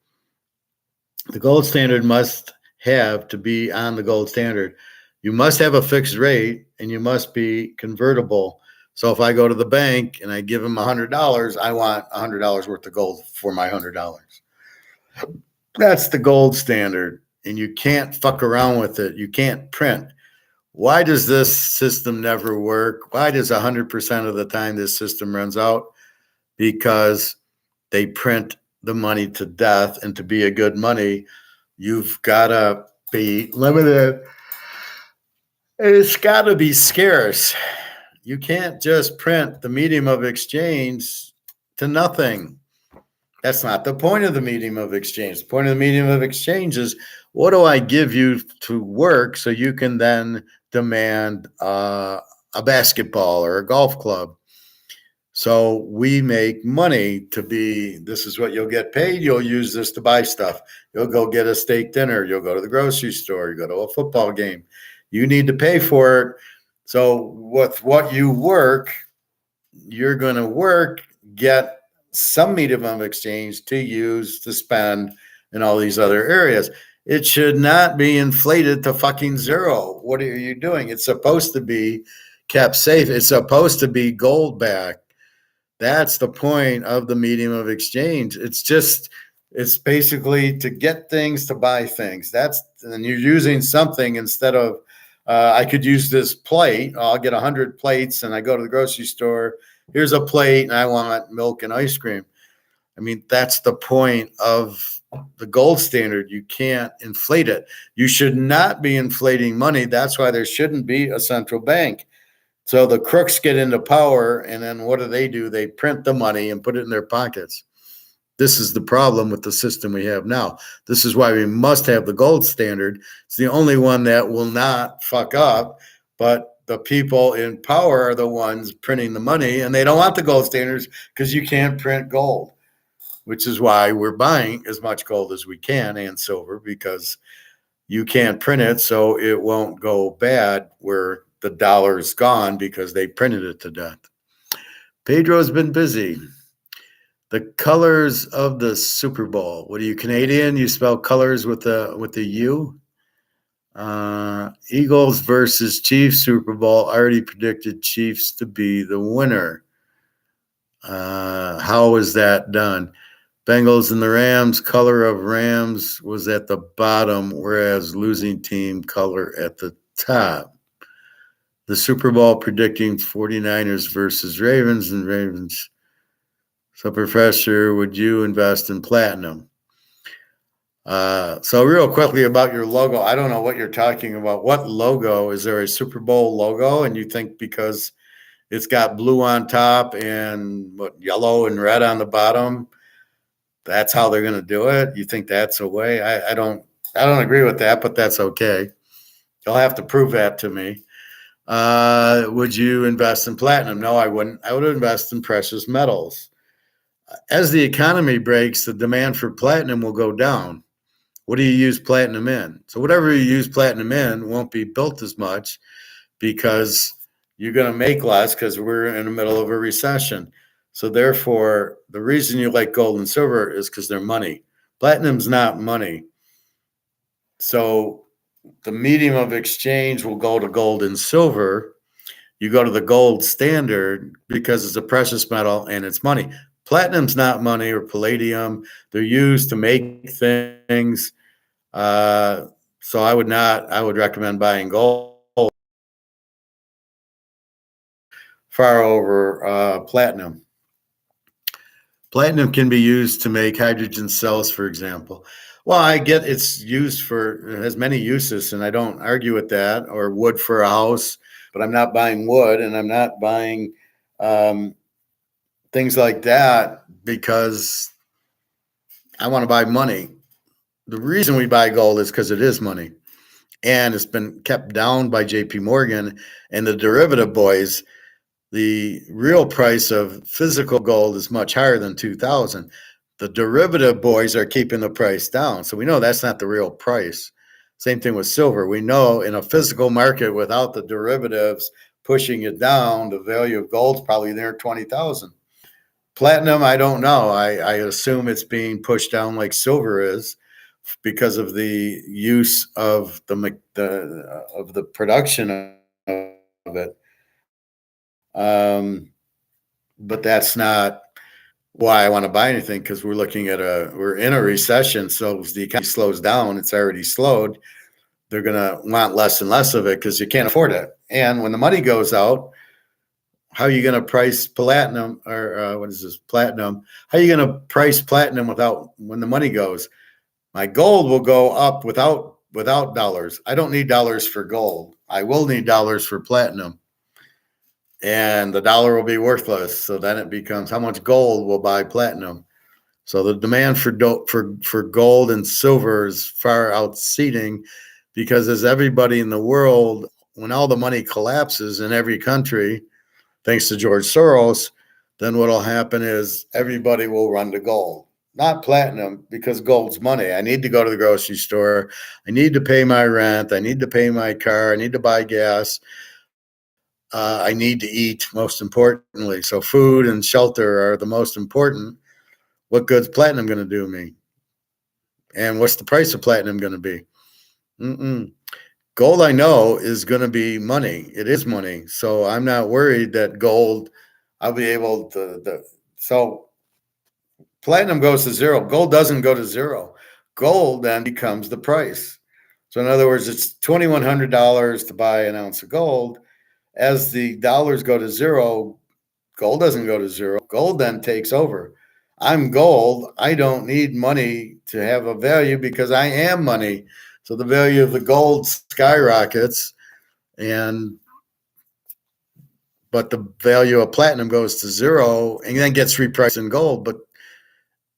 Speaker 1: The gold standard must have to be on the gold standard. You must have a fixed rate, and you must be convertible. So if I go to the bank and I give them $100, I want $100 worth of gold for my $100. That's the gold standard, and you can't fuck around with it. You can't print. Why does this system never work? Why does 100% of the time this system runs out? Because they print the money to death, and to be a good money, you've got to be limited. It's got to be scarce. You can't just print the medium of exchange to nothing. That's not the point of the medium of exchange. The point of the medium of exchange is, what do I give you to work so you can then demand a basketball or a golf club? So we make money to be, this is what you'll get paid. You'll use this to buy stuff. You'll go get a steak dinner. You'll go to the grocery store. You go to a football game. You need to pay for it. So with what you work, you're going to work, get some medium of exchange to use, to spend in all these other areas. It should not be inflated to fucking zero. What are you doing? It's supposed to be kept safe. It's supposed to be gold backed. That's the point of the medium of exchange. It's basically to get things, to buy things. And you're using something instead of, I could use this plate. I'll get 100 plates, and I go to the grocery store. Here's a plate, and I want milk and ice cream. I mean, that's the point of the gold standard. You can't inflate it. You should not be inflating money. That's why there shouldn't be a central bank. So the crooks get into power, and then what do? They print the money and put it in their pockets. This is the problem with the system we have now. This is why we must have the gold standard. It's the only one that will not fuck up, but the people in power are the ones printing the money, and they don't want the gold standards because you can't print gold, which is why we're buying as much gold as we can, and silver, because you can't print it, so it won't go bad where the dollar's gone because they printed it to death. Pedro's been busy. The colors of the Super Bowl. What are you, Canadian? You spell colors with the U? Eagles versus Chiefs Super Bowl. Already predicted Chiefs to be the winner. How was that done? Bengals and the Rams. Color of Rams was at the bottom, whereas losing team color at the top. the Super Bowl predicting 49ers versus Ravens and Ravens. So, Professor, would you invest in platinum? So real quickly about your logo, I don't know what you're talking about. What logo? Is there a Super Bowl logo? And you think because it's got blue on top and what, yellow and red on the bottom, that's how they're going to do it? You think that's a way? I don't agree with that, but that's okay. You'll have to prove that to me. Would you invest in platinum? No, I wouldn't. I would invest in precious metals. As the economy breaks, the demand for platinum will go down. What do you use platinum in? So whatever you use platinum in won't be built as much because you're going to make less because we're in the middle of a recession. So therefore, the reason you like gold and silver is because they're money. Platinum's not money. So the medium of exchange will go to gold and silver. You go to the gold standard because it's a precious metal and it's money. Platinum's not money or palladium. They're used to make things. So I would recommend buying gold far over platinum. Platinum can be used to make hydrogen cells, for example. Well, I get it has many uses, and I don't argue with that, or wood for a house, but I'm not buying wood and I'm not buying things like that because I want to buy money. The reason we buy gold is because it is money. And it's been kept down by JP Morgan and the derivative boys. The real price of physical gold is much higher than 2000. The derivative boys are keeping the price down. So we know that's not the real price. Same thing with silver. We know in a physical market without the derivatives pushing it down, the value of gold's probably near 20,000. Platinum, I don't know. I assume it's being pushed down like silver is because of the use of the production of it. But that's not why I want to buy anything because we're in a recession. So as the economy slows down, it's already slowed. They're going to want less and less of it because you can't afford it. And when the money goes out, how are you going to price platinum or platinum? How are you going to price platinum when the money goes? My gold will go up without dollars. I don't need dollars for gold. I will need dollars for platinum. And the dollar will be worthless. So then it becomes how much gold will buy platinum. So the demand for gold and silver is far outseating because as everybody in the world, when all the money collapses in every country, thanks to George Soros, then what will happen is everybody will run to gold. Not platinum, because gold's money. I need to go to the grocery store. I need to pay my rent. I need to pay my car. I need to buy gas. I need to eat, most importantly. So food and shelter are the most important. What good's platinum going to do me? And what's the price of platinum going to be? Gold, I know, is going to be money. It is money. So I'm not worried that gold, I'll be able to. So platinum goes to zero. Gold doesn't go to zero. Gold then becomes the price. So in other words, it's $2,100 to buy an ounce of gold. As the dollars go to zero, gold doesn't go to zero. Gold then takes over. I'm gold. I don't need money to have a value because I am money. So the value of the gold skyrockets, but the value of platinum goes to zero and then gets repriced in gold. But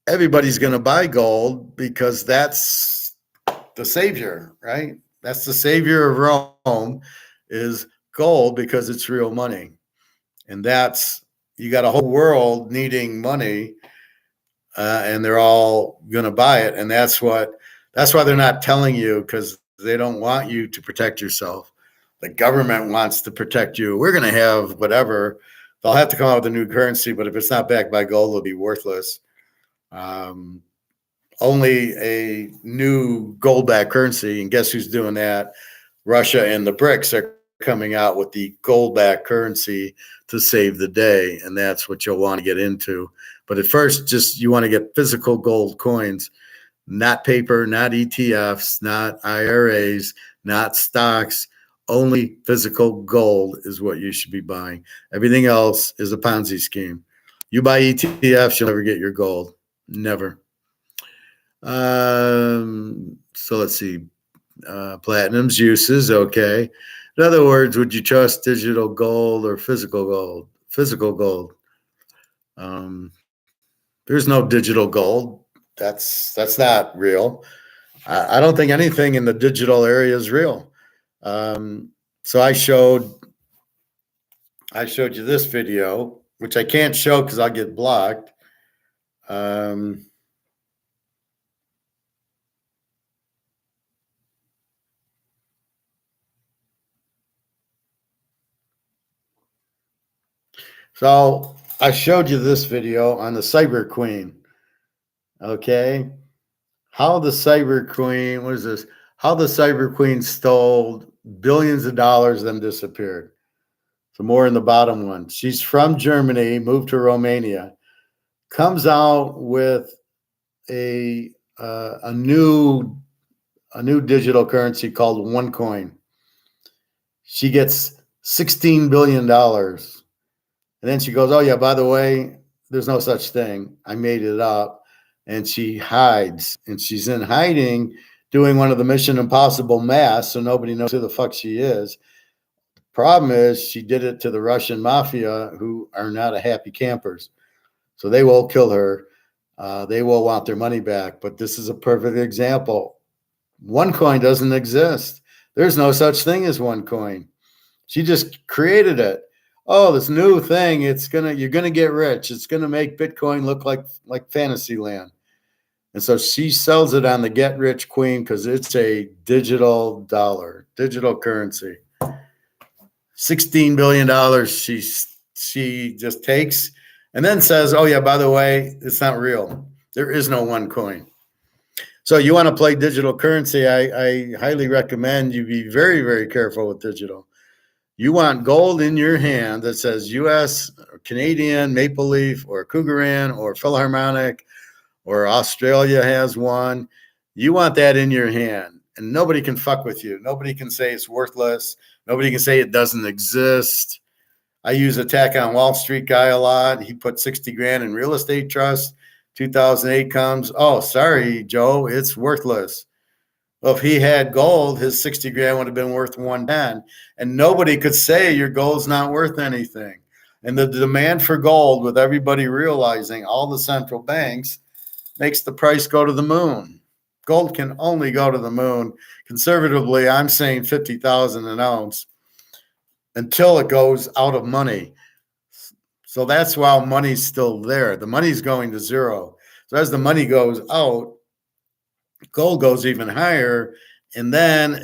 Speaker 1: everybody's going to buy gold because that's the savior, right? That's the savior of Rome is gold because it's real money. And you got a whole world needing money and they're all going to buy it. And that's why they're not telling you because they don't want you to protect yourself. The government wants to protect you. We're going to have whatever. They'll have to come out with a new currency, but if it's not backed by gold, it'll be worthless. Only a new gold-backed currency, and guess who's doing that? Russia and the BRICS are coming out with the gold-backed currency to save the day, and that's what you'll want to get into. But at first, you want to get physical gold coins, not paper, not ETFs, not IRAs, not stocks, only physical gold is what you should be buying. Everything else is a Ponzi scheme. You buy ETFs, you'll never get your gold. Never. So let's see. Platinum's uses, okay. In other words, would you trust digital gold or physical gold? Physical gold. There's no digital gold. That's not real. I don't think anything in the digital area is real. So I showed you this video, which I can't show because I'll get blocked. So I showed you this video on the Cyber Queen. Okay. How the Cyber Queen, what is this? How the Cyber Queen stole billions of dollars, then disappeared. So more in the bottom one. She's from Germany, moved to Romania, comes out with a new digital currency called OneCoin. She gets $16 billion. And then she goes, oh, yeah, by the way, there's no such thing. I made it up. And she hides. And she's in hiding doing one of the Mission Impossible masks, so nobody knows who the fuck she is. Problem is, she did it to the Russian mafia, who are not a happy campers. So they will kill her. They will want their money back. But this is a perfect example. OneCoin doesn't exist. There's no such thing as OneCoin. She just created it. Oh, this new thing, you're gonna get rich. It's gonna make Bitcoin look like fantasy land. And so she sells it on the Get Rich Queen because it's a digital dollar, digital currency. $16 billion she just takes and then says, oh, yeah, by the way, it's not real. There is no OneCoin. So you want to play digital currency, I highly recommend you be very, very careful with digital. You want gold in your hand that says U.S. or Canadian, Maple Leaf, or Cougaran, or Philharmonic, or Australia has one. You want that in your hand, and nobody can fuck with you. Nobody can say it's worthless. Nobody can say it doesn't exist. I use Attack on Wall Street guy a lot. He put 60 grand in real estate trust. 2008 comes. Oh, sorry, Joe, it's worthless. Well, if he had gold, his 60 grand would have been worth 110. And nobody could say your gold's not worth anything. And the demand for gold, with everybody realizing, all the central banks, makes the price go to the moon. Gold can only go to the moon. Conservatively, I'm saying 50,000 an ounce until it goes out of money. So that's why money's still there. The money's going to zero. So as the money goes out, gold goes even higher. And then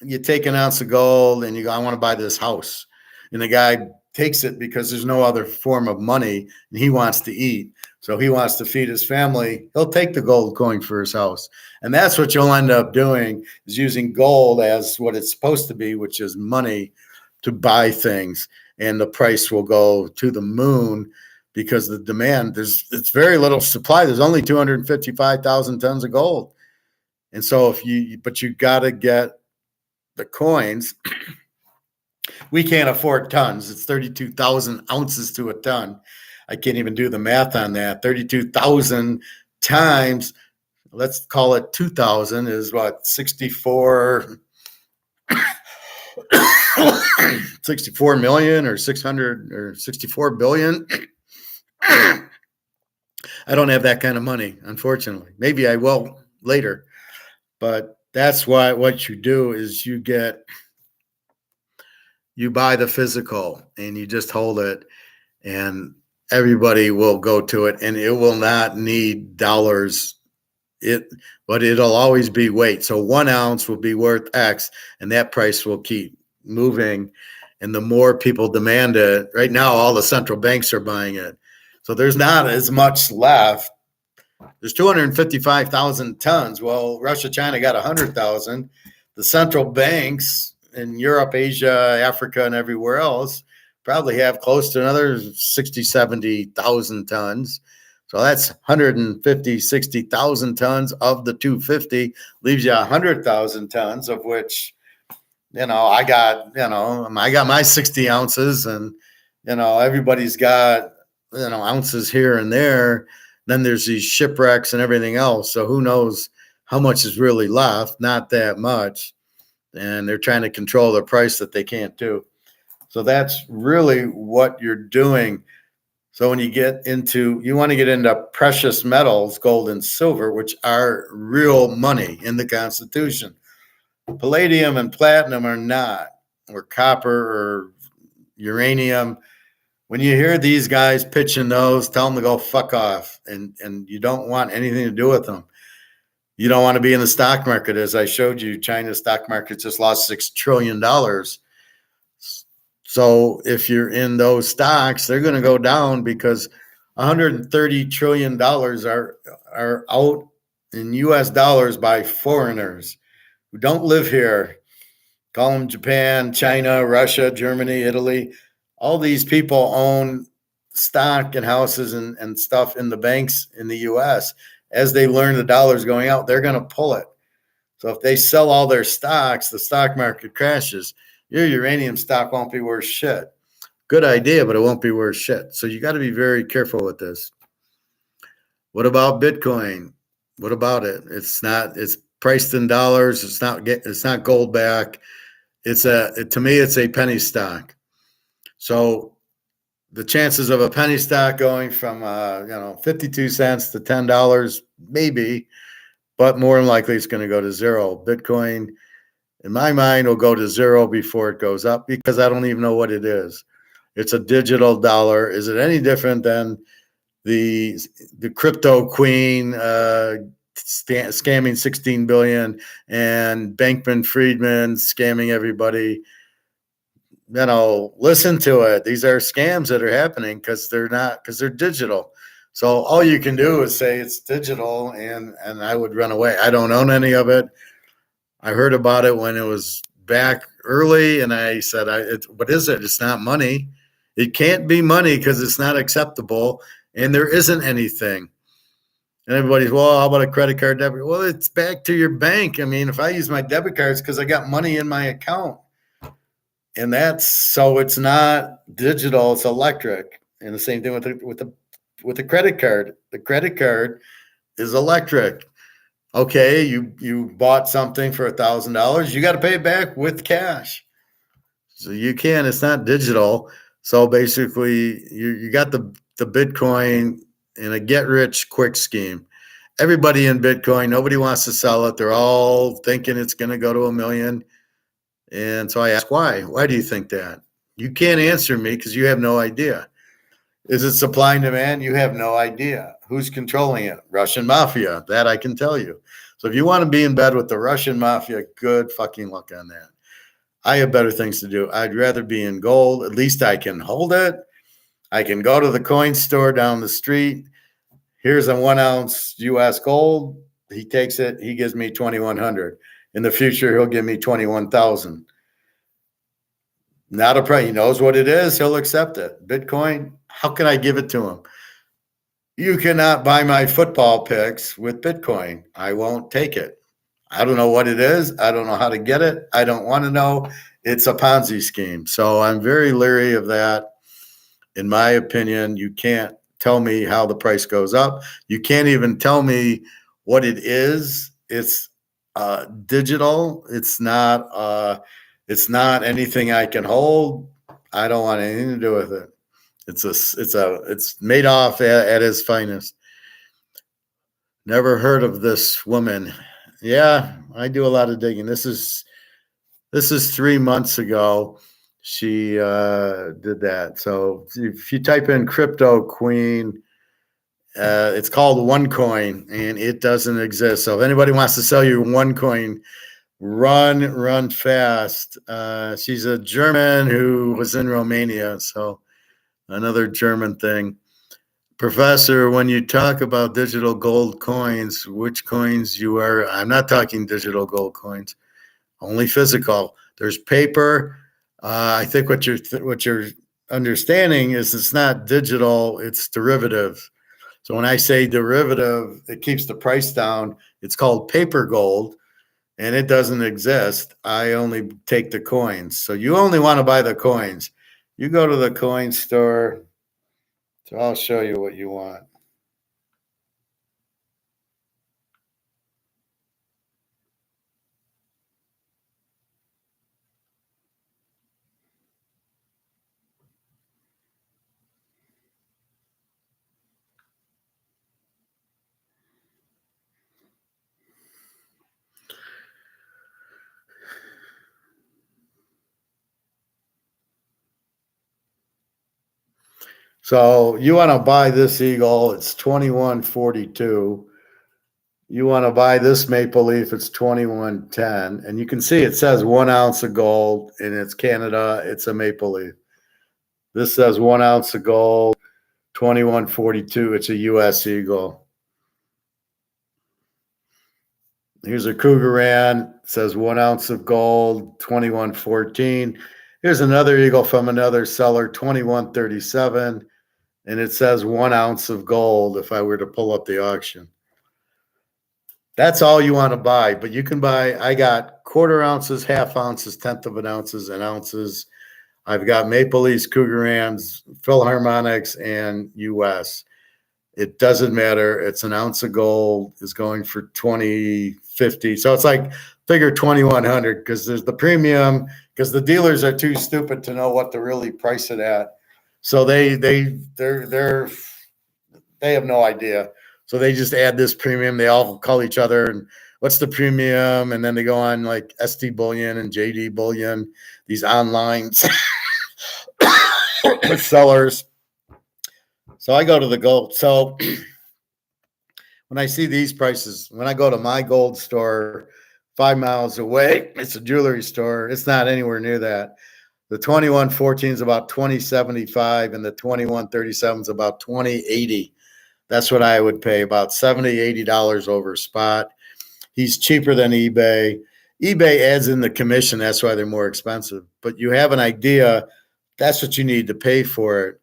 Speaker 1: you take an ounce of gold and you go, I want to buy this house. And the guy takes it because there's no other form of money and he wants to eat. So he wants to feed his family. He'll take the gold coin for his house. And that's what you'll end up doing, is using gold as what it's supposed to be, which is money to buy things. And the price will go to the moon because the demand, it's very little supply. There's only 255,000 tons of gold. And so but you got to get the coins. We can't afford tons. It's 32,000 ounces to a ton. I can't even do the math on that. 32,000 times, let's call it 2,000 is what, 64 million or 600 or 64 billion. I don't have that kind of money, unfortunately. Maybe I will later. But that's why what you do is you buy the physical and you just hold it, and everybody will go to it, and it will not need dollars. But it'll always be weight. So 1 ounce will be worth X, and that price will keep moving. And the more people demand it, right now, all the central banks are buying it. So there's not as much left. There's 255,000 tons. Well, Russia, China got 100,000. The central banks in Europe, Asia, Africa, and everywhere else probably have close to another 60, 70,000 tons. So that's 150, 60,000 tons of the 250 leaves you 100,000 tons, of which I got my 60 ounces, and everybody's got ounces here and there. Then there's these shipwrecks and everything else. So who knows how much is really left? Not that much. And they're trying to control the price that they can't do. So that's really what you're doing. So when you want to get into precious metals, gold and silver, which are real money in the Constitution. Palladium and platinum are not, or copper or uranium. When you hear these guys pitching those, tell them to go fuck off, and you don't want anything to do with them. You don't want to be in the stock market. As I showed you, China's stock market just lost $6 trillion. So if you're in those stocks, they're going to go down because $130 trillion are out in US dollars by foreigners who don't live here. Call them Japan, China, Russia, Germany, Italy. All these people own stock and houses and stuff in the banks in the US. As they learn the dollar's going out, they're going to pull it. So if they sell all their stocks, the stock market crashes. Your uranium stock won't be worth shit. Good idea, but it won't be worth shit. So you got to be very careful with this. What about Bitcoin? What about it? It's priced in dollars. It's not gold back. To me, it's a penny stock. So the chances of a penny stock going from 52 cents to $10, maybe, but more than likely it's going to go to zero. Bitcoin, in my mind, will go to zero before it goes up because I don't even know what it is. It's a digital dollar. Is it any different than the crypto queen scamming 16 billion and Bankman-Friedman scamming everybody? Listen to it. These are scams that are happening because they're digital. So all you can do is say it's digital, and I would run away. I don't own any of it. I heard about it when it was back early, and I said, what is it? It's not money. It can't be money because it's not acceptable, and there isn't anything. And everybody's, well, how about a credit card, debit? Well, it's back to your bank. I mean, if I use my debit cards because I got money in my account. And so it's not digital, it's electric. And the same thing with the credit card. The credit card is electric. Okay, you bought something for $1,000, you got to pay it back with cash. So you can, it's not digital. So basically you got the Bitcoin in a get rich quick scheme. Everybody in Bitcoin, nobody wants to sell it. They're all thinking it's going to go to $1 million. And so I ask, why? Why do you think that? You can't answer me because you have no idea. Is it supply and demand? You have no idea. Who's controlling it? Russian mafia. That I can tell you. So if you want to be in bed with the Russian mafia, good fucking luck on that. I have better things to do. I'd rather be in gold. At least I can hold it. I can go to the coin store down the street. Here's a 1 ounce US gold. He takes it. He gives me 2,100. In the future, he'll give me 21,000. Not a price. He knows what it is. He'll accept it. Bitcoin, how can I give it to him? You cannot buy my football picks with Bitcoin. I won't take it. I don't know what it is. I don't know how to get it. I don't want to know. It's a Ponzi scheme. So I'm very leery of that. In my opinion, you can't tell me how the price goes up. You can't even tell me what it is. It's digital. It's not anything I can hold. I don't want anything to do with it. It's Madoff at his finest. Never heard of this woman. Yeah, I do a lot of digging. This is 3 months ago. She did that. So if you type in crypto queen, it's called OneCoin, and it doesn't exist. So if anybody wants to sell you OneCoin, run fast. She's a German who was in Romania. So another German thing. Professor, when you talk about digital gold coins, which coins you are? I'm not talking digital gold coins, only physical. There's paper. I think what you're understanding is it's not digital, it's derivative. So when I say derivative, it keeps the price down. It's called paper gold. and it doesn't exist. I only take the coins. So you only want to buy the coins. You go to the coin store. So I'll show you what you want. So you want to buy this eagle, it's 21.42. You want to buy this maple leaf, it's 21.10. And you can see it says 1 ounce of gold, and it's Canada, it's a maple leaf. This says 1 ounce of gold, 21.42. It's a US eagle. Here's a Cougaran, it says 1 ounce of gold, 21.14. Here's another eagle from another seller, 21.37. And it says 1 ounce of gold if I were to pull up the auction. That's all you want to buy, but you can buy, I got quarter ounces, half ounces, tenth of an ounces, and ounces. I've got Maple Leafs, Cougarans, Philharmonics, and US. It doesn't matter. It's an ounce of gold is going for $20.50. So it's like figure 2,100 because there's the premium because the dealers are too stupid to know what to really price it at. So they have no idea. So they just add this premium. They all call each other and what's the premium? And then they go on like ST Bullion and JD Bullion, these online sellers. So I go to the gold. So when I see these prices, when I go to my gold store 5 miles away, it's a jewelry store. It's not anywhere near that. The 21.14 is about 20.75 and the 21.37 is about 20.80. That's what I would pay, about $70, $80 over spot. He's cheaper than eBay. eBay adds in the commission. That's why they're more expensive. But you have an idea. That's what you need to pay for it.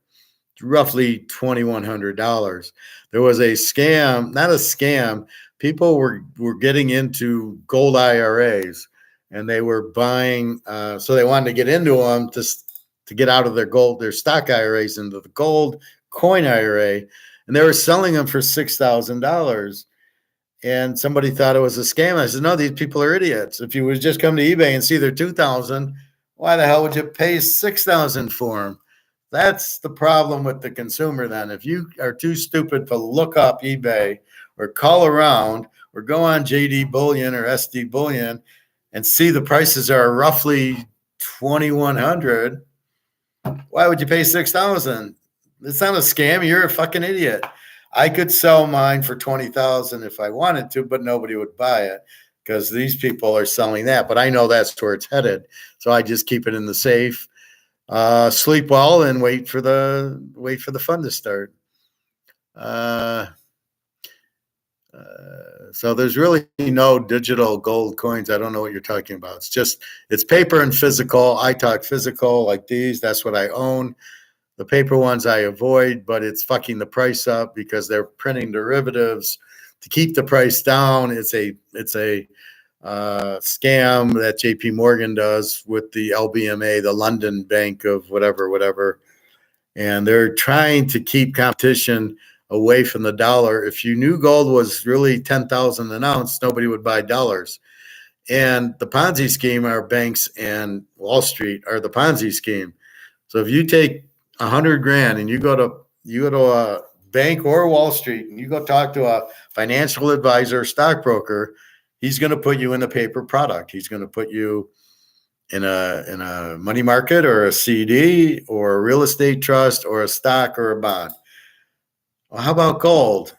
Speaker 1: Roughly $2,100. There was a scam, not a scam. People were getting into gold IRAs and they were buying. So they wanted to get into them to get out of their gold, their stock IRAs into the gold coin IRA. And they were selling them for $6,000. And somebody thought it was a scam. I said, no, these people are idiots. If you would just come to eBay and see they're $2,000, why the hell would you pay $6,000 for them? That's the problem with the consumer then. If you are too stupid to look up eBay or call around or go on JD Bullion or SD Bullion and see the prices are roughly $2,100, why would you pay $6,000? It's not a scam. You're a fucking idiot. I could sell mine for $20,000 if I wanted to, but nobody would buy it because these people are selling that. But I know that's where it's headed, so I just keep it in the safe, sleep well, and wait for the fun to start. So there's really no digital gold coins. I don't know what you're talking about. It's paper and physical. I talk physical like these. That's what I own. The paper ones I avoid, but it's fucking the price up because they're printing derivatives to keep the price down. It's a scam that JP Morgan does with the LBMA, the London Bank of whatever. And they're trying to keep competition away from the dollar. If you knew gold was really 10,000 an ounce, nobody would buy dollars. And the Ponzi scheme, our banks and Wall Street are the Ponzi scheme. So if you take $100,000 and you go to a bank or Wall Street and you go talk to a financial advisor, stockbroker, he's going to put you in a paper product. He's going to put you in a money market or a CD or a real estate trust or a stock or a bond. Well, how about gold?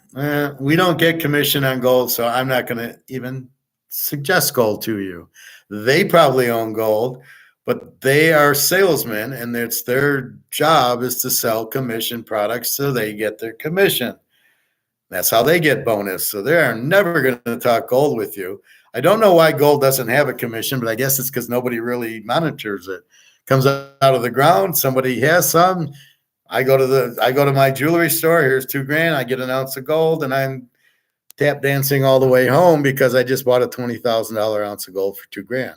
Speaker 1: We don't get commission on gold, so I'm not going to even suggest gold to you. They probably own gold, but they are salesmen, and it's their job is to sell commission products so they get their commission. That's how they get bonus. So they are never going to talk gold with you. I don't know why gold doesn't have a commission, but I guess it's because nobody really monitors it. Comes out of the ground, somebody has some. I go to my jewelry store. Here's $2,000. I get an ounce of gold, and I'm tap dancing all the way home because I just bought a $20,000 ounce of gold for $2,000.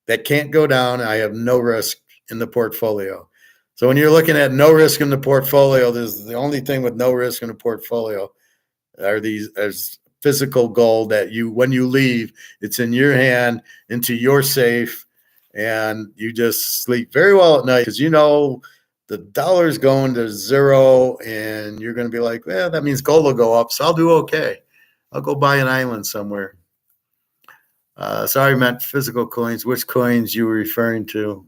Speaker 1: That can't go down. I have no risk in the portfolio. So when you're looking at no risk in the portfolio, there's the only thing with no risk in the portfolio are as physical gold that when you leave, it's in your hand into your safe, and you just sleep very well at night because the dollar's going to zero, and you're going to be like, well, that means gold will go up, so I'll do okay. I'll go buy an island somewhere. Sorry, I meant physical coins. Which coins you were referring to?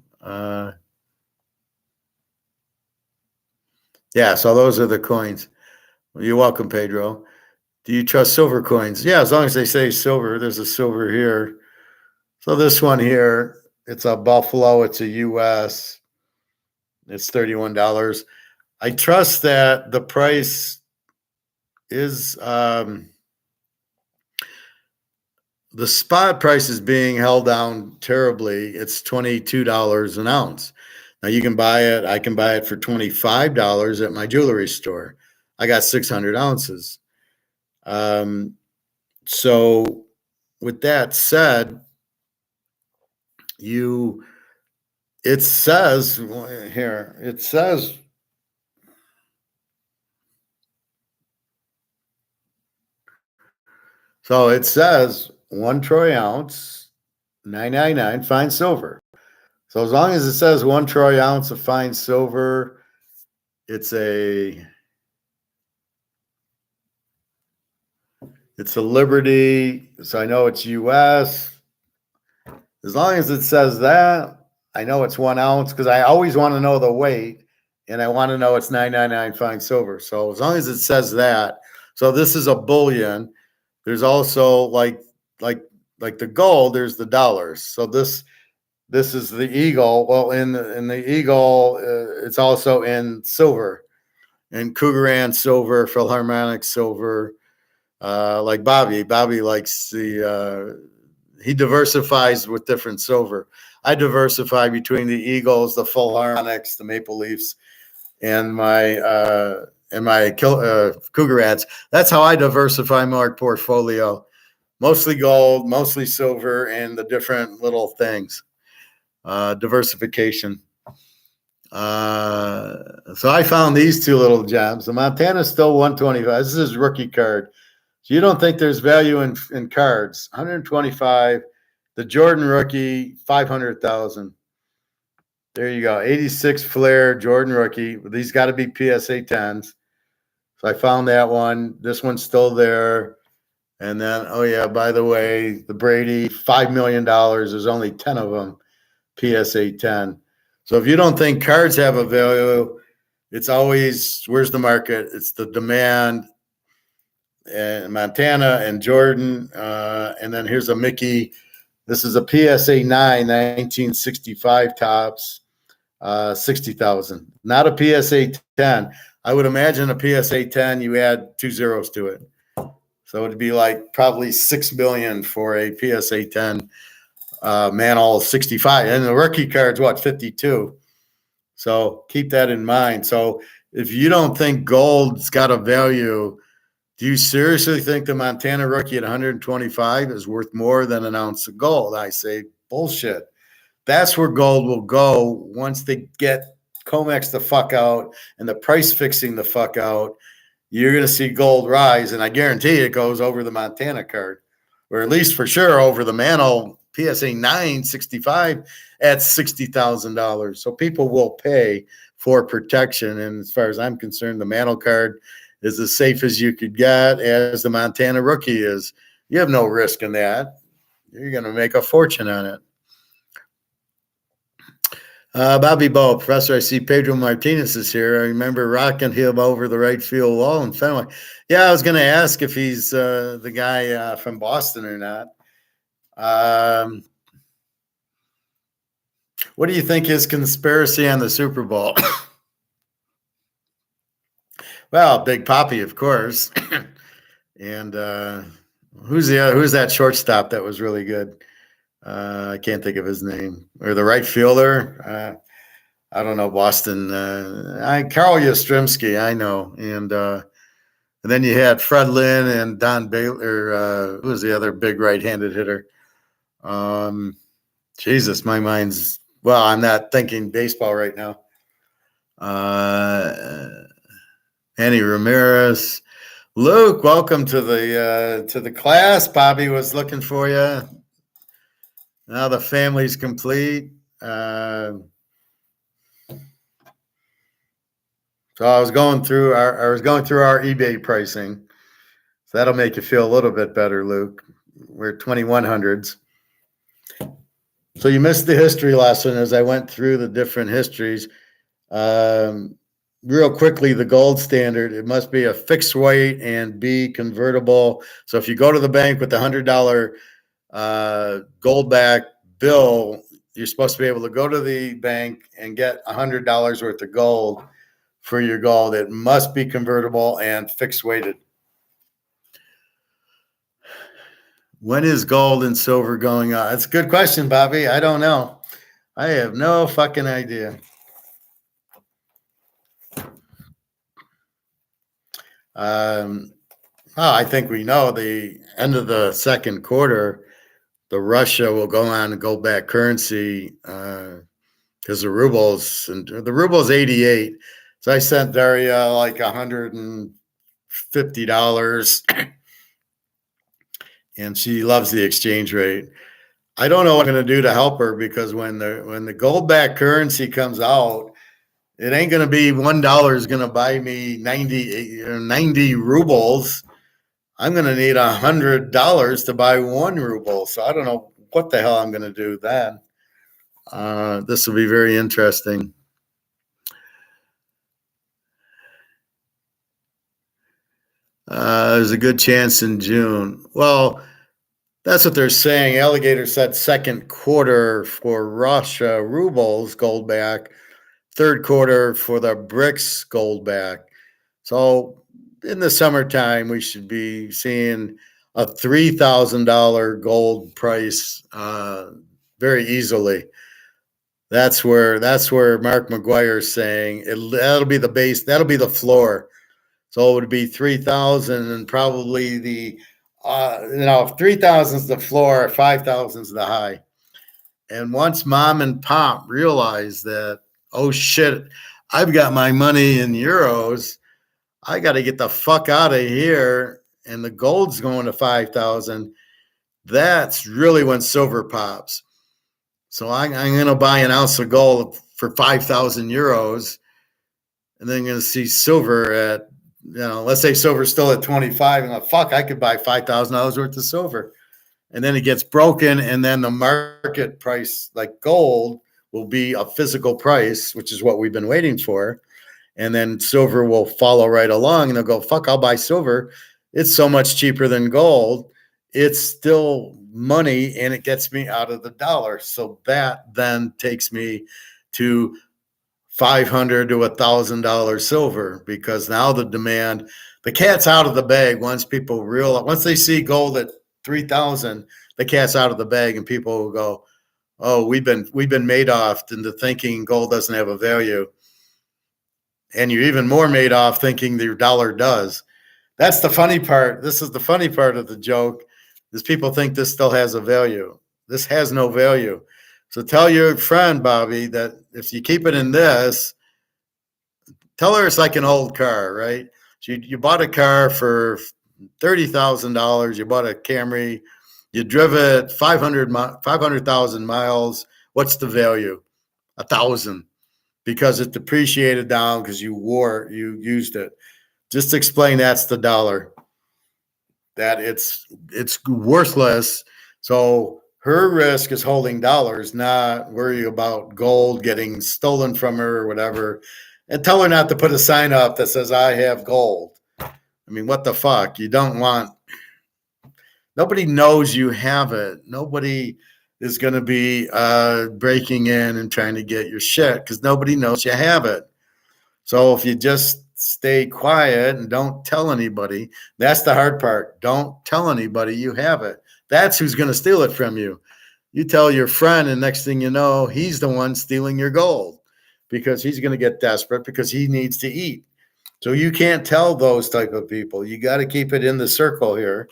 Speaker 1: Yeah, so those are the coins. You're welcome, Pedro. Do you trust silver coins? Yeah, as long as they say silver. There's a silver here. So this one here, it's a Buffalo. It's a U.S. It's $31. I trust that the price is the spot price is being held down terribly. It's $22 an ounce. Now you can buy it. I can buy it for $25 at my jewelry store. I got 600 ounces. So with that said, it says so it says 1 troy ounce, $9.99 fine silver. So as long as it says 1 troy ounce of fine silver, it's a Liberty. So I know it's U.S. As long as it says that, I know it's 1 ounce because I always want to know the weight, and I want to know it's $9.99 fine silver. So as long as it says that, so this is a bullion. There's also like the gold. There's the dollars. So this is the eagle. Well, in the eagle, it's also in silver, and Cougaran silver, Philharmonic silver. Like Bobby likes he diversifies with different silver. I diversify between the Eagles, the Philharmonics, the Maple Leafs, and my Cougarats. That's how I diversify my portfolio. Mostly gold, mostly silver, and the different little things. Diversification. So I found these two little gems. The Montana's still 125. This is his rookie card. So you don't think there's value in cards? 125. The Jordan rookie, 500,000. There you go. 86 Flair Jordan rookie. These got to be PSA 10s. So I found that one. This one's still there. And then, oh yeah, by the way, the Brady, $5 million. There's only 10 of them, PSA 10. So if you don't think cards have a value, it's always, where's the market? It's the demand. And Montana and Jordan. And then here's a Mickey. This is a PSA 9, 1965 tops, 60,000. Not a PSA 10. I would imagine a PSA 10, you add 2 zeros to it. So it'd be like probably $6 million for a PSA 10 Mantle 65. And the rookie card's what, 52. So keep that in mind. So if you don't think gold's got a value, do you seriously think the Montana rookie at 125 is worth more than an ounce of gold? I say bullshit. That's where gold will go once they get COMEX the fuck out and the price fixing the fuck out. You're going to see gold rise, and I guarantee it goes over the Montana card, or at least for sure over the Mantle PSA 965 at $60,000. So people will pay for protection, and as far as I'm concerned, the Mantle card is as safe as you could get as the Montana rookie is. You have no risk in that. You're going to make a fortune on it. Bobby Bo, Professor, I see Pedro Martinez is here. I remember rocking him over the right field wall in Fenway. Yeah, I was going to ask if he's the guy from Boston or not. What do you think his conspiracy on the Super Bowl? Well, Big Papi, of course. And who's that shortstop that was really good? I can't think of his name. Or the right fielder. I don't know, Boston. Carl Yastrzemski, I know. And And then you had Fred Lynn and Don Baylor. Who was the other big right-handed hitter? Jesus, my mind's I'm not thinking baseball right now. Andy Ramirez. Luke, welcome to the class. Bobby was looking for you. Now the family's complete. So I was going through our eBay pricing. So that'll make you feel a little bit better, Luke. We're 2100s. So you missed the history lesson as I went through the different histories. Real quickly, the gold standard, it must be a fixed weight and be convertible. So if you go to the bank with the $100 gold back bill, you're supposed to be able to go to the bank and get $100 worth of gold for your gold. It must be convertible and fixed weighted. When is gold and silver going on? That's a good question, Bobby. I don't know. I have no fucking idea. I think we know the end of the second quarter, the Russia will go on and go back currency because the ruble's 88. So I sent Daria like $150, and she loves the exchange rate. I don't know what I'm going to do to help her because when the gold back currency comes out, it ain't going to be $1 is going to buy me 90 rubles. I'm going to need $100 to buy 1 ruble. So I don't know what the hell I'm going to do then. This will be very interesting. There's a good chance in June. Well, that's what they're saying. Alligator said second quarter for Russia rubles gold back. Third quarter for the BRICS gold back. So in the summertime, we should be seeing a $3,000 gold price very easily. That's where Mark McGuire is saying that'll be the base. That'll be the floor. So it would be 3,000 and probably the if 3,000 is the floor, 5,000 is the high. And once mom and pop realize that, oh shit, I've got my money in euros, I got to get the fuck out of here, and the gold's going to 5,000. That's really when silver pops. So I'm going to buy an ounce of gold for 5,000 euros, and then I'm going to see silver at, let's say silver's still at 25, and I'm like, fuck, I could buy $5,000 worth of silver. And then it gets broken, and then the market price, like gold, will be a physical price, which is what we've been waiting for. And then silver will follow right along, and they'll go, fuck, I'll buy silver. It's so much cheaper than gold. It's still money, and it gets me out of the dollar. So that then takes me to $500 to $1,000 silver, because now the demand, the cat's out of the bag. Once they see gold at 3,000, the cat's out of the bag, and people will go, oh, we've been made off into thinking gold doesn't have a value. And you're even more made off thinking your dollar does. That's the funny part. This is the funny part of the joke, is people think this still has a value. This has no value. So tell your friend, Bobby, that if you keep it in this, tell her it's like an old car, right? You bought a car for $30,000. You bought a Camry. You drove it 500,000 miles. What's the value? 1,000, because it depreciated down because you used it. Just explain that's the dollar. That it's worthless. So her risk is holding dollars, not worry about gold getting stolen from her or whatever. And tell her not to put a sign up that says, I have gold. I mean, what the fuck? Nobody knows you have it. Nobody is going to be breaking in and trying to get your shit because nobody knows you have it. So if you just stay quiet and don't tell anybody, that's the hard part. Don't tell anybody you have it. That's who's going to steal it from you. You tell your friend, and next thing you know, he's the one stealing your gold because he's going to get desperate because he needs to eat. So you can't tell those type of people. You got to keep it in the circle here.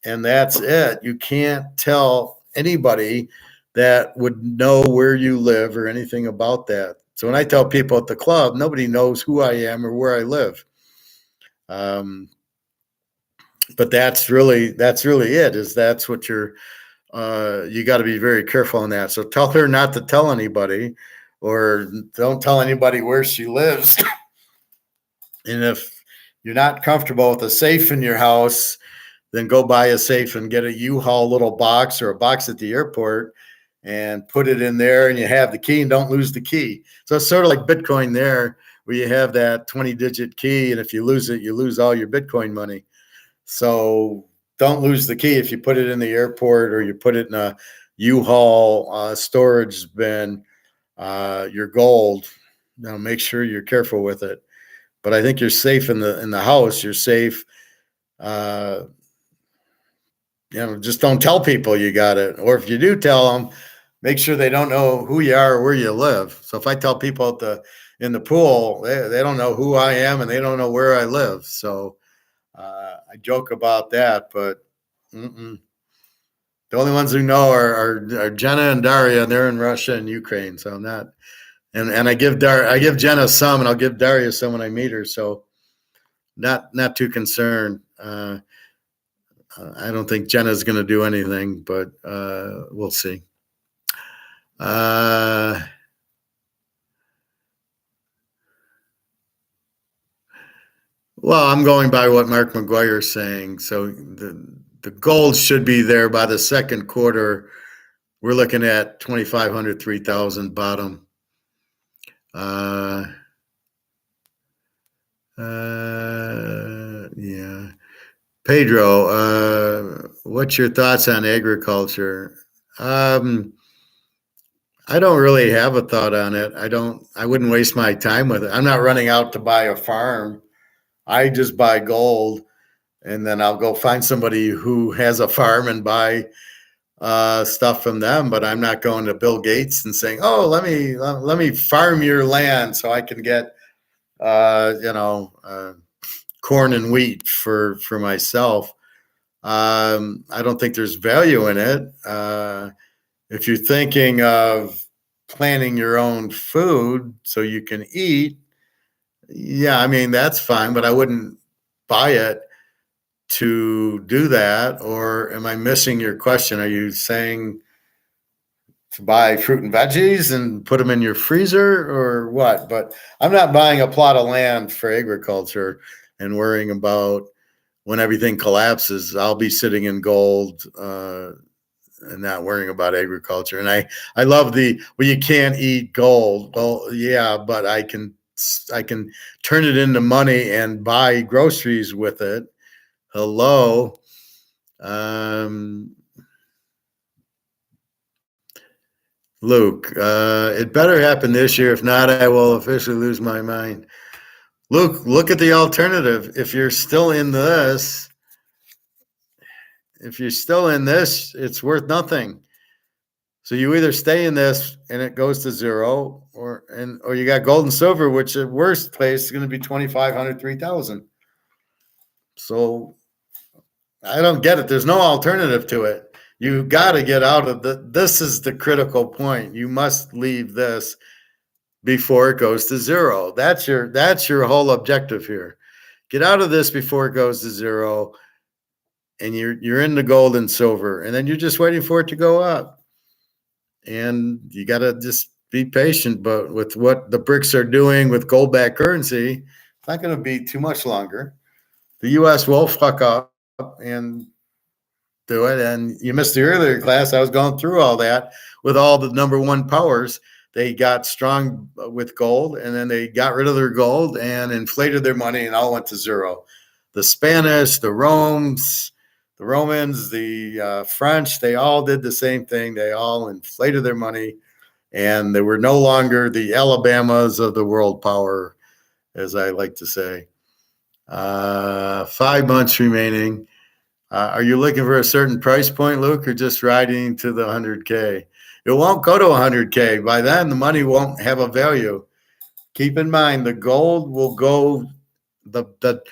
Speaker 1: And that's it. You can't tell anybody that would know where you live or anything about that. So when I tell people at the club, nobody knows who I am or where I live. But that's really it. Is that's what you're. You got to be very careful on that. So tell her not to tell anybody, or don't tell anybody where she lives. And if you're not comfortable with a safe in your house, then go buy a safe and get a U-Haul little box or a box at the airport and put it in there, and you have the key and don't lose the key. So it's sort of like Bitcoin there, where you have that 20-digit key, and if you lose it, you lose all your Bitcoin money. So don't lose the key if you put it in the airport or you put it in a U-Haul storage bin, your gold. Now make sure you're careful with it. But I think you're safe in the house. You're safe. Just don't tell people you got it. Or if you do tell them, make sure they don't know who you are or where you live. So if I tell people in the pool, they don't know who I am and they don't know where I live. So I joke about that, but the only ones who know are Jenna and Daria, and they're in Russia and Ukraine. So I'm not. And I give Jenna some, and I'll give Daria some when I meet her. So not too concerned. I don't think Jenna's going to do anything, but we'll see. Well, I'm going by what Mark McGuire is saying. So the gold should be there by the second quarter. We're looking at 2,500, 3,000 bottom. Yeah. Pedro, what's your thoughts on agriculture? I don't really have a thought on it. I wouldn't waste my time with it. I'm not running out to buy a farm. I just buy gold, and then I'll go find somebody who has a farm and buy stuff from them. But I'm not going to Bill Gates and saying, "Oh, let me farm your land so I can get corn and wheat for myself." I don't think there's value in it. If you're thinking of planting your own food so you can eat, yeah, I mean, that's fine, but I wouldn't buy it to do that. Or am I missing your question? Are you saying to buy fruit and veggies and put them in your freezer or what? But I'm not buying a plot of land for agriculture and worrying about when everything collapses. I'll be sitting in gold and not worrying about agriculture. And I love you can't eat gold. Well, yeah, but I can turn it into money and buy groceries with it. Hello. Luke, it better happen this year. If not, I will officially lose my mind. Luke, look at the alternative. If you're still in this, it's worth nothing. So you either stay in this and it goes to zero, or you got gold and silver, which at worst place is going to be 2,500, 3,000. So I don't get it. There's no alternative to it. You got to get out of this is the critical point. You must leave this before it goes to zero. That's your whole objective here. Get out of this before it goes to zero, and you're in the gold and silver, and then you're just waiting for it to go up. And you got to just be patient. But with what the BRICS are doing with gold-backed currency, it's not going to be too much longer. The U.S. will fuck up and do it. And you missed the earlier class. I was going through all that with all the number one powers. They got strong with gold, and then they got rid of their gold and inflated their money, and all went to zero. The Spanish, the Romans, the French, they all did the same thing. They all inflated their money, and they were no longer the Alabamas of the world power, as I like to say. 5 months remaining. Are you looking for a certain price point, Luke, or just riding to the 100K? It won't go to 100K. By then, the money won't have a value. Keep in mind, the gold will go The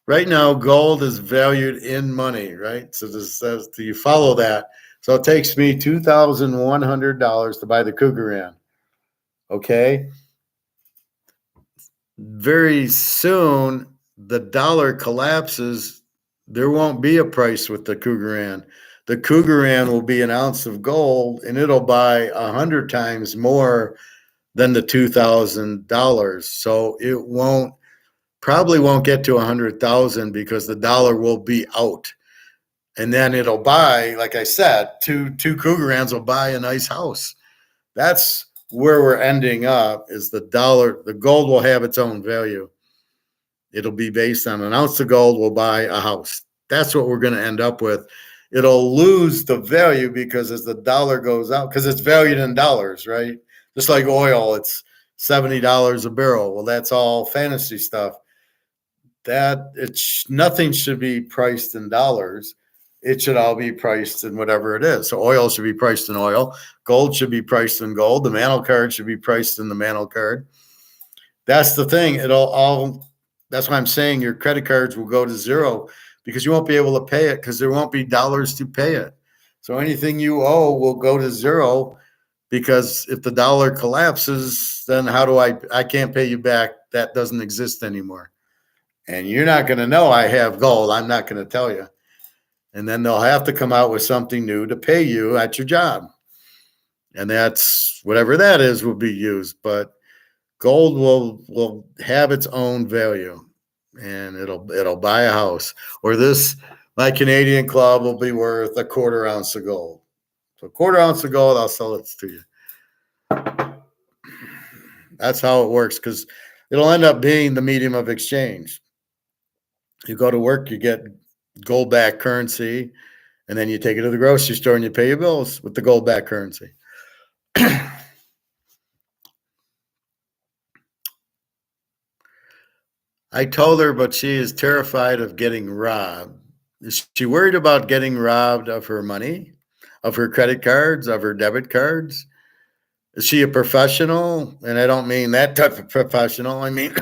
Speaker 1: right now gold is valued in money, right? So this says, do you follow that? So it takes me $2,100 to buy the Cougaran. Okay. Very soon the dollar collapses. There won't be a price with the Cougaran. The Cougaran will be an ounce of gold, and it'll buy 100 times more than the $2,000. So it probably won't get to 100,000 because the dollar will be out. And then it'll buy, like I said, two Cougarans will buy a nice house. That's where we're ending up, is the dollar. The gold will have its own value. It'll be based on an ounce of gold will buy a house. That's what we're going to end up with. It'll lose the value because as the dollar goes out, because it's valued in dollars, right? Just like oil, it's $70 a barrel. Well, that's all fantasy stuff. Nothing should be priced in dollars. It should all be priced in whatever it is. So oil should be priced in oil. Gold should be priced in gold. The mantle card should be priced in the mantle card. That's the thing. That's why I'm saying your credit cards will go to zero because you won't be able to pay it because there won't be dollars to pay it. So anything you owe will go to zero because if the dollar collapses, then I can't pay you back. That doesn't exist anymore. And you're not going to know I have gold. I'm not going to tell you. And then they'll have to come out with something new to pay you at your job. And that's whatever that is will be used. But gold will have its own value, and it'll buy a house. Or my Canadian club will be worth a quarter ounce of gold. So a quarter ounce of gold, I'll sell it to you. That's how it works because it'll end up being the medium of exchange. You go to work, you get gold-backed currency, and then you take it to the grocery store and you pay your bills with the gold-backed currency. I told her, but she is terrified of getting robbed. Is she worried about getting robbed of her money, of her credit cards, of her debit cards? Is she a professional? And I don't mean that type of professional. I mean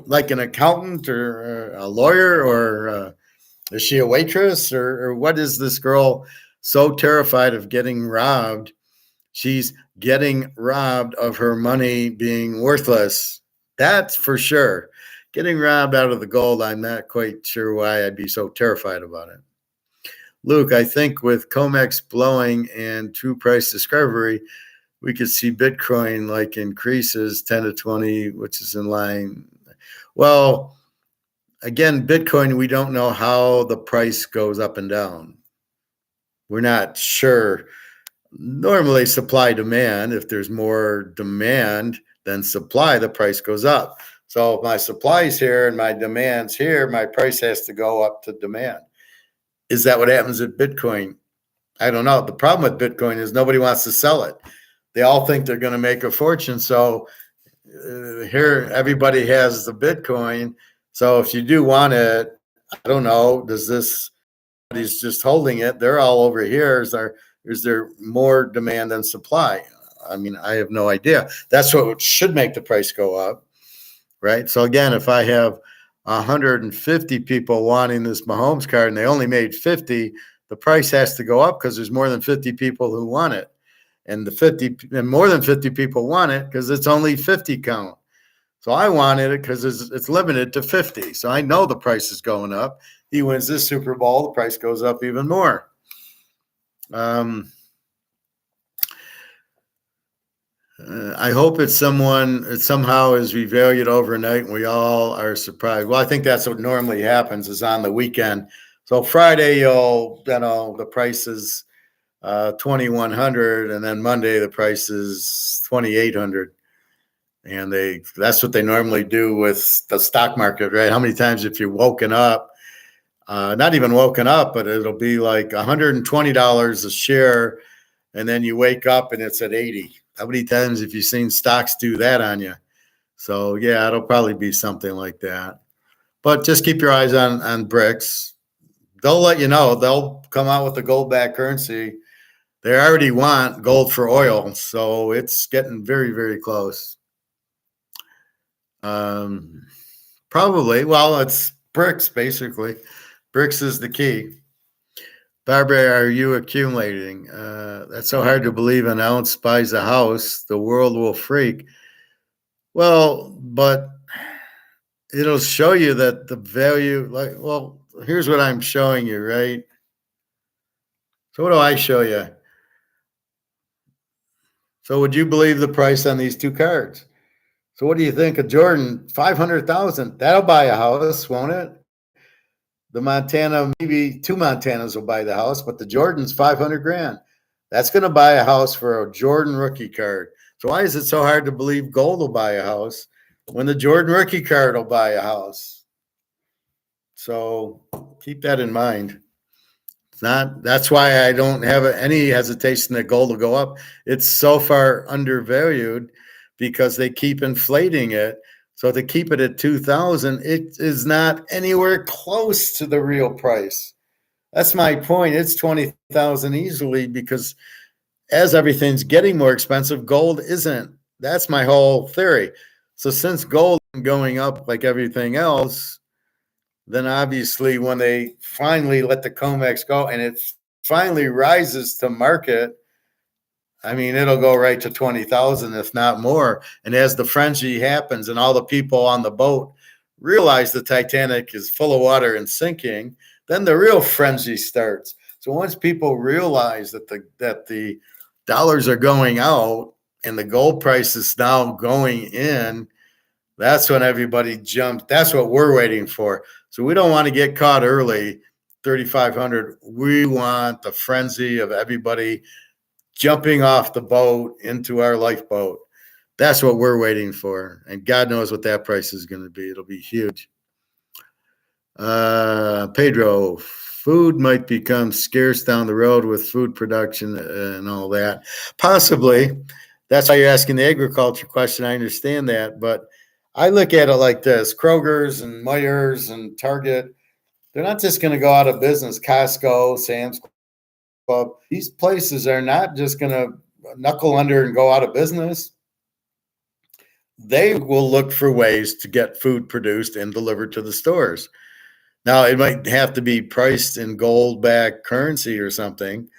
Speaker 1: like an accountant or a lawyer, or is she a waitress, or what is this girl so terrified of getting robbed? She's getting robbed of her money being worthless. That's for sure. Getting robbed out of the gold, I'm not quite sure why I'd be so terrified about it. Luke, I think with COMEX blowing and true price discovery, we could see Bitcoin like increases 10 to 20, which is in line. Well, again, Bitcoin, we don't know how the price goes up and down. We're not sure. Normally supply demand, if there's more demand than supply, the price goes up. So if my supply's here and my demand's here, my price has to go up to demand. Is that what happens at Bitcoin? I don't know. The problem with Bitcoin is nobody wants to sell it. They all think they're going to make a fortune. So here everybody has the Bitcoin. So if you do want it, I don't know, he's just holding it. They're all over here. Is there more demand than supply? I mean, I have no idea. That's what should make the price go up, right? So again, if I have 150 people wanting this Mahomes card and they only made 50, the price has to go up because there's more than 50 people who want it. And more than 50 people want it because it's only 50 count. So I wanted it because it's limited to 50. So I know the price is going up. He wins this Super Bowl, the price goes up even more. I hope it somehow is revalued overnight and we all are surprised. Well, I think that's what normally happens is on the weekend. So Friday, the price is 2,100, and then Monday the price is 2,800. And that's what they normally do with the stock market, right? How many times if you're woken up, not even woken up, but it'll be like $120 a share, and then you wake up and it's at 80. How many times have you seen stocks do that on you? So yeah, it'll probably be something like that. But just keep your eyes on BRICS. They'll let you know. They'll come out with the gold-backed currency. They already want gold for oil, so it's getting very, very close. Probably. Well, it's bricks, basically. Bricks is the key. Barbara, are you accumulating? That's so hard to believe. An ounce buys a house. The world will freak. Well, but it'll show you that the value, here's what I'm showing you, right? So what do I show you? So would you believe the price on these two cards? So what do you think of Jordan? 500,000. That'll buy a house, won't it? The Montana, maybe two Montanas will buy the house, but the Jordan's 500 grand. That's going to buy a house for a Jordan rookie card. So why is it so hard to believe gold will buy a house when the Jordan rookie card will buy a house? So keep that in mind. It's not. That's why I don't have any hesitation that gold will go up. It's so far undervalued because they keep inflating it. So to keep it at 2,000, it is not anywhere close to the real price. That's my point. It's 20,000 easily because as everything's getting more expensive, gold isn't. That's my whole theory. So since gold is going up like everything else, then obviously when they finally let the COMEX go and it finally rises to market, I mean, it'll go right to 20,000, if not more. And as the frenzy happens and all the people on the boat realize the Titanic is full of water and sinking, then the real frenzy starts. So once people realize that the dollars are going out and the gold price is now going in, that's when everybody jumps. That's what we're waiting for. So we don't want to get caught early, 3,500. We want the frenzy of everybody jumping off the boat into our lifeboat. That's what we're waiting for. And God knows what that price is going to be. It'll be huge. Pedro, food might become scarce down the road with food production and all that. Possibly. That's why you're asking the agriculture question. I understand that. But I look at it like this. Kroger's and Meijer's and Target, they're not just going to go out of business. Costco, Sam's Club, these places are not just going to knuckle under and go out of business. They will look for ways to get food produced and delivered to the stores. Now, it might have to be priced in gold-backed currency or something,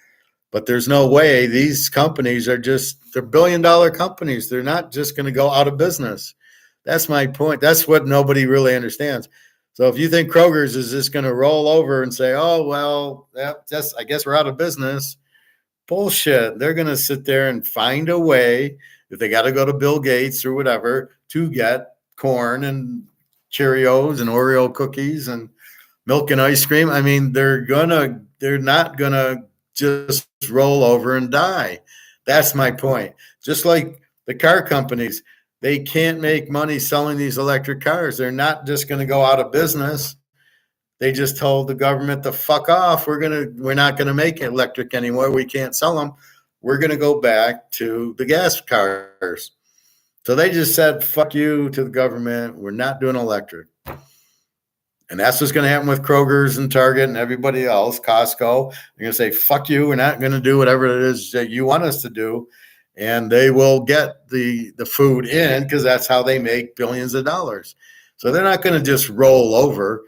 Speaker 1: but there's no way. These companies they're billion-dollar companies. They're not just going to go out of business. That's my point. That's what nobody really understands. So if you think Kroger's is just going to roll over and say, oh, well, I guess we're out of business, bullshit. They're going to sit there and find a way, if they got to go to Bill Gates or whatever, to get corn and Cheerios and Oreo cookies and milk and ice cream. I mean, they're not going to just roll over and die. That's my point. Just like the car companies, they can't make money selling these electric cars. They're not just going to go out of business. They just told the government to fuck off. We're not going to make electric anymore. We can't sell them. We're going to go back to the gas cars. So they just said, fuck you to the government. We're not doing electric. And that's what's going to happen with Kroger's and Target and everybody else, Costco. They're going to say, fuck you. We're not going to do whatever it is that you want us to do. And they will get the food in because that's how they make billions of dollars. So they're not going to just roll over.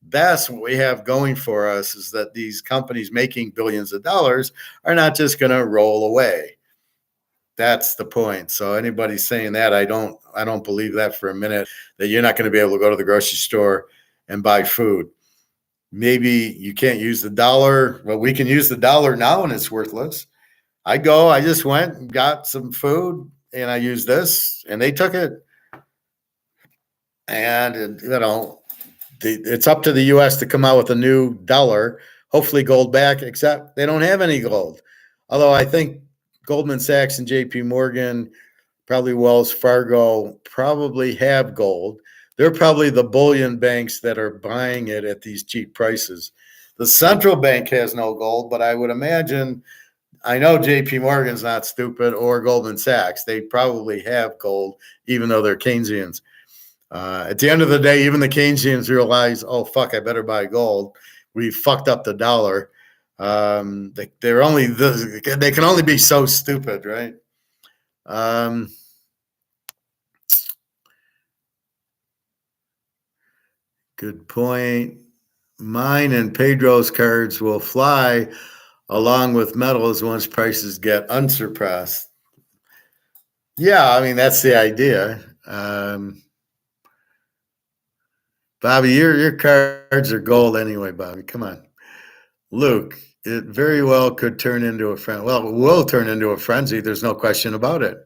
Speaker 1: That's what we have going for us, is that these companies making billions of dollars are not just going to roll away. That's the point. So anybody saying that, I don't believe that for a minute, that you're not going to be able to go to the grocery store and buy food. Maybe you can't use the dollar. Well, we can use the dollar now and it's worthless. I just went and got some food and I used this and they took it. And, it's up to the U.S. to come out with a new dollar, hopefully gold back, except they don't have any gold. Although I think Goldman Sachs and JP Morgan, probably Wells Fargo, probably have gold. They're probably the bullion banks that are buying it at these cheap prices. The central bank has no gold, but I would imagine, I know JP Morgan's not stupid, or Goldman Sachs. They probably have gold, even though they're Keynesians. At the end of the day, even the Keynesians realize, oh, fuck, I better buy gold. We fucked up the dollar. They can only be so stupid, right? Good point. Mine and Pedro's cards will fly along with metals once prices get unsurpassed. Yeah, I mean, that's the idea. Bobby, your cards are gold anyway, Bobby. Come on. Luke, it very well could turn into a frenzy. Well, it will turn into a frenzy. There's no question about it.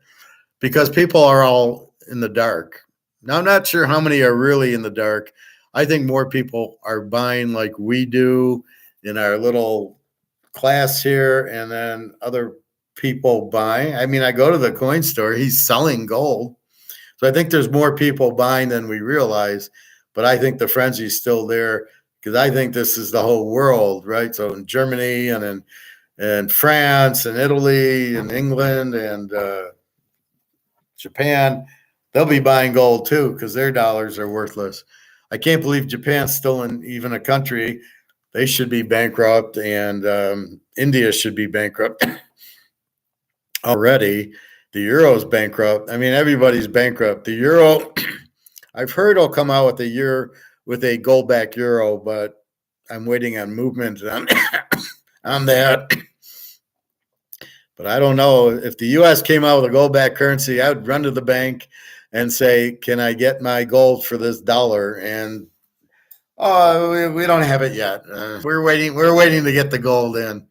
Speaker 1: Because people are all in the dark. Now, I'm not sure how many are really in the dark. I think more people are buying like we do in our little class here, and then other people buying. I mean, I go to the coin store, he's selling gold. So I think there's more people buying than we realize, but I think the frenzy is still there because I think this is the whole world, right? So in Germany and France and Italy and England and Japan, they'll be buying gold too because their dollars are worthless. I can't believe Japan's still in even a country. They should be bankrupt, and India should be bankrupt already. The euro's bankrupt. I mean, everybody's bankrupt. The euro, I've heard will come out with a gold back euro, but I'm waiting on movement on that. But I don't know if the U.S. came out with a gold back currency, I would run to the bank and say, "Can I get my gold for this dollar?" And we don't have it yet. We're waiting. We're waiting to get the gold in.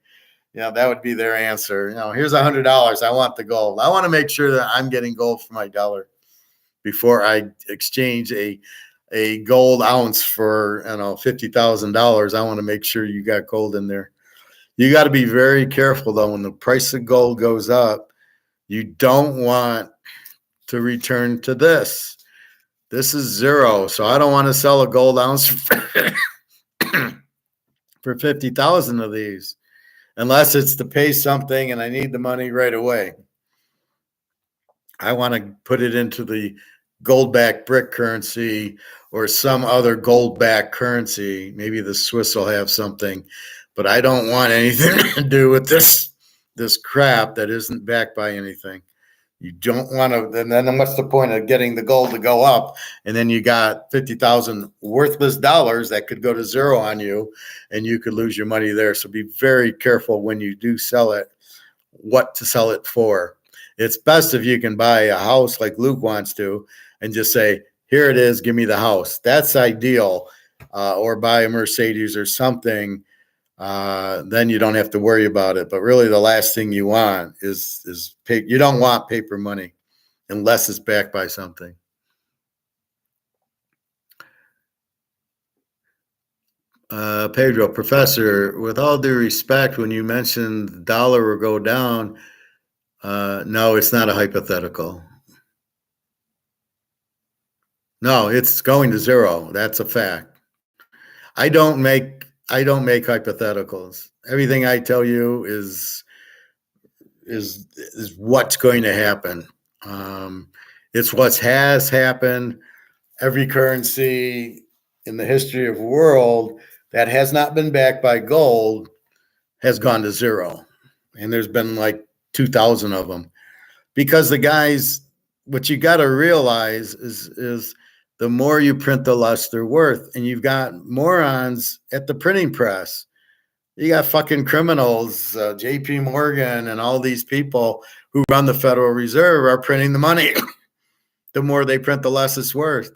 Speaker 1: That would be their answer. Here's $100. I want the gold. I want to make sure that I'm getting gold for my dollar before I exchange a gold ounce for $50,000. I want to make sure you got gold in there. You got to be very careful though when the price of gold goes up. You don't want to return to this. This is zero, so I don't want to sell a gold ounce for 50,000 of these. Unless it's to pay something and I need the money right away. I want to put it into the gold-backed brick currency or some other gold-backed currency. Maybe the Swiss will have something, but I don't want anything to do with this crap that isn't backed by anything. You don't want to, and then what's the point of getting the gold to go up? And then you got 50,000 worthless dollars that could go to zero on you and you could lose your money there. So be very careful when you do sell it, what to sell it for. It's best if you can buy a house like Luke wants to and just say, here it is, give me the house. That's ideal. Or buy a Mercedes or something. Then you don't have to worry about it. But really, the last thing you want is pay. You don't want paper money unless it's backed by something. Pedro, Professor, with all due respect, when you mentioned the dollar will go down, no, it's not a hypothetical. No, it's going to zero. That's a fact. I don't make hypotheticals. Everything I tell you is what's going to happen. It's what has happened. Every currency in the history of the world that has not been backed by gold has gone to zero. And there's been like 2,000 of them. Because the guys, what you got to realize is the more you print, the less they're worth. And you've got morons at the printing press. You got fucking criminals, JP Morgan and all these people who run the Federal Reserve are printing the money. The more they print, the less it's worth.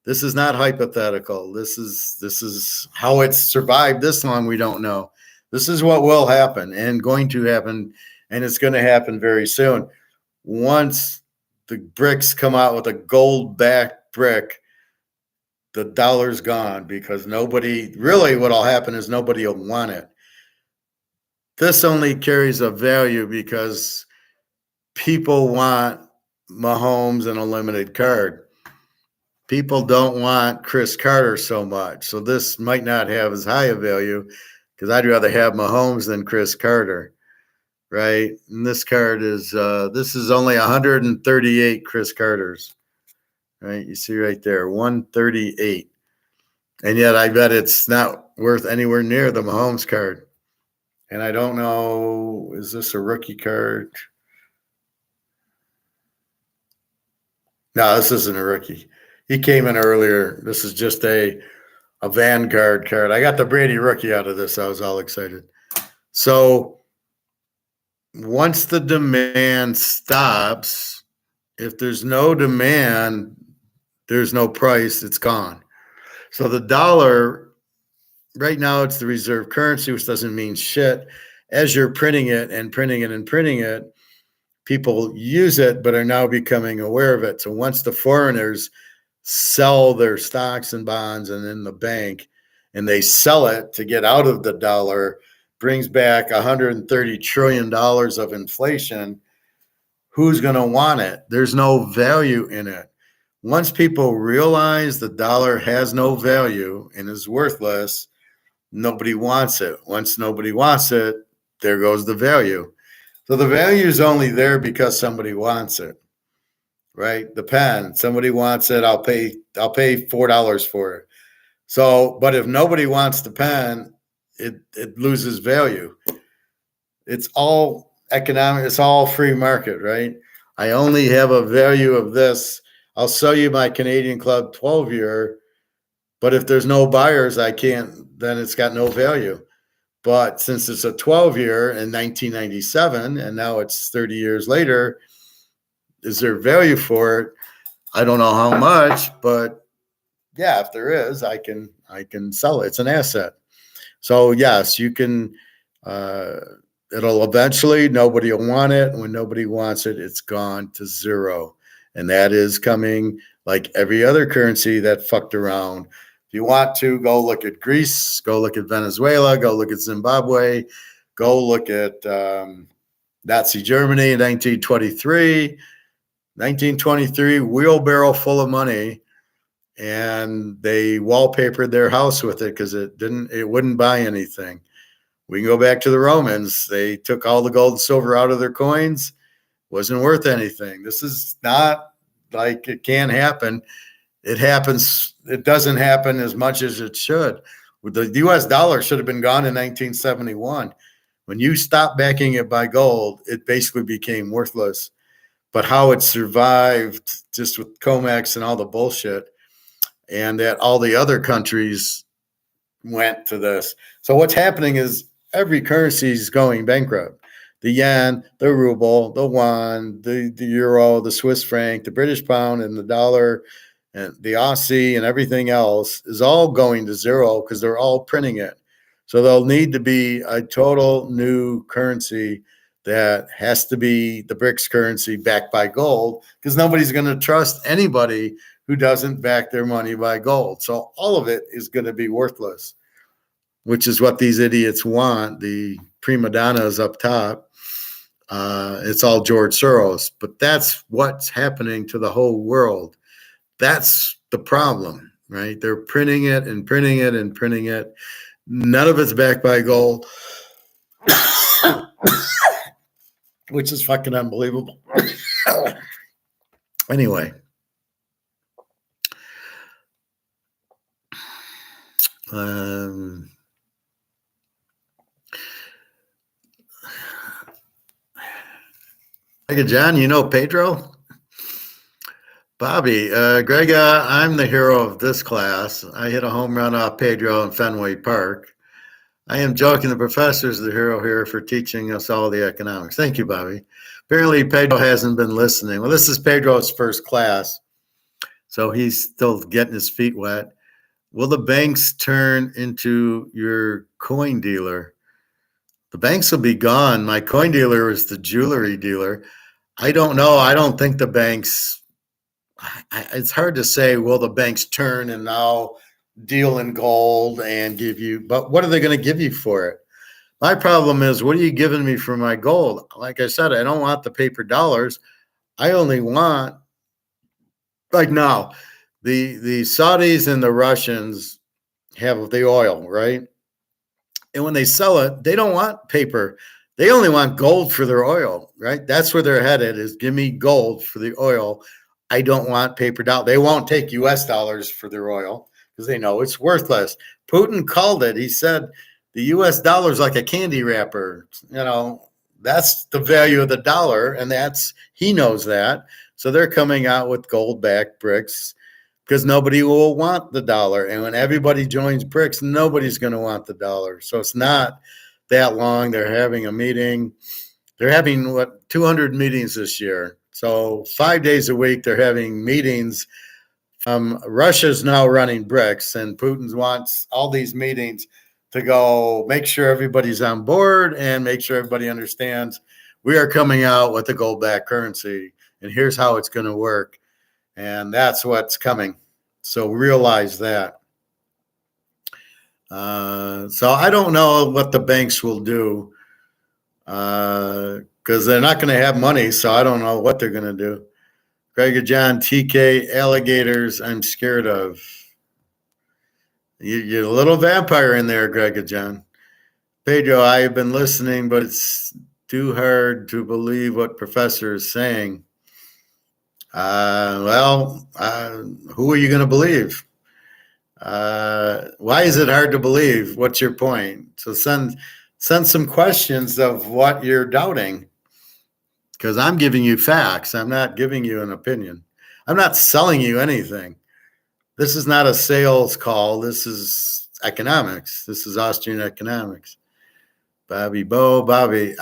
Speaker 1: This is not hypothetical. This is how it's survived this long. We don't know. This is what will happen and going to happen, and it's going to happen very soon. Once the bricks come out with a gold-backed brick, the dollar's gone because nobody really. What'll happen is nobody will want it. This only carries a value because people want Mahomes and a limited card. People don't want Chris Carter so much. So this might not have as high a value because I'd rather have Mahomes than Chris Carter, right? And this card is this is only 138 Chris Carters, right? You see right there, 138. And yet I bet it's not worth anywhere near the Mahomes card. And I don't know, is this a rookie card? No, this isn't a rookie. He came in earlier. This is just a a Vanguard card. I got the Brady rookie out of this. I was all excited. So once the demand stops, if there's no demand, there's no price, it's gone. So the dollar, right now, it's the reserve currency, which doesn't mean shit. As you're printing it and printing it and printing it, people use it, but are now becoming aware of it. So once the foreigners sell their stocks and bonds and in the bank, and they sell it to get out of the dollar, brings back $130 trillion of inflation. Who's going to want it? There's no value in it. Once people realize the dollar has no value and is worthless, nobody wants it. Once nobody wants it, there goes the value. So the value is only there because somebody wants it, right? The pen, somebody wants it. I'll pay $4 for it. So, but if nobody wants the pen, it loses value. It's all economic. It's all free market, right? I only have a value of this. I'll sell you my Canadian Club 12-year, but if there's no buyers, I can't, then it's got no value. But since it's a 12-year in 1997, and now it's 30 years later, is there value for it? I don't know how much, but yeah, if there is, I can sell it. It's an asset. So yes, you can. It'll eventually, nobody will want it. When nobody wants it, it's gone to zero. And that is coming like every other currency that fucked around. If you want to, go look at Greece, go look at Venezuela, go look at Zimbabwe, go look at Nazi Germany in 1923. 1923, wheelbarrow full of money, and they wallpapered their house with it because it wouldn't buy anything. We can go back to the Romans. They took all the gold and silver out of their coins. Wasn't worth anything. This is not like it can happen. It happens. It doesn't happen as much as it should. The U.S. dollar should have been gone in 1971. When you stopped backing it by gold, it basically became worthless. But how it survived just with COMEX and all the bullshit, and that all the other countries went to this. So what's happening is every currency is going bankrupt. The yen, the ruble, the won, the euro, the Swiss franc, the British pound, and the dollar, and the Aussie, and everything else is all going to zero because they're all printing it. So there'll need to be a total new currency that has to be the BRICS currency backed by gold, because nobody's going to trust anybody who doesn't back their money by gold. So all of it is going to be worthless, which is what these idiots want, the prima donnas up top. It's all George Soros, but that's what's happening to the whole world. That's the problem, right? They're printing it and printing it and printing it. None of it's backed by gold, which is fucking unbelievable. Anyway. John, you know Pedro? Bobby, Greg, I'm the hero of this class. I hit a home run off Pedro in Fenway Park. I am joking. The professor is the hero here for teaching us all the economics. Thank you, Bobby. Apparently, Pedro hasn't been listening. Well, this is Pedro's first class, so he's still getting his feet wet. Will the banks turn into your coin dealer? The banks will be gone. My coin dealer is the jewelry dealer. I don't know. I don't think the banks, it's hard to say, will the banks turn and now deal in gold and give you, but what are they going to give you for it? My problem is, what are you giving me for my gold? Like I said, I don't want the paper dollars. I only want, like now, the Saudis and the Russians have the oil, right? And when they sell it, they don't want paper. They only want gold for their oil, right? That's where they're headed, is give me gold for the oil. I don't want paper dollars. They won't take US dollars for their oil because they know it's worthless. Putin called it. He said the US dollar is like a candy wrapper. You know, that's the value of the dollar, and he knows that. So they're coming out with gold-backed bricks. because nobody will want the dollar. And when everybody joins BRICS, nobody's going to want the dollar. So it's not that long. They're having a meeting. They're having 200 meetings this year. So 5 days a week, they're having meetings. Russia's now running BRICS, and Putin wants all these meetings to go make sure everybody's on board and make sure everybody understands we are coming out with a gold-backed currency, and here's how it's going to work. And that's what's coming. So realize that. So I don't know what the banks will do because they're not going to have money. So I don't know what they're going to do. Greg John, TK, alligators, I'm scared of. You're a little vampire in there, Greg John. Pedro, I have been listening, but it's too hard to believe what professor is saying. Who are you going to believe? Why is it hard to believe? What's your point? So send some questions of what you're doubting, because I'm giving you facts. I'm not giving you an opinion. I'm not selling you anything. This is not a sales call. This is economics. This is Austrian economics. Bobby,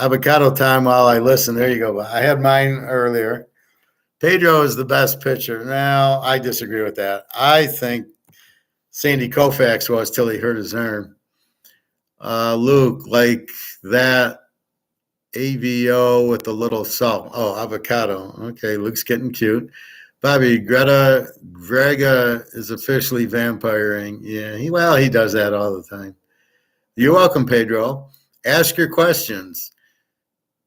Speaker 1: avocado time while I listen. There you go. I had mine earlier. Pedro is the best pitcher. Now, I disagree with that. I think Sandy Koufax was till he hurt his arm. Luke, like that AVO with a little salt. Oh, avocado. Okay, Luke's getting cute. Bobby, Grega is officially vampiring. Yeah, he does that all the time. You're welcome, Pedro. Ask your questions.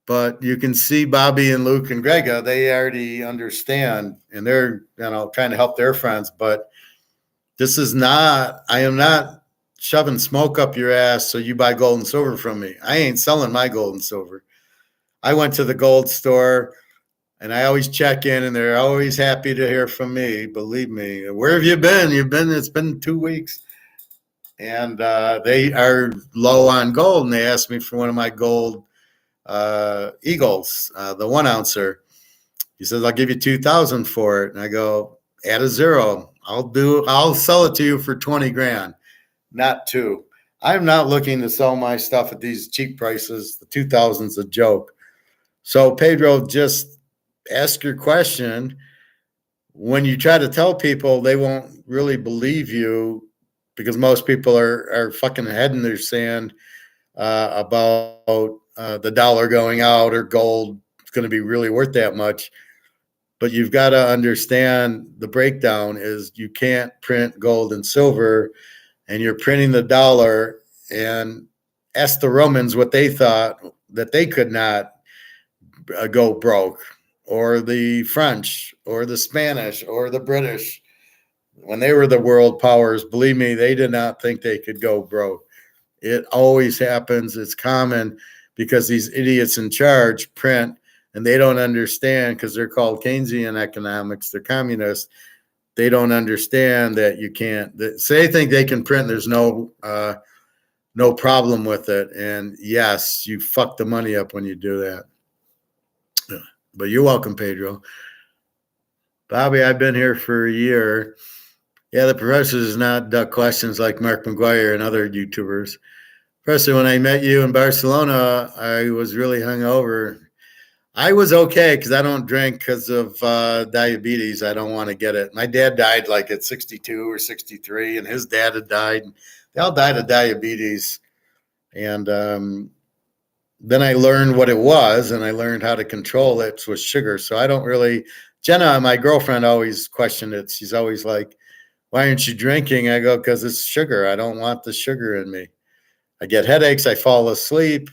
Speaker 1: But you can see Bobby and Luke and Grega, they already understand, and they're trying to help their friends. But this is not, I am not shoving smoke up your ass so you buy gold and silver from me. I ain't selling my gold and silver. I went to the gold store, and I always check in, and they're always happy to hear from me. Believe me. Where have you been? It's been 2 weeks. And they are low on gold, and they asked me for one of my gold Eagles, the 1 ouncer. He says, I'll give you 2,000 for it. And I go, add a zero. I'll sell it to you for 20 grand, not 2. I'm not looking to sell my stuff at these cheap prices. The 2,000's a joke. So Pedro, just ask your question. When you try to tell people, they won't really believe you because most people are fucking head in their sand about the dollar going out or gold is going to be really worth that much. But you've got to understand the breakdown is you can't print gold and silver, and you're printing the dollar. And ask the Romans what they thought, that they could not go broke, or the French or the Spanish or the British. When they were the world powers, believe me, they did not think they could go broke. It always happens. It's common because these idiots in charge print, and they don't understand because they're called Keynesian economics. They're communists. They don't understand that you can't. So they think they can print. There's no problem with it. And yes, you fuck the money up when you do that. But you're welcome, Pedro. Bobby, I've been here for a year. Yeah, the professor does not duck questions like Mark McGuire and other YouTubers. Professor, when I met you in Barcelona, I was really hungover. I was okay because I don't drink because of diabetes. I don't want to get it. My dad died like at 62 or 63, and his dad had died. They all died of diabetes. And then I learned what it was, and I learned how to control it with sugar. So I don't really – Jenna, my girlfriend, always questioned it. She's always like, why aren't you drinking? I go, because it's sugar. I don't want the sugar in me. I get headaches. I fall asleep,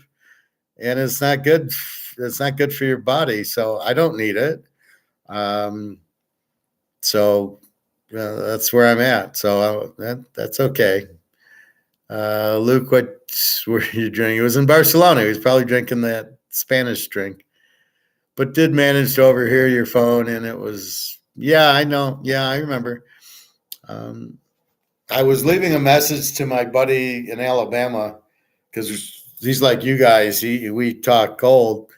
Speaker 1: and it's not good. It's not good for your body. So I don't need it. So that's where I'm at. So that's okay. Luke, what were you drinking? It was in Barcelona. He was probably drinking that Spanish drink, but did manage to overhear your phone. And it was, yeah, I know. Yeah, I remember. I was leaving a message to my buddy in Alabama because he's like you guys. We talk gold,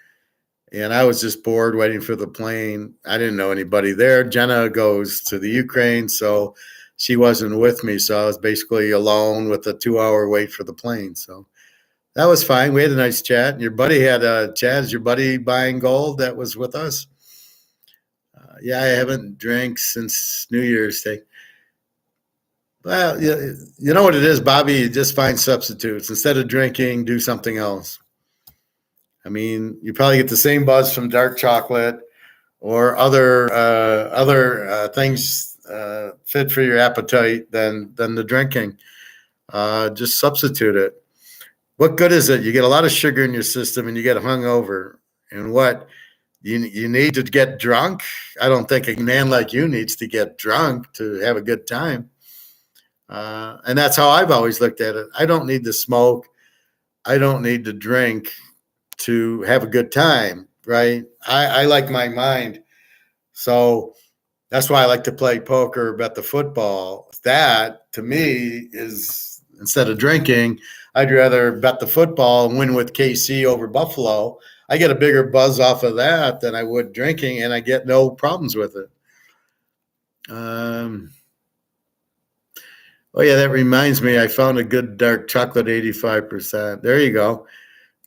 Speaker 1: And I was just bored waiting for the plane. I didn't know anybody there. Jenna goes to the Ukraine, so she wasn't with me. So I was basically alone with a 2-hour wait for the plane. So that was fine. We had a nice chat. And your buddy had a chat. Is your buddy buying gold that was with us? Yeah, I haven't drank since New Year's Day. Well, you know what it is, Bobby? You just find substitutes. Instead of drinking, do something else. I mean, you probably get the same buzz from dark chocolate or other things fit for your appetite than the drinking. Just substitute it. What good is it? You get a lot of sugar in your system and you get hungover. And what you need to get drunk? I don't think a man like you needs to get drunk to have a good time. And that's how I've always looked at it. I don't need to smoke. I don't need to drink to have a good time, right? I like my mind. So that's why I like to play poker, bet the football. That, to me, is instead of drinking, I'd rather bet the football and win with KC over Buffalo. I get a bigger buzz off of that than I would drinking, and I get no problems with it. Oh, yeah, that reminds me. I found a good dark chocolate, 85%. There you go.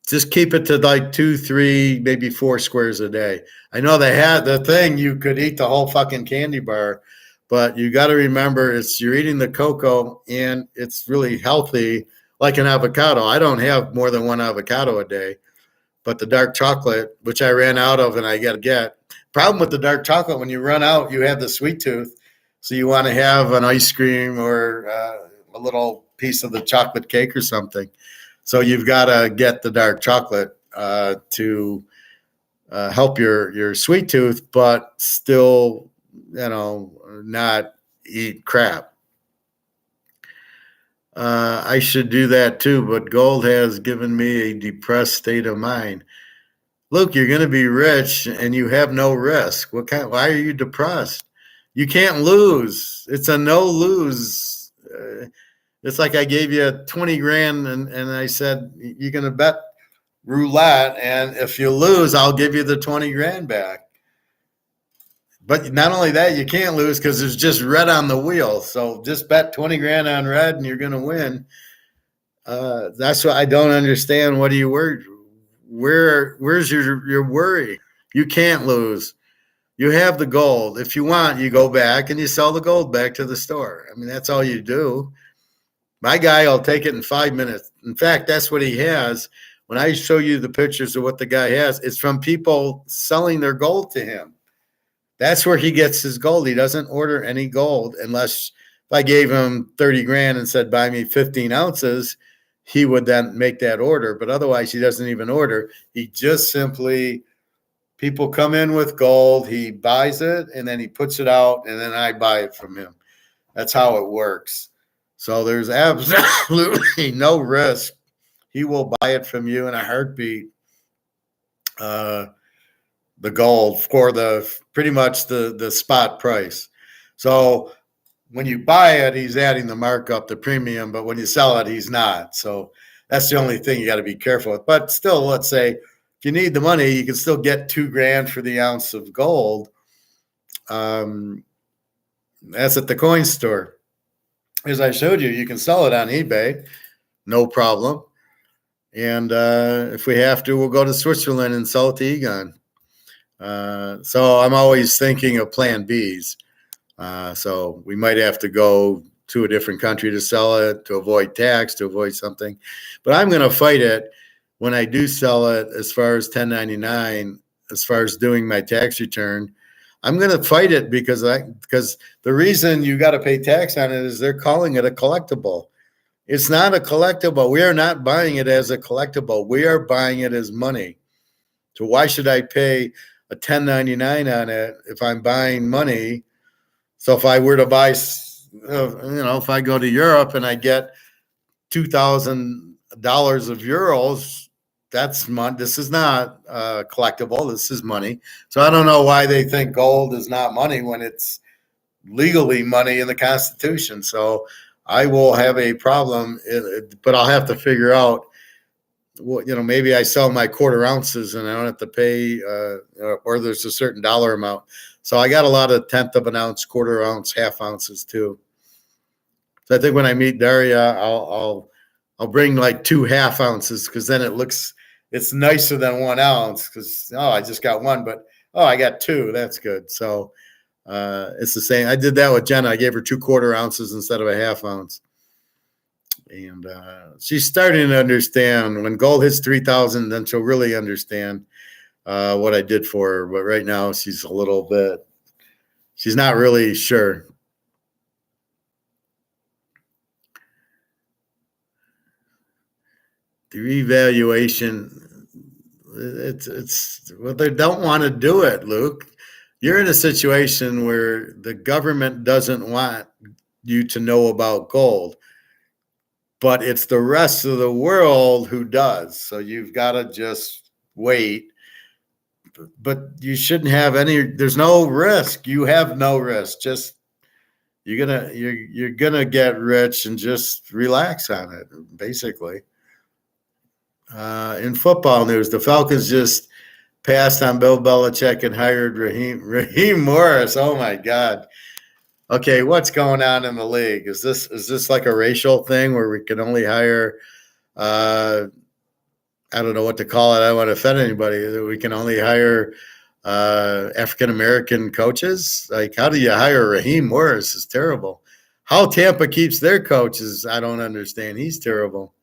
Speaker 1: Just keep it to like 2, 3, maybe 4 squares a day. I know they had the thing you could eat the whole fucking candy bar, but you got to remember you're eating the cocoa and it's really healthy, like an avocado. I don't have more than 1 avocado a day, but the dark chocolate, which I ran out of and I got to get. Problem with the dark chocolate, when you run out, you have the sweet tooth. So you want to have an ice cream or a little piece of the chocolate cake or something. So you've got to get the dark chocolate to help your sweet tooth, but still, not eat crap. I should do that too, but gold has given me a depressed state of mind. Luke, you're going to be rich and you have no risk. Why are you depressed? You can't lose. It's a no lose. It's like I gave you 20 grand and I said, you're going to bet roulette. And if you lose, I'll give you the 20 grand back. But not only that, you can't lose because there's just red on the wheel. So just bet 20 grand on red and you're going to win. That's what I don't understand. What do you worry? Where's your worry? You can't lose. You have the gold. If you want, you go back and you sell the gold back to the store. I mean, that's all you do. My guy will take it in 5 minutes. In fact, that's what he has. When I show you the pictures of what the guy has, it's from people selling their gold to him. That's where he gets his gold. He doesn't order any gold unless if I gave him 30 grand and said, buy me 15 ounces, he would then make that order. But otherwise, he doesn't even order. He just simply... People come in with gold, he buys it, and then he puts it out, and then I buy it from him. That's how it works. So there's absolutely no risk. He will buy it from you in a heartbeat, the gold, for pretty much the spot price. So when you buy it, he's adding the markup, the premium, but when you sell it, he's not. So that's the only thing you got to be careful with. But still, let's say, if you need the money, you can still get 2 grand for the ounce of gold. That's at the coin store. As I showed you, you can sell it on eBay, no problem. And if we have to, we'll go to Switzerland and sell it to Egon. So I'm always thinking of plan Bs. So we might have to go to a different country to sell it, to avoid tax, to avoid something. But I'm going to fight it when I do sell it as far as 1099, as far as doing my tax return. I'm going to fight it because the reason you got to pay tax on it is they're calling it a collectible. It's not a collectible. We are not buying it as a collectible. We are buying it as money. So why should I pay a 1099 on it if I'm buying money? So if I were to buy, if I go to Europe and I get $2,000 of euros, that's money. This is not collectible. This is money. So I don't know why they think gold is not money when it's legally money in the Constitution. So I will have a problem, but I'll have to figure out well, maybe I sell my quarter ounces and I don't have to pay, or there's a certain dollar amount. So I got a lot of 1/10 of an ounce, quarter ounce, half ounces too. So I think when I meet Daria, I'll bring like 2 half ounces, because then it's nicer than 1 ounce, because I just got one, but I got 2. That's good. So it's the same. I did that with Jenna. I gave her 2 quarter ounces instead of a half ounce. And she's starting to understand. When gold hits 3,000, then she'll really understand what I did for her. But right now, she's not really sure. The revaluation, they don't want to do it, Luke. You're in a situation where the government doesn't want you to know about gold, but it's the rest of the world who does. So you've got to just wait. But you shouldn't have there's no risk. You have no risk. Just you're gonna get rich, and just relax on it, basically. In football news, the Falcons just passed on Bill Belichick and hired Raheem Morris. Oh my God. Okay, what's going on in the league? Is this like a racial thing where we can only hire I don't know what to call it. I don't want to offend anybody. We can only hire African American coaches? Like, how do you hire Raheem Morris? It's terrible. How Tampa keeps their coaches, I don't understand. He's terrible.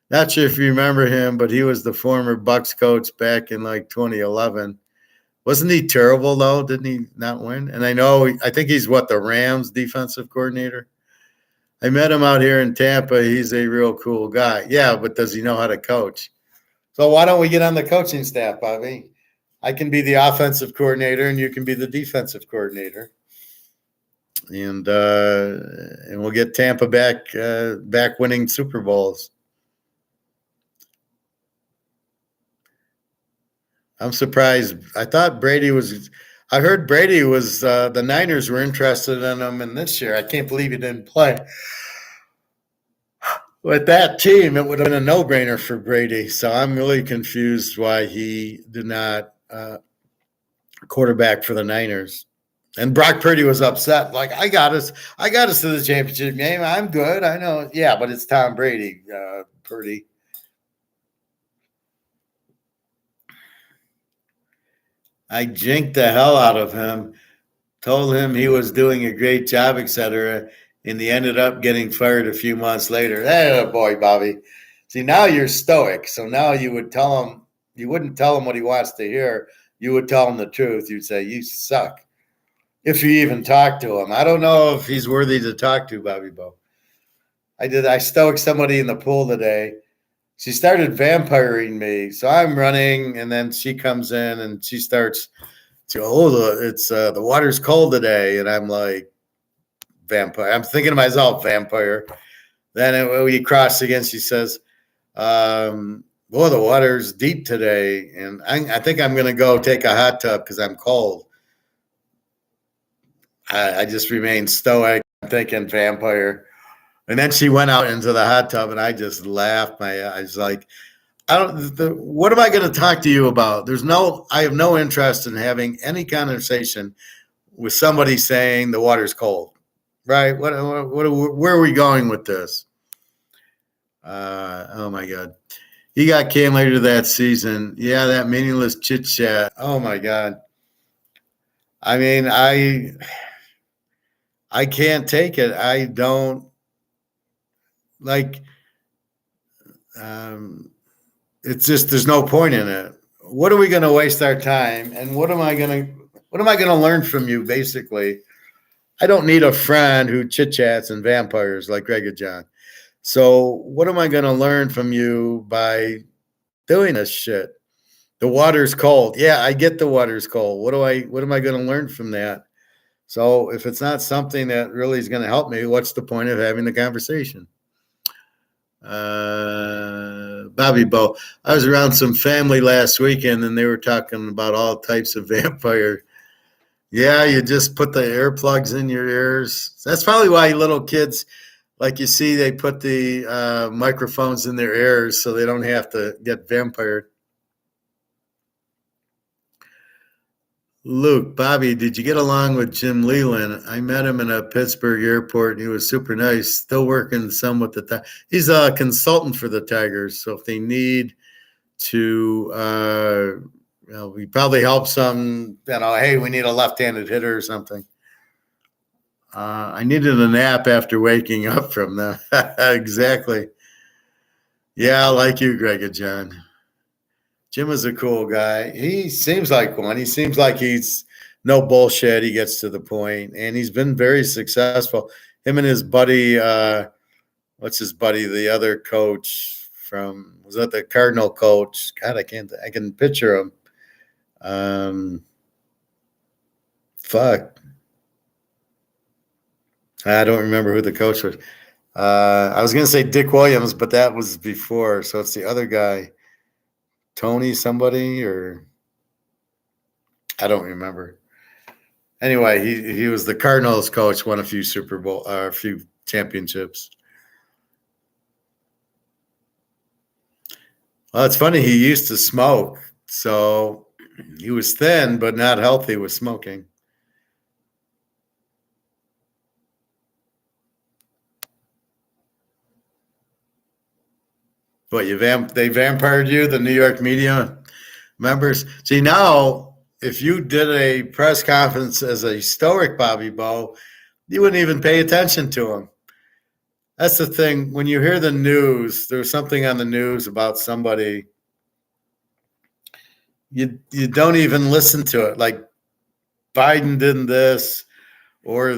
Speaker 1: Not sure if you remember him, but he was the former Bucks coach back in like 2011. Wasn't he terrible, though? Didn't he not win? And I think he's the Rams defensive coordinator. I met him out here in Tampa. He's a real cool guy. Yeah, but does he know how to coach? So why don't we get on the coaching staff, Bobby? I can be the offensive coordinator and you can be the defensive coordinator. And we'll get Tampa back winning Super Bowls. I'm surprised. I heard Brady was the Niners were interested in him in this year. I can't believe he didn't play. With that team, it would have been a no-brainer for Brady. So I'm really confused why he did not quarterback for the Niners. And Brock Purdy was upset. Like, I got us to the championship game. I'm good. I know. Yeah, but it's Tom Brady, Purdy. I jinked the hell out of him, told him he was doing a great job, etc., and he ended up getting fired a few months later. Hey, boy, Bobby. See, now you're stoic. So now you wouldn't tell him what he wants to hear. You would tell him the truth. You'd say, you suck. If you even talk to him. I don't know if he's worthy to talk to, Bobby Bo. I stoked somebody in the pool today. She started vampiring me. So I'm running, and then she comes in and she starts to, the water's cold today. And I'm like, vampire. I'm thinking to myself, vampire. Then we cross again. She says, the water's deep today. And I think I'm going to go take a hot tub because I'm cold. I just remained stoic. I'm thinking vampire. And then she went out into the hot tub, and I just laughed. I was like, what am I going to talk to you about? I have no interest in having any conversation with somebody saying the water's cold, right? Where are we going with this? Oh my God. He got canned later that season. Yeah, that meaningless chit chat. Oh my God. I mean, I can't take it. I don't like, it's just, there's no point in it. What are we going to waste our time? And what am I going to learn from you? Basically, I don't need a friend who chit chats and vampires like Greg and John. So what am I going to learn from you by doing this shit? The water's cold. Yeah, I get the water's cold. What am I going to learn from that? So if it's not something that really is going to help me, what's the point of having the conversation? Bobby Bo, I was around some family last weekend and they were talking about all types of vampire. Yeah, you just put the earplugs in your ears. That's probably why little kids Like you see, they put the microphones in their ears so they don't have to get vampired. Luke, Bobby, did you get along with Jim Leland? I met him in a Pittsburgh airport, and he was super nice. Still working some with the he's a consultant for the Tigers, so if they need to, he probably helps them. Hey, we need a left-handed hitter or something. I needed a nap after waking up from them. Exactly. Yeah, like you, Greg and John. Jim is a cool guy. He seems like one. He seems like he's no bullshit. He gets to the point, and he's been very successful. Him and his buddy, what's his buddy? The other coach was that the Cardinal coach? God, I can picture him. Fuck. I don't remember who the coach was. I was going to say Dick Williams, but that was before. So it's the other guy. Tony somebody, or I don't remember. Anyway, he was the Cardinals coach, won a few Super Bowl, a few championships. Well, it's funny. He used to smoke, so he was thin but not healthy with smoking. What, they vampired you, the New York media members? See, now, if you did a press conference as a stoic Bobby Bo, you wouldn't even pay attention to him. That's the thing. When you hear the news, there's something on the news about somebody, you don't even listen to it. Like Biden did this, or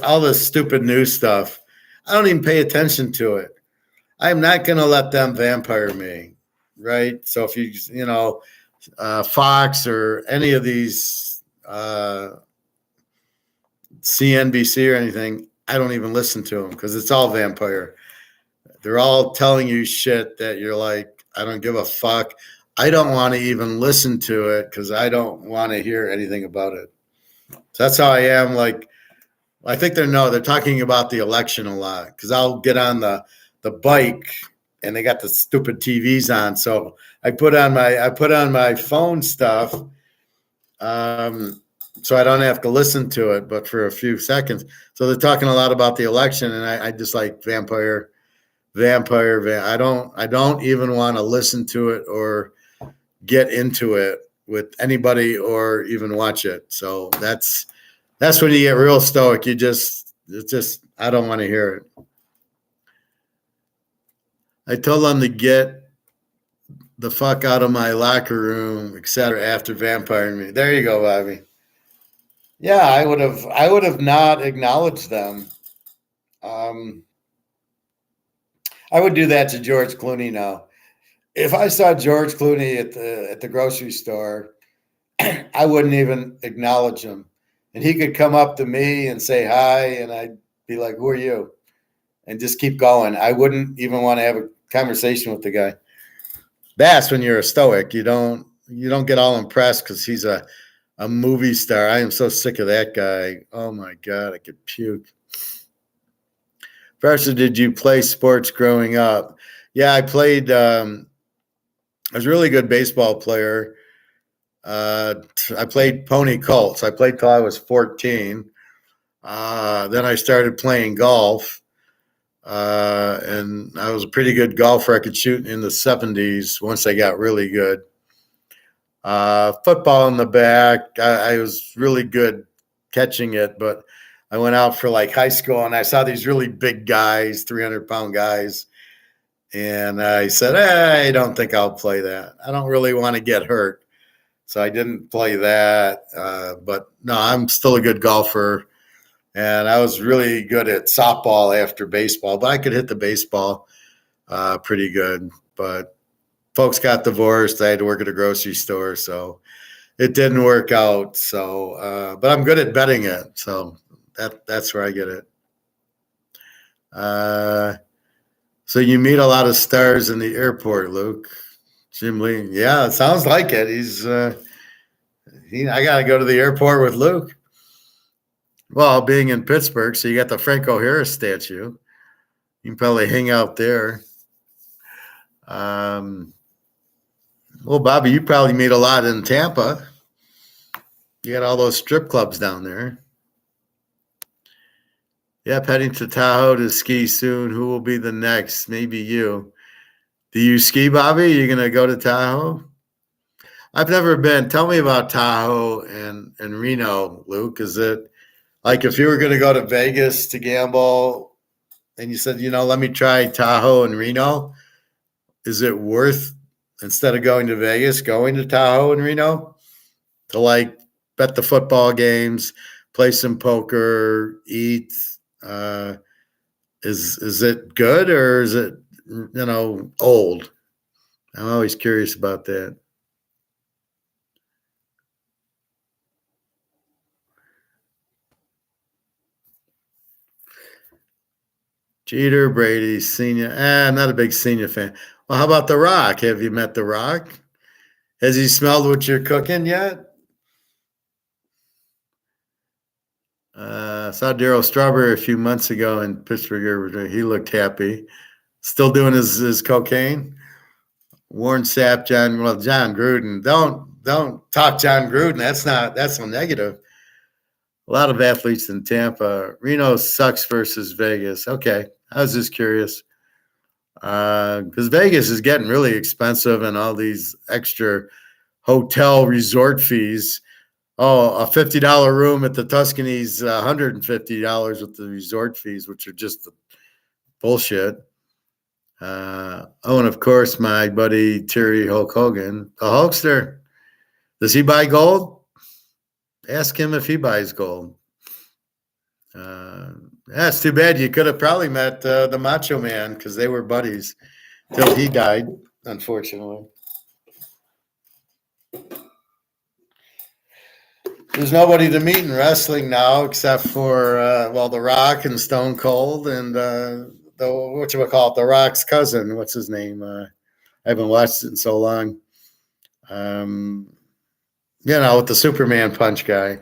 Speaker 1: all this stupid news stuff. I don't even pay attention to it. I'm not going to let them vampire me, right? So if Fox or any of these CNBC or anything, I don't even listen to them because it's all vampire. They're all telling you shit that you're like, I don't give a fuck. I don't want to even listen to it because I don't want to hear anything about it. So that's how I am. Like, I think they're talking about the election a lot because I'll get on the bike and they got the stupid TVs on. So I put on my phone stuff so I don't have to listen to it, but for a few seconds. So they're talking a lot about the election, and I just like vampire. I don't even want to listen to it or get into it with anybody or even watch it. So that's when you get real stoic. I don't want to hear it. I told them to get the fuck out of my locker room, etc. after vampiring me. There you go, Bobby. Yeah, I would have not acknowledged them. I would do that to George Clooney now. If I saw George Clooney at the grocery store, I wouldn't even acknowledge him. And he could come up to me and say hi, and I'd be like, "Who are you?" and just keep going. I wouldn't even want to have a conversation with the guy. That's when you're a stoic. You don't get all impressed because he's a movie star. I am so sick of that guy. Oh my God, I could puke. Professor, did you play sports growing up? Yeah, I played. I was a really good baseball player. I played pony colts. I played till I was 14. Then I started playing golf. And I was a pretty good golfer. I could shoot in the 70s once I got really good. Football in the back, I was really good catching it, but I went out for like high school and I saw these really big guys, 300-pound guys. And I said, I don't think I'll play that. I don't really want to get hurt. So I didn't play that. But no, I'm still a good golfer. And I was really good at softball after baseball, but I could hit the baseball pretty good. But folks got divorced. I had to work at a grocery store, so it didn't work out. So, but I'm good at betting it. So that's where I get it. So you meet a lot of stars in the airport, Luke. Jim Lee. Yeah, it sounds like it. I got to go to the airport with Luke. Well, being in Pittsburgh, so you got the Franco Harris statue. You can probably hang out there. Well, Bobby, you probably meet a lot in Tampa. You got all those strip clubs down there. Yep, heading to Tahoe to ski soon. Who will be the next? Maybe you. Do you ski, Bobby? Are you going to go to Tahoe? I've never been. Tell me about Tahoe and Reno, Luke. Is it like if you were going to go to Vegas to gamble and you said, let me try Tahoe and Reno, is it worth, instead of going to Vegas, going to Tahoe and Reno to like bet the football games, play some poker, eat? Is it good or is it old? I'm always curious about that. Jeter, Brady, Senior. I'm not a big Senior fan. Well, how about The Rock? Have you met The Rock? Has he smelled what you're cooking yet? Saw Darryl Strawberry a few months ago in Pittsburgh. He looked happy. Still doing his cocaine. Warren Sapp, John Gruden. Don't talk John Gruden. That's a negative. A lot of athletes in Tampa. Reno sucks versus Vegas. Okay, I was just curious because Vegas is getting really expensive and all these extra hotel resort fees. Oh, a $50 room at the Tuscany's $150 with the resort fees, which are just bullshit. And of course, my buddy Terry Hulk Hogan, the Hulkster. Does he buy gold? Ask him if he buys gold. That's too bad. You could have probably met the Macho Man because they were buddies till he died, unfortunately. There's nobody to meet in wrestling now except for, The Rock and Stone Cold and The Rock's cousin. What's his name? I haven't watched it in so long. With the Superman punch guy.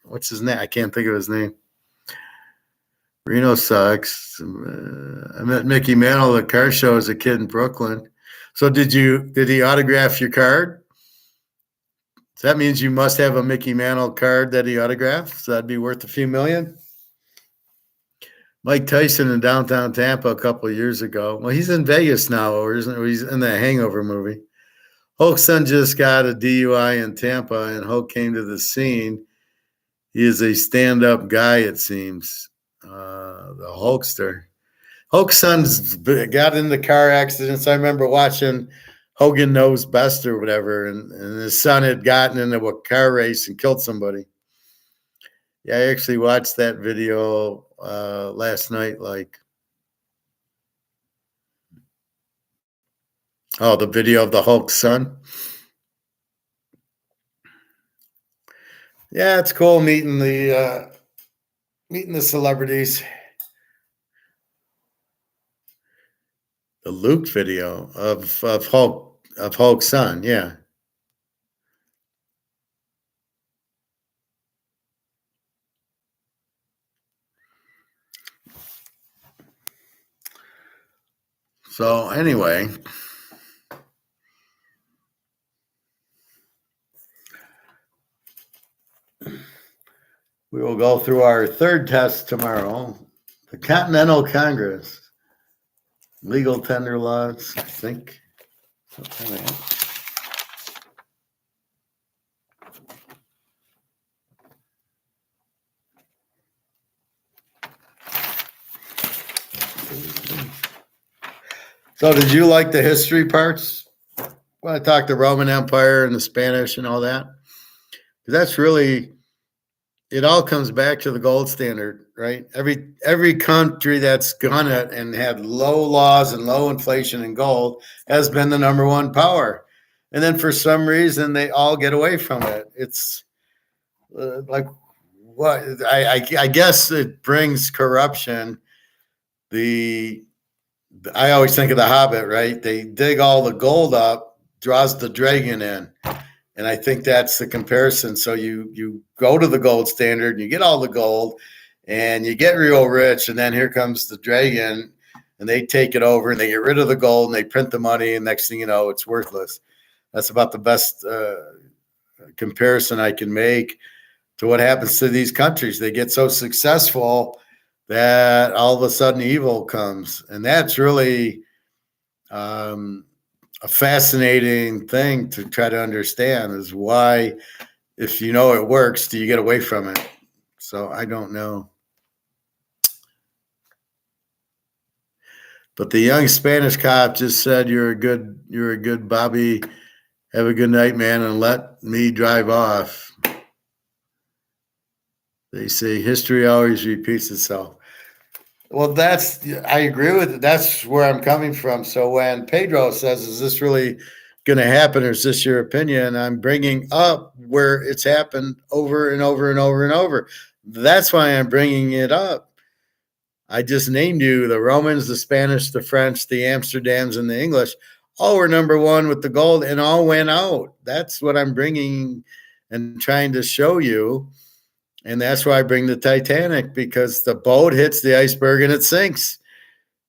Speaker 1: What's his name? I can't think of his name. Reno sucks. I met Mickey Mantle at the car show as a kid in Brooklyn. So did he autograph your card? So that means you must have a Mickey Mantle card that he autographed. So that'd be worth a few million. Mike Tyson in downtown Tampa a couple of years ago. Well, he's in Vegas now, or isn't he? He's in the Hangover movie. Hulk's son just got a DUI in Tampa, and Hulk came to the scene. He is a stand-up guy, it seems. The Hulkster. Hulk's son's got into car accidents. I remember watching Hogan Knows Best or whatever, and his son had gotten into a car race and killed somebody. Yeah, I actually watched that video last night. The video of the Hulk's son. Yeah, it's cool meeting the celebrities. The Luke video of Hulk's son, yeah. So anyway, we will go through our third test tomorrow. The Continental Congress. Legal tender laws, I think. So did you like the history parts? When I talked the Roman Empire and the Spanish and all that? Because that's really, it all comes back to the gold standard, right? Every country that's gone it and had low laws and low inflation in gold has been the number one power. And then for some reason, they all get away from it. It's like what? I guess it brings corruption. I always think of the Hobbit, right? They dig all the gold up, draws the dragon in. And I think that's the comparison. So you go to the gold standard and you get all the gold, and you get real rich, and then here comes the dragon, and they take it over, and they get rid of the gold, and they print the money, and next thing you know, it's worthless. That's about the best comparison I can make to what happens to these countries. They get so successful that all of a sudden evil comes, and that's really a fascinating thing to try to understand, is why, if you know it works, do you get away from it? So I don't know. But the young Spanish cop just said, you're a good Bobby. Have a good night, man, and let me drive off. They say history always repeats itself. Well, I agree with it. That's where I'm coming from. So when Pedro says, is this really going to happen, or is this your opinion? I'm bringing up where it's happened over and over and over and over. That's why I'm bringing it up. I just named you the Romans, the Spanish, the French, the Amsterdams, and the English. All were number one with the gold and all went out. That's what I'm bringing and trying to show you. And that's why I bring the Titanic, because the boat hits the iceberg and it sinks.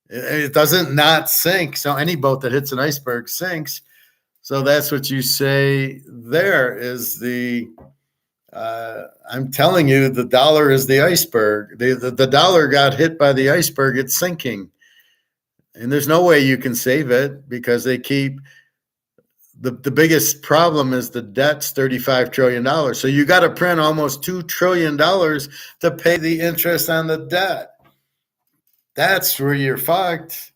Speaker 1: It doesn't not sink. So any boat that hits an iceberg sinks. So that's what you say there is I'm telling you, the dollar is the iceberg. The dollar got hit by the iceberg. It's sinking. And there's no way you can save it, because they keep the biggest problem is the debt's $35 trillion. So you got to print almost $2 trillion to pay the interest on the debt. That's where you're fucked.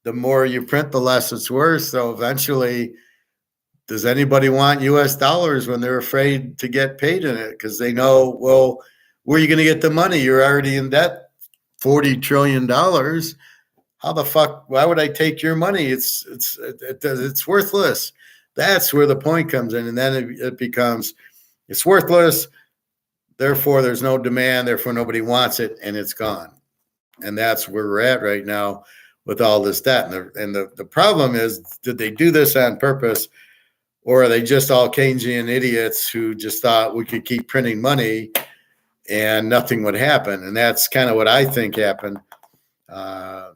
Speaker 1: The more you print, the less it's worth. So eventually, does anybody want US dollars when they're afraid to get paid in it? Because they know, well, where are you going to get the money? You're already in debt, $40 trillion. How the fuck? Why would I take your money? It's worthless. That's where the point comes in, and then it becomes it's worthless. Therefore, there's no demand. Therefore, nobody wants it, and it's gone. And that's where we're at right now with all this debt. And the problem is, did they do this on purpose, or are they just all Keynesian idiots who just thought we could keep printing money and nothing would happen? And that's kind of what I think happened.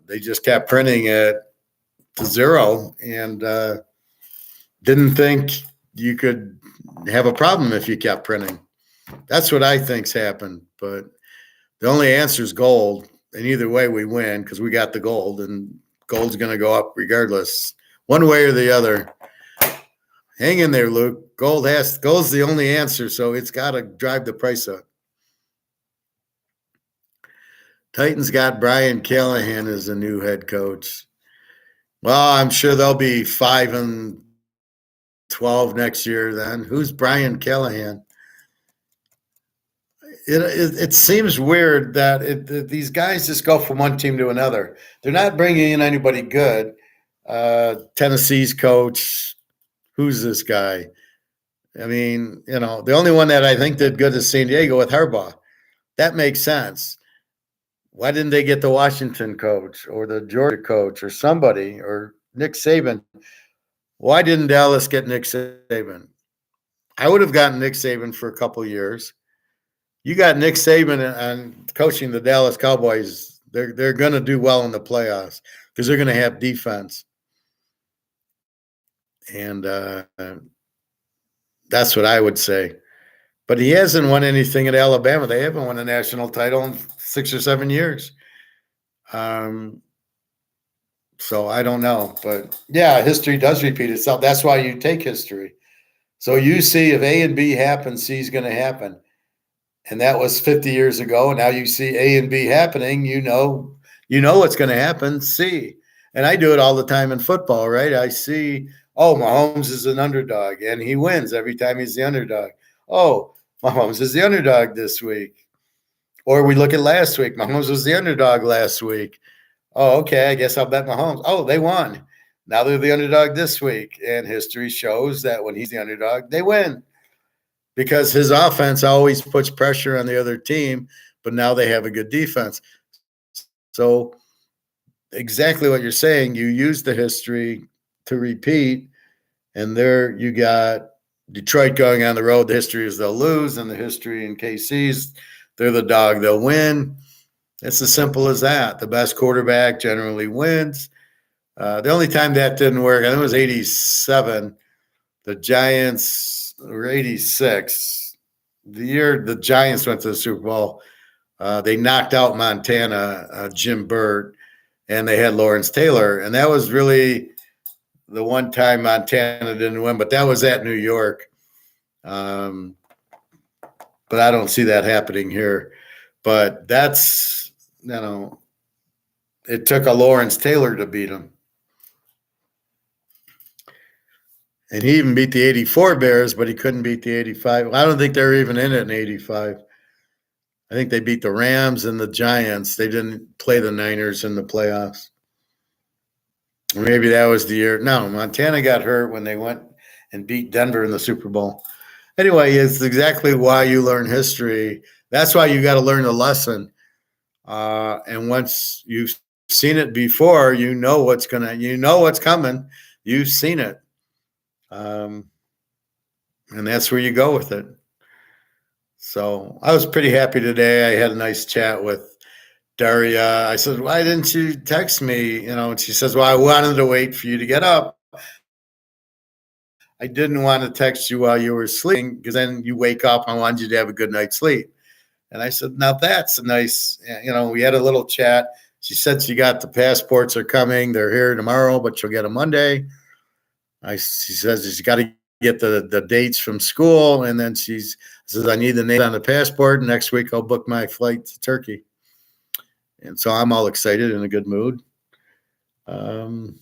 Speaker 1: They just kept printing it to zero and didn't think you could have a problem if you kept printing. That's what I think's happened. But the only answer is gold. And either way, we win because we got the gold, and gold's going to go up regardless, one way or the other. Hang in there, Luke. Gold's the only answer, so it's got to drive the price up. Titans got Brian Callahan as the new head coach. Well, I'm sure they'll be 5-12 next year then. Who's Brian Callahan? It seems weird that these guys just go from one team to another. They're not bringing in anybody good. Tennessee's coach, who's this guy? I mean, the only one that I think did good is San Diego with Harbaugh. That makes sense. Why didn't they get the Washington coach or the Georgia coach or somebody, or Nick Saban? Why didn't Dallas get Nick Saban? I would have gotten Nick Saban for a couple years. You got Nick Saban and coaching the Dallas Cowboys. They're going to do well in the playoffs because they're going to have defense. And that's what I would say. But he hasn't won anything at Alabama. They haven't won a national title in 6 or 7 years. So I don't know. But, yeah, history does repeat itself. That's why you take history. So you see if A and B happen, C is going to happen. And that was 50 years ago. Now you see A and B happening. You know what's going to happen, C. And I do it all the time in football, right? I see, Mahomes is an underdog, and he wins every time he's the underdog. Oh, Mahomes is the underdog this week. Or we look at last week. Mahomes was the underdog last week. Oh, okay, I guess I'll bet Mahomes. Oh, they won. Now they're the underdog this week. And history shows that when he's the underdog, they win. Because his offense always puts pressure on the other team, but now they have a good defense. So exactly what you're saying, you use the history to repeat, and there you got Detroit going on the road. The history is they'll lose, and the history in KC's they're the dog. They'll win. It's as simple as that. The best quarterback generally wins. The only time that didn't work, I think it was 87. The Giants were 86. The year the Giants went to the Super Bowl, they knocked out Montana, Jim Burt, and they had Lawrence Taylor. And that was really the one time Montana didn't win, but that was at New York. But I don't see that happening here. But that's, it took a Lawrence Taylor to beat him. And he even beat the 84 Bears, but he couldn't beat the 85. I don't think they were even in it in 85. I think they beat the Rams and the Giants. They didn't play the Niners in the playoffs. Maybe that was the year. No, Montana got hurt when they went and beat Denver in the Super Bowl. Anyway, it's exactly why you learn history. That's why you got to learn the lesson. And once you've seen it before, you know what's coming. You've seen it. And that's where you go with it. So I was pretty happy today. I had a nice chat with Daria. I said, why didn't you text me? And she says, well, I wanted to wait for you to get up. I didn't want to text you while you were sleeping because then you wake up. I wanted you to have a good night's sleep. And I said, now that's a nice, we had a little chat. She said she got the passports are coming. They're here tomorrow, but she'll get them Monday. She says she's got to get the dates from school. And then she says, I need the name on the passport. Next week, I'll book my flight to Turkey. And so I'm all excited, in a good mood. And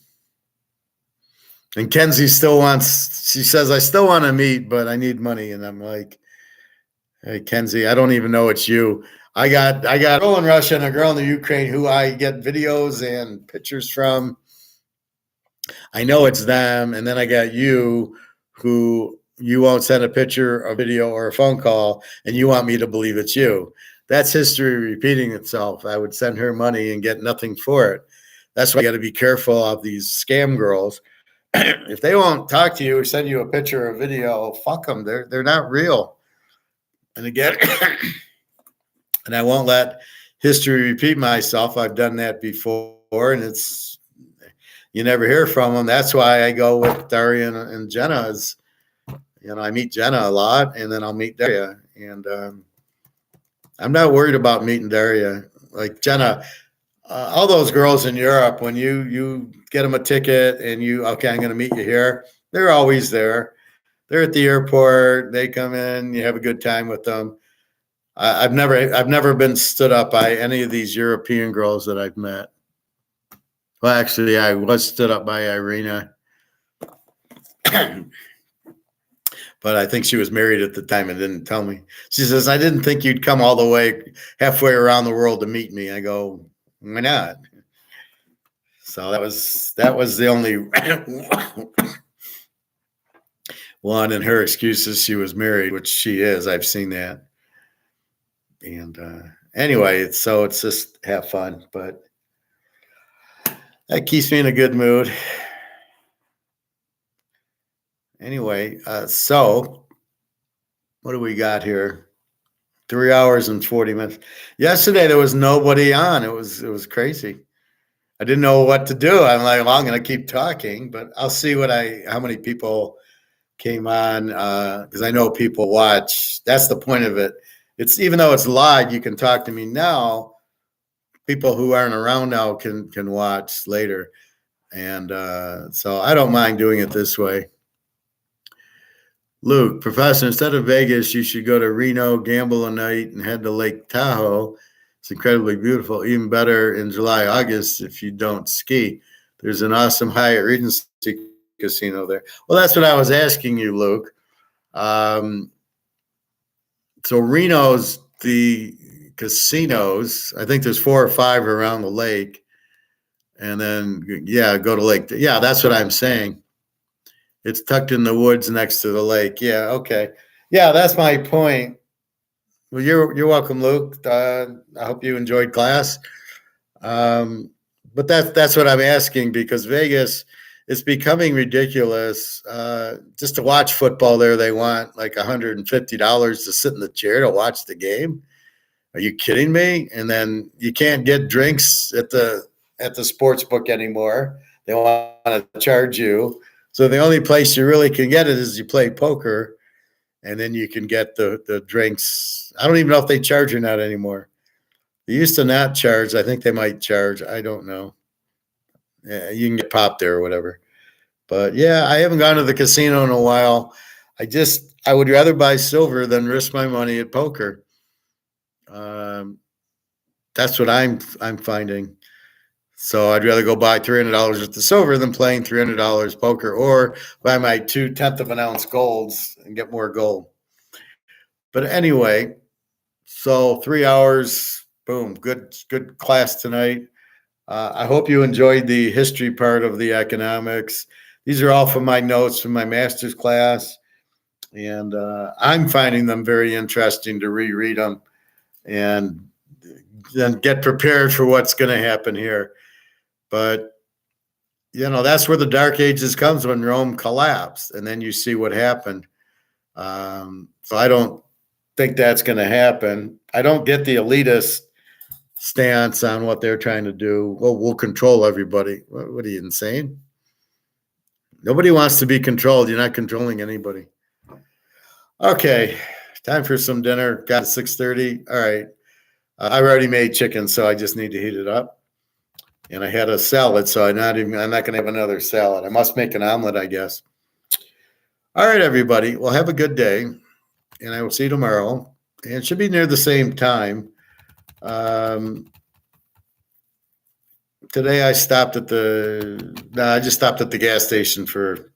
Speaker 1: Kenzie still she says, I still want to meet, but I need money. And I'm like, hey, Kenzie, I don't even know it's you. I got a girl in Russia and a girl in the Ukraine who I get videos and pictures from. I know it's them. And then I got you, who you won't send a picture, a video, or a phone call, and you want me to believe it's you. That's history repeating itself. I would send her money and get nothing for it. That's why you got to be careful of these scam girls. If they won't talk to you or send you a picture or video, fuck them. They're not real. And again, and I won't let history repeat myself. I've done that before, and you never hear from them. That's why I go with Daria and Jenna. I meet Jenna a lot, and then I'll meet Daria. And I'm not worried about meeting Daria. Like Jenna, all those girls in Europe, when you get them a ticket and I'm going to meet you here, they're always there. They're at the airport. They come in. You have a good time with them. I've never been stood up by any of these European girls that I've met. Well, actually, I was stood up by Irina, but I think she was married at the time and didn't tell me. She says, I didn't think you'd come all the way halfway around the world to meet me. I go, why not? So that was the only one. And her excuse is she was married, which she is. I've seen that. And anyway, it's just have fun, but that keeps me in a good mood. Anyway, so what do we got here? 3 hours and 40 minutes. Yesterday there was nobody on. It was crazy. I didn't know what to do. I'm like, well, I'm going to keep talking, but I'll see how many people came on, because I know people watch. That's the point of it. It's even though it's live, you can talk to me now. People who aren't around now can watch later. And so I don't mind doing it this way. Luke, Professor, instead of Vegas, you should go to Reno, gamble a night, and head to Lake Tahoe. It's incredibly beautiful, even better in July, August if you don't ski. There's an awesome Hyatt Regency casino there. Well, that's what I was asking you, Luke. So Reno's the casinos. I think there's 4 or 5 around the lake. And then, go to Lake. Yeah, that's what I'm saying. It's tucked in the woods next to the lake. Yeah, okay. Yeah, that's my point. Well, you're welcome, Luke. I hope you enjoyed class. But that's what I'm asking, because Vegas is becoming ridiculous. Just to watch football there, they want like $150 to sit in the chair to watch the game. Are you kidding me? And then you can't get drinks at the sports book anymore. They want to charge you. So the only place you really can get it is you play poker, and then you can get the drinks. I don't even know if they charge or not anymore. They used to not charge. I think they might charge. I don't know. Yeah, you can get popped there or whatever. But yeah, I haven't gone to the casino in a while. I would rather buy silver than risk my money at poker. That's what I'm finding. So I'd rather go buy $300 worth of silver than playing $300 poker, or buy my 2/10 of an ounce golds and get more gold. But anyway, so 3 hours, boom, good class tonight. I hope you enjoyed the history part of the economics. These are all from my notes from my master's class, and I'm finding them very interesting to reread them and then get prepared for what's going to happen here. But, that's where the Dark Ages comes, when Rome collapsed, and then you see what happened. So I don't think that's going to happen. I don't get the elitist stance on what they're trying to do. Well, we'll control everybody. What are you, insane? Nobody wants to be controlled. You're not controlling anybody. Okay, time for some dinner. Got 6:30. All right. I already made chicken, so I just need to heat it up. And I had a salad, so I'm not going to have another salad. I must make an omelet, I guess. All right, everybody. Well, have a good day, and I will see you tomorrow. And it should be near the same time. Today I stopped at I just stopped at the gas station for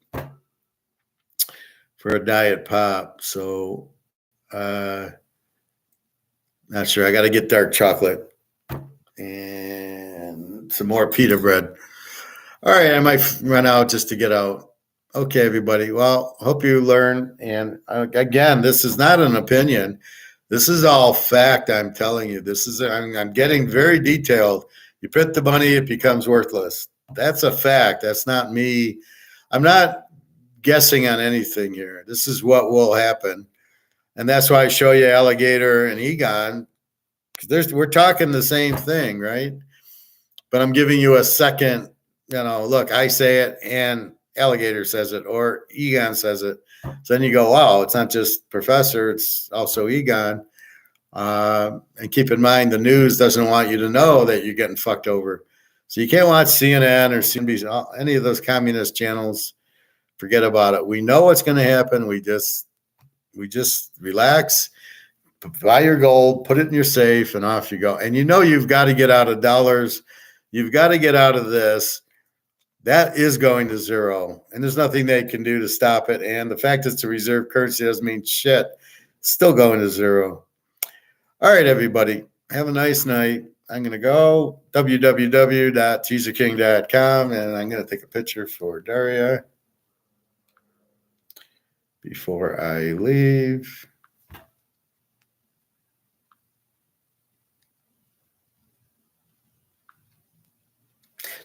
Speaker 1: a diet pop. So, not sure. I got to get dark chocolate and some more pita bread. All right, I might run out just to get out. Okay, everybody. Well, hope you learn. And again, this is not an opinion. This is all fact. I'm telling you. I'm getting very detailed. You print the money, it becomes worthless. That's a fact. That's not me. I'm not guessing on anything here. This is what will happen. And that's why I show you Alligator and Egon. We're talking the same thing, right? But I'm giving you a second, look, I say it and Alligator says it, or Egon says it. So then you go, wow, it's not just Professor, it's also Egon. And keep in mind, the news doesn't want you to know that you're getting fucked over. So you can't watch CNN or CNBC, any of those communist channels. Forget about it. We know what's going to happen. We just relax, buy your gold, put it in your safe, and off you go. And you've got to get out of dollars. You've got to get out of this. That is going to zero, and there's nothing they can do to stop it. And the fact it's a reserve currency doesn't mean shit. It's still going to zero. All right, everybody. Have a nice night. I'm going to go www.teaserking.com, and I'm going to take a picture for Daria before I leave.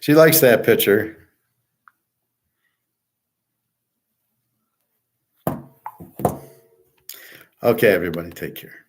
Speaker 1: She likes that picture. Okay, everybody, take care.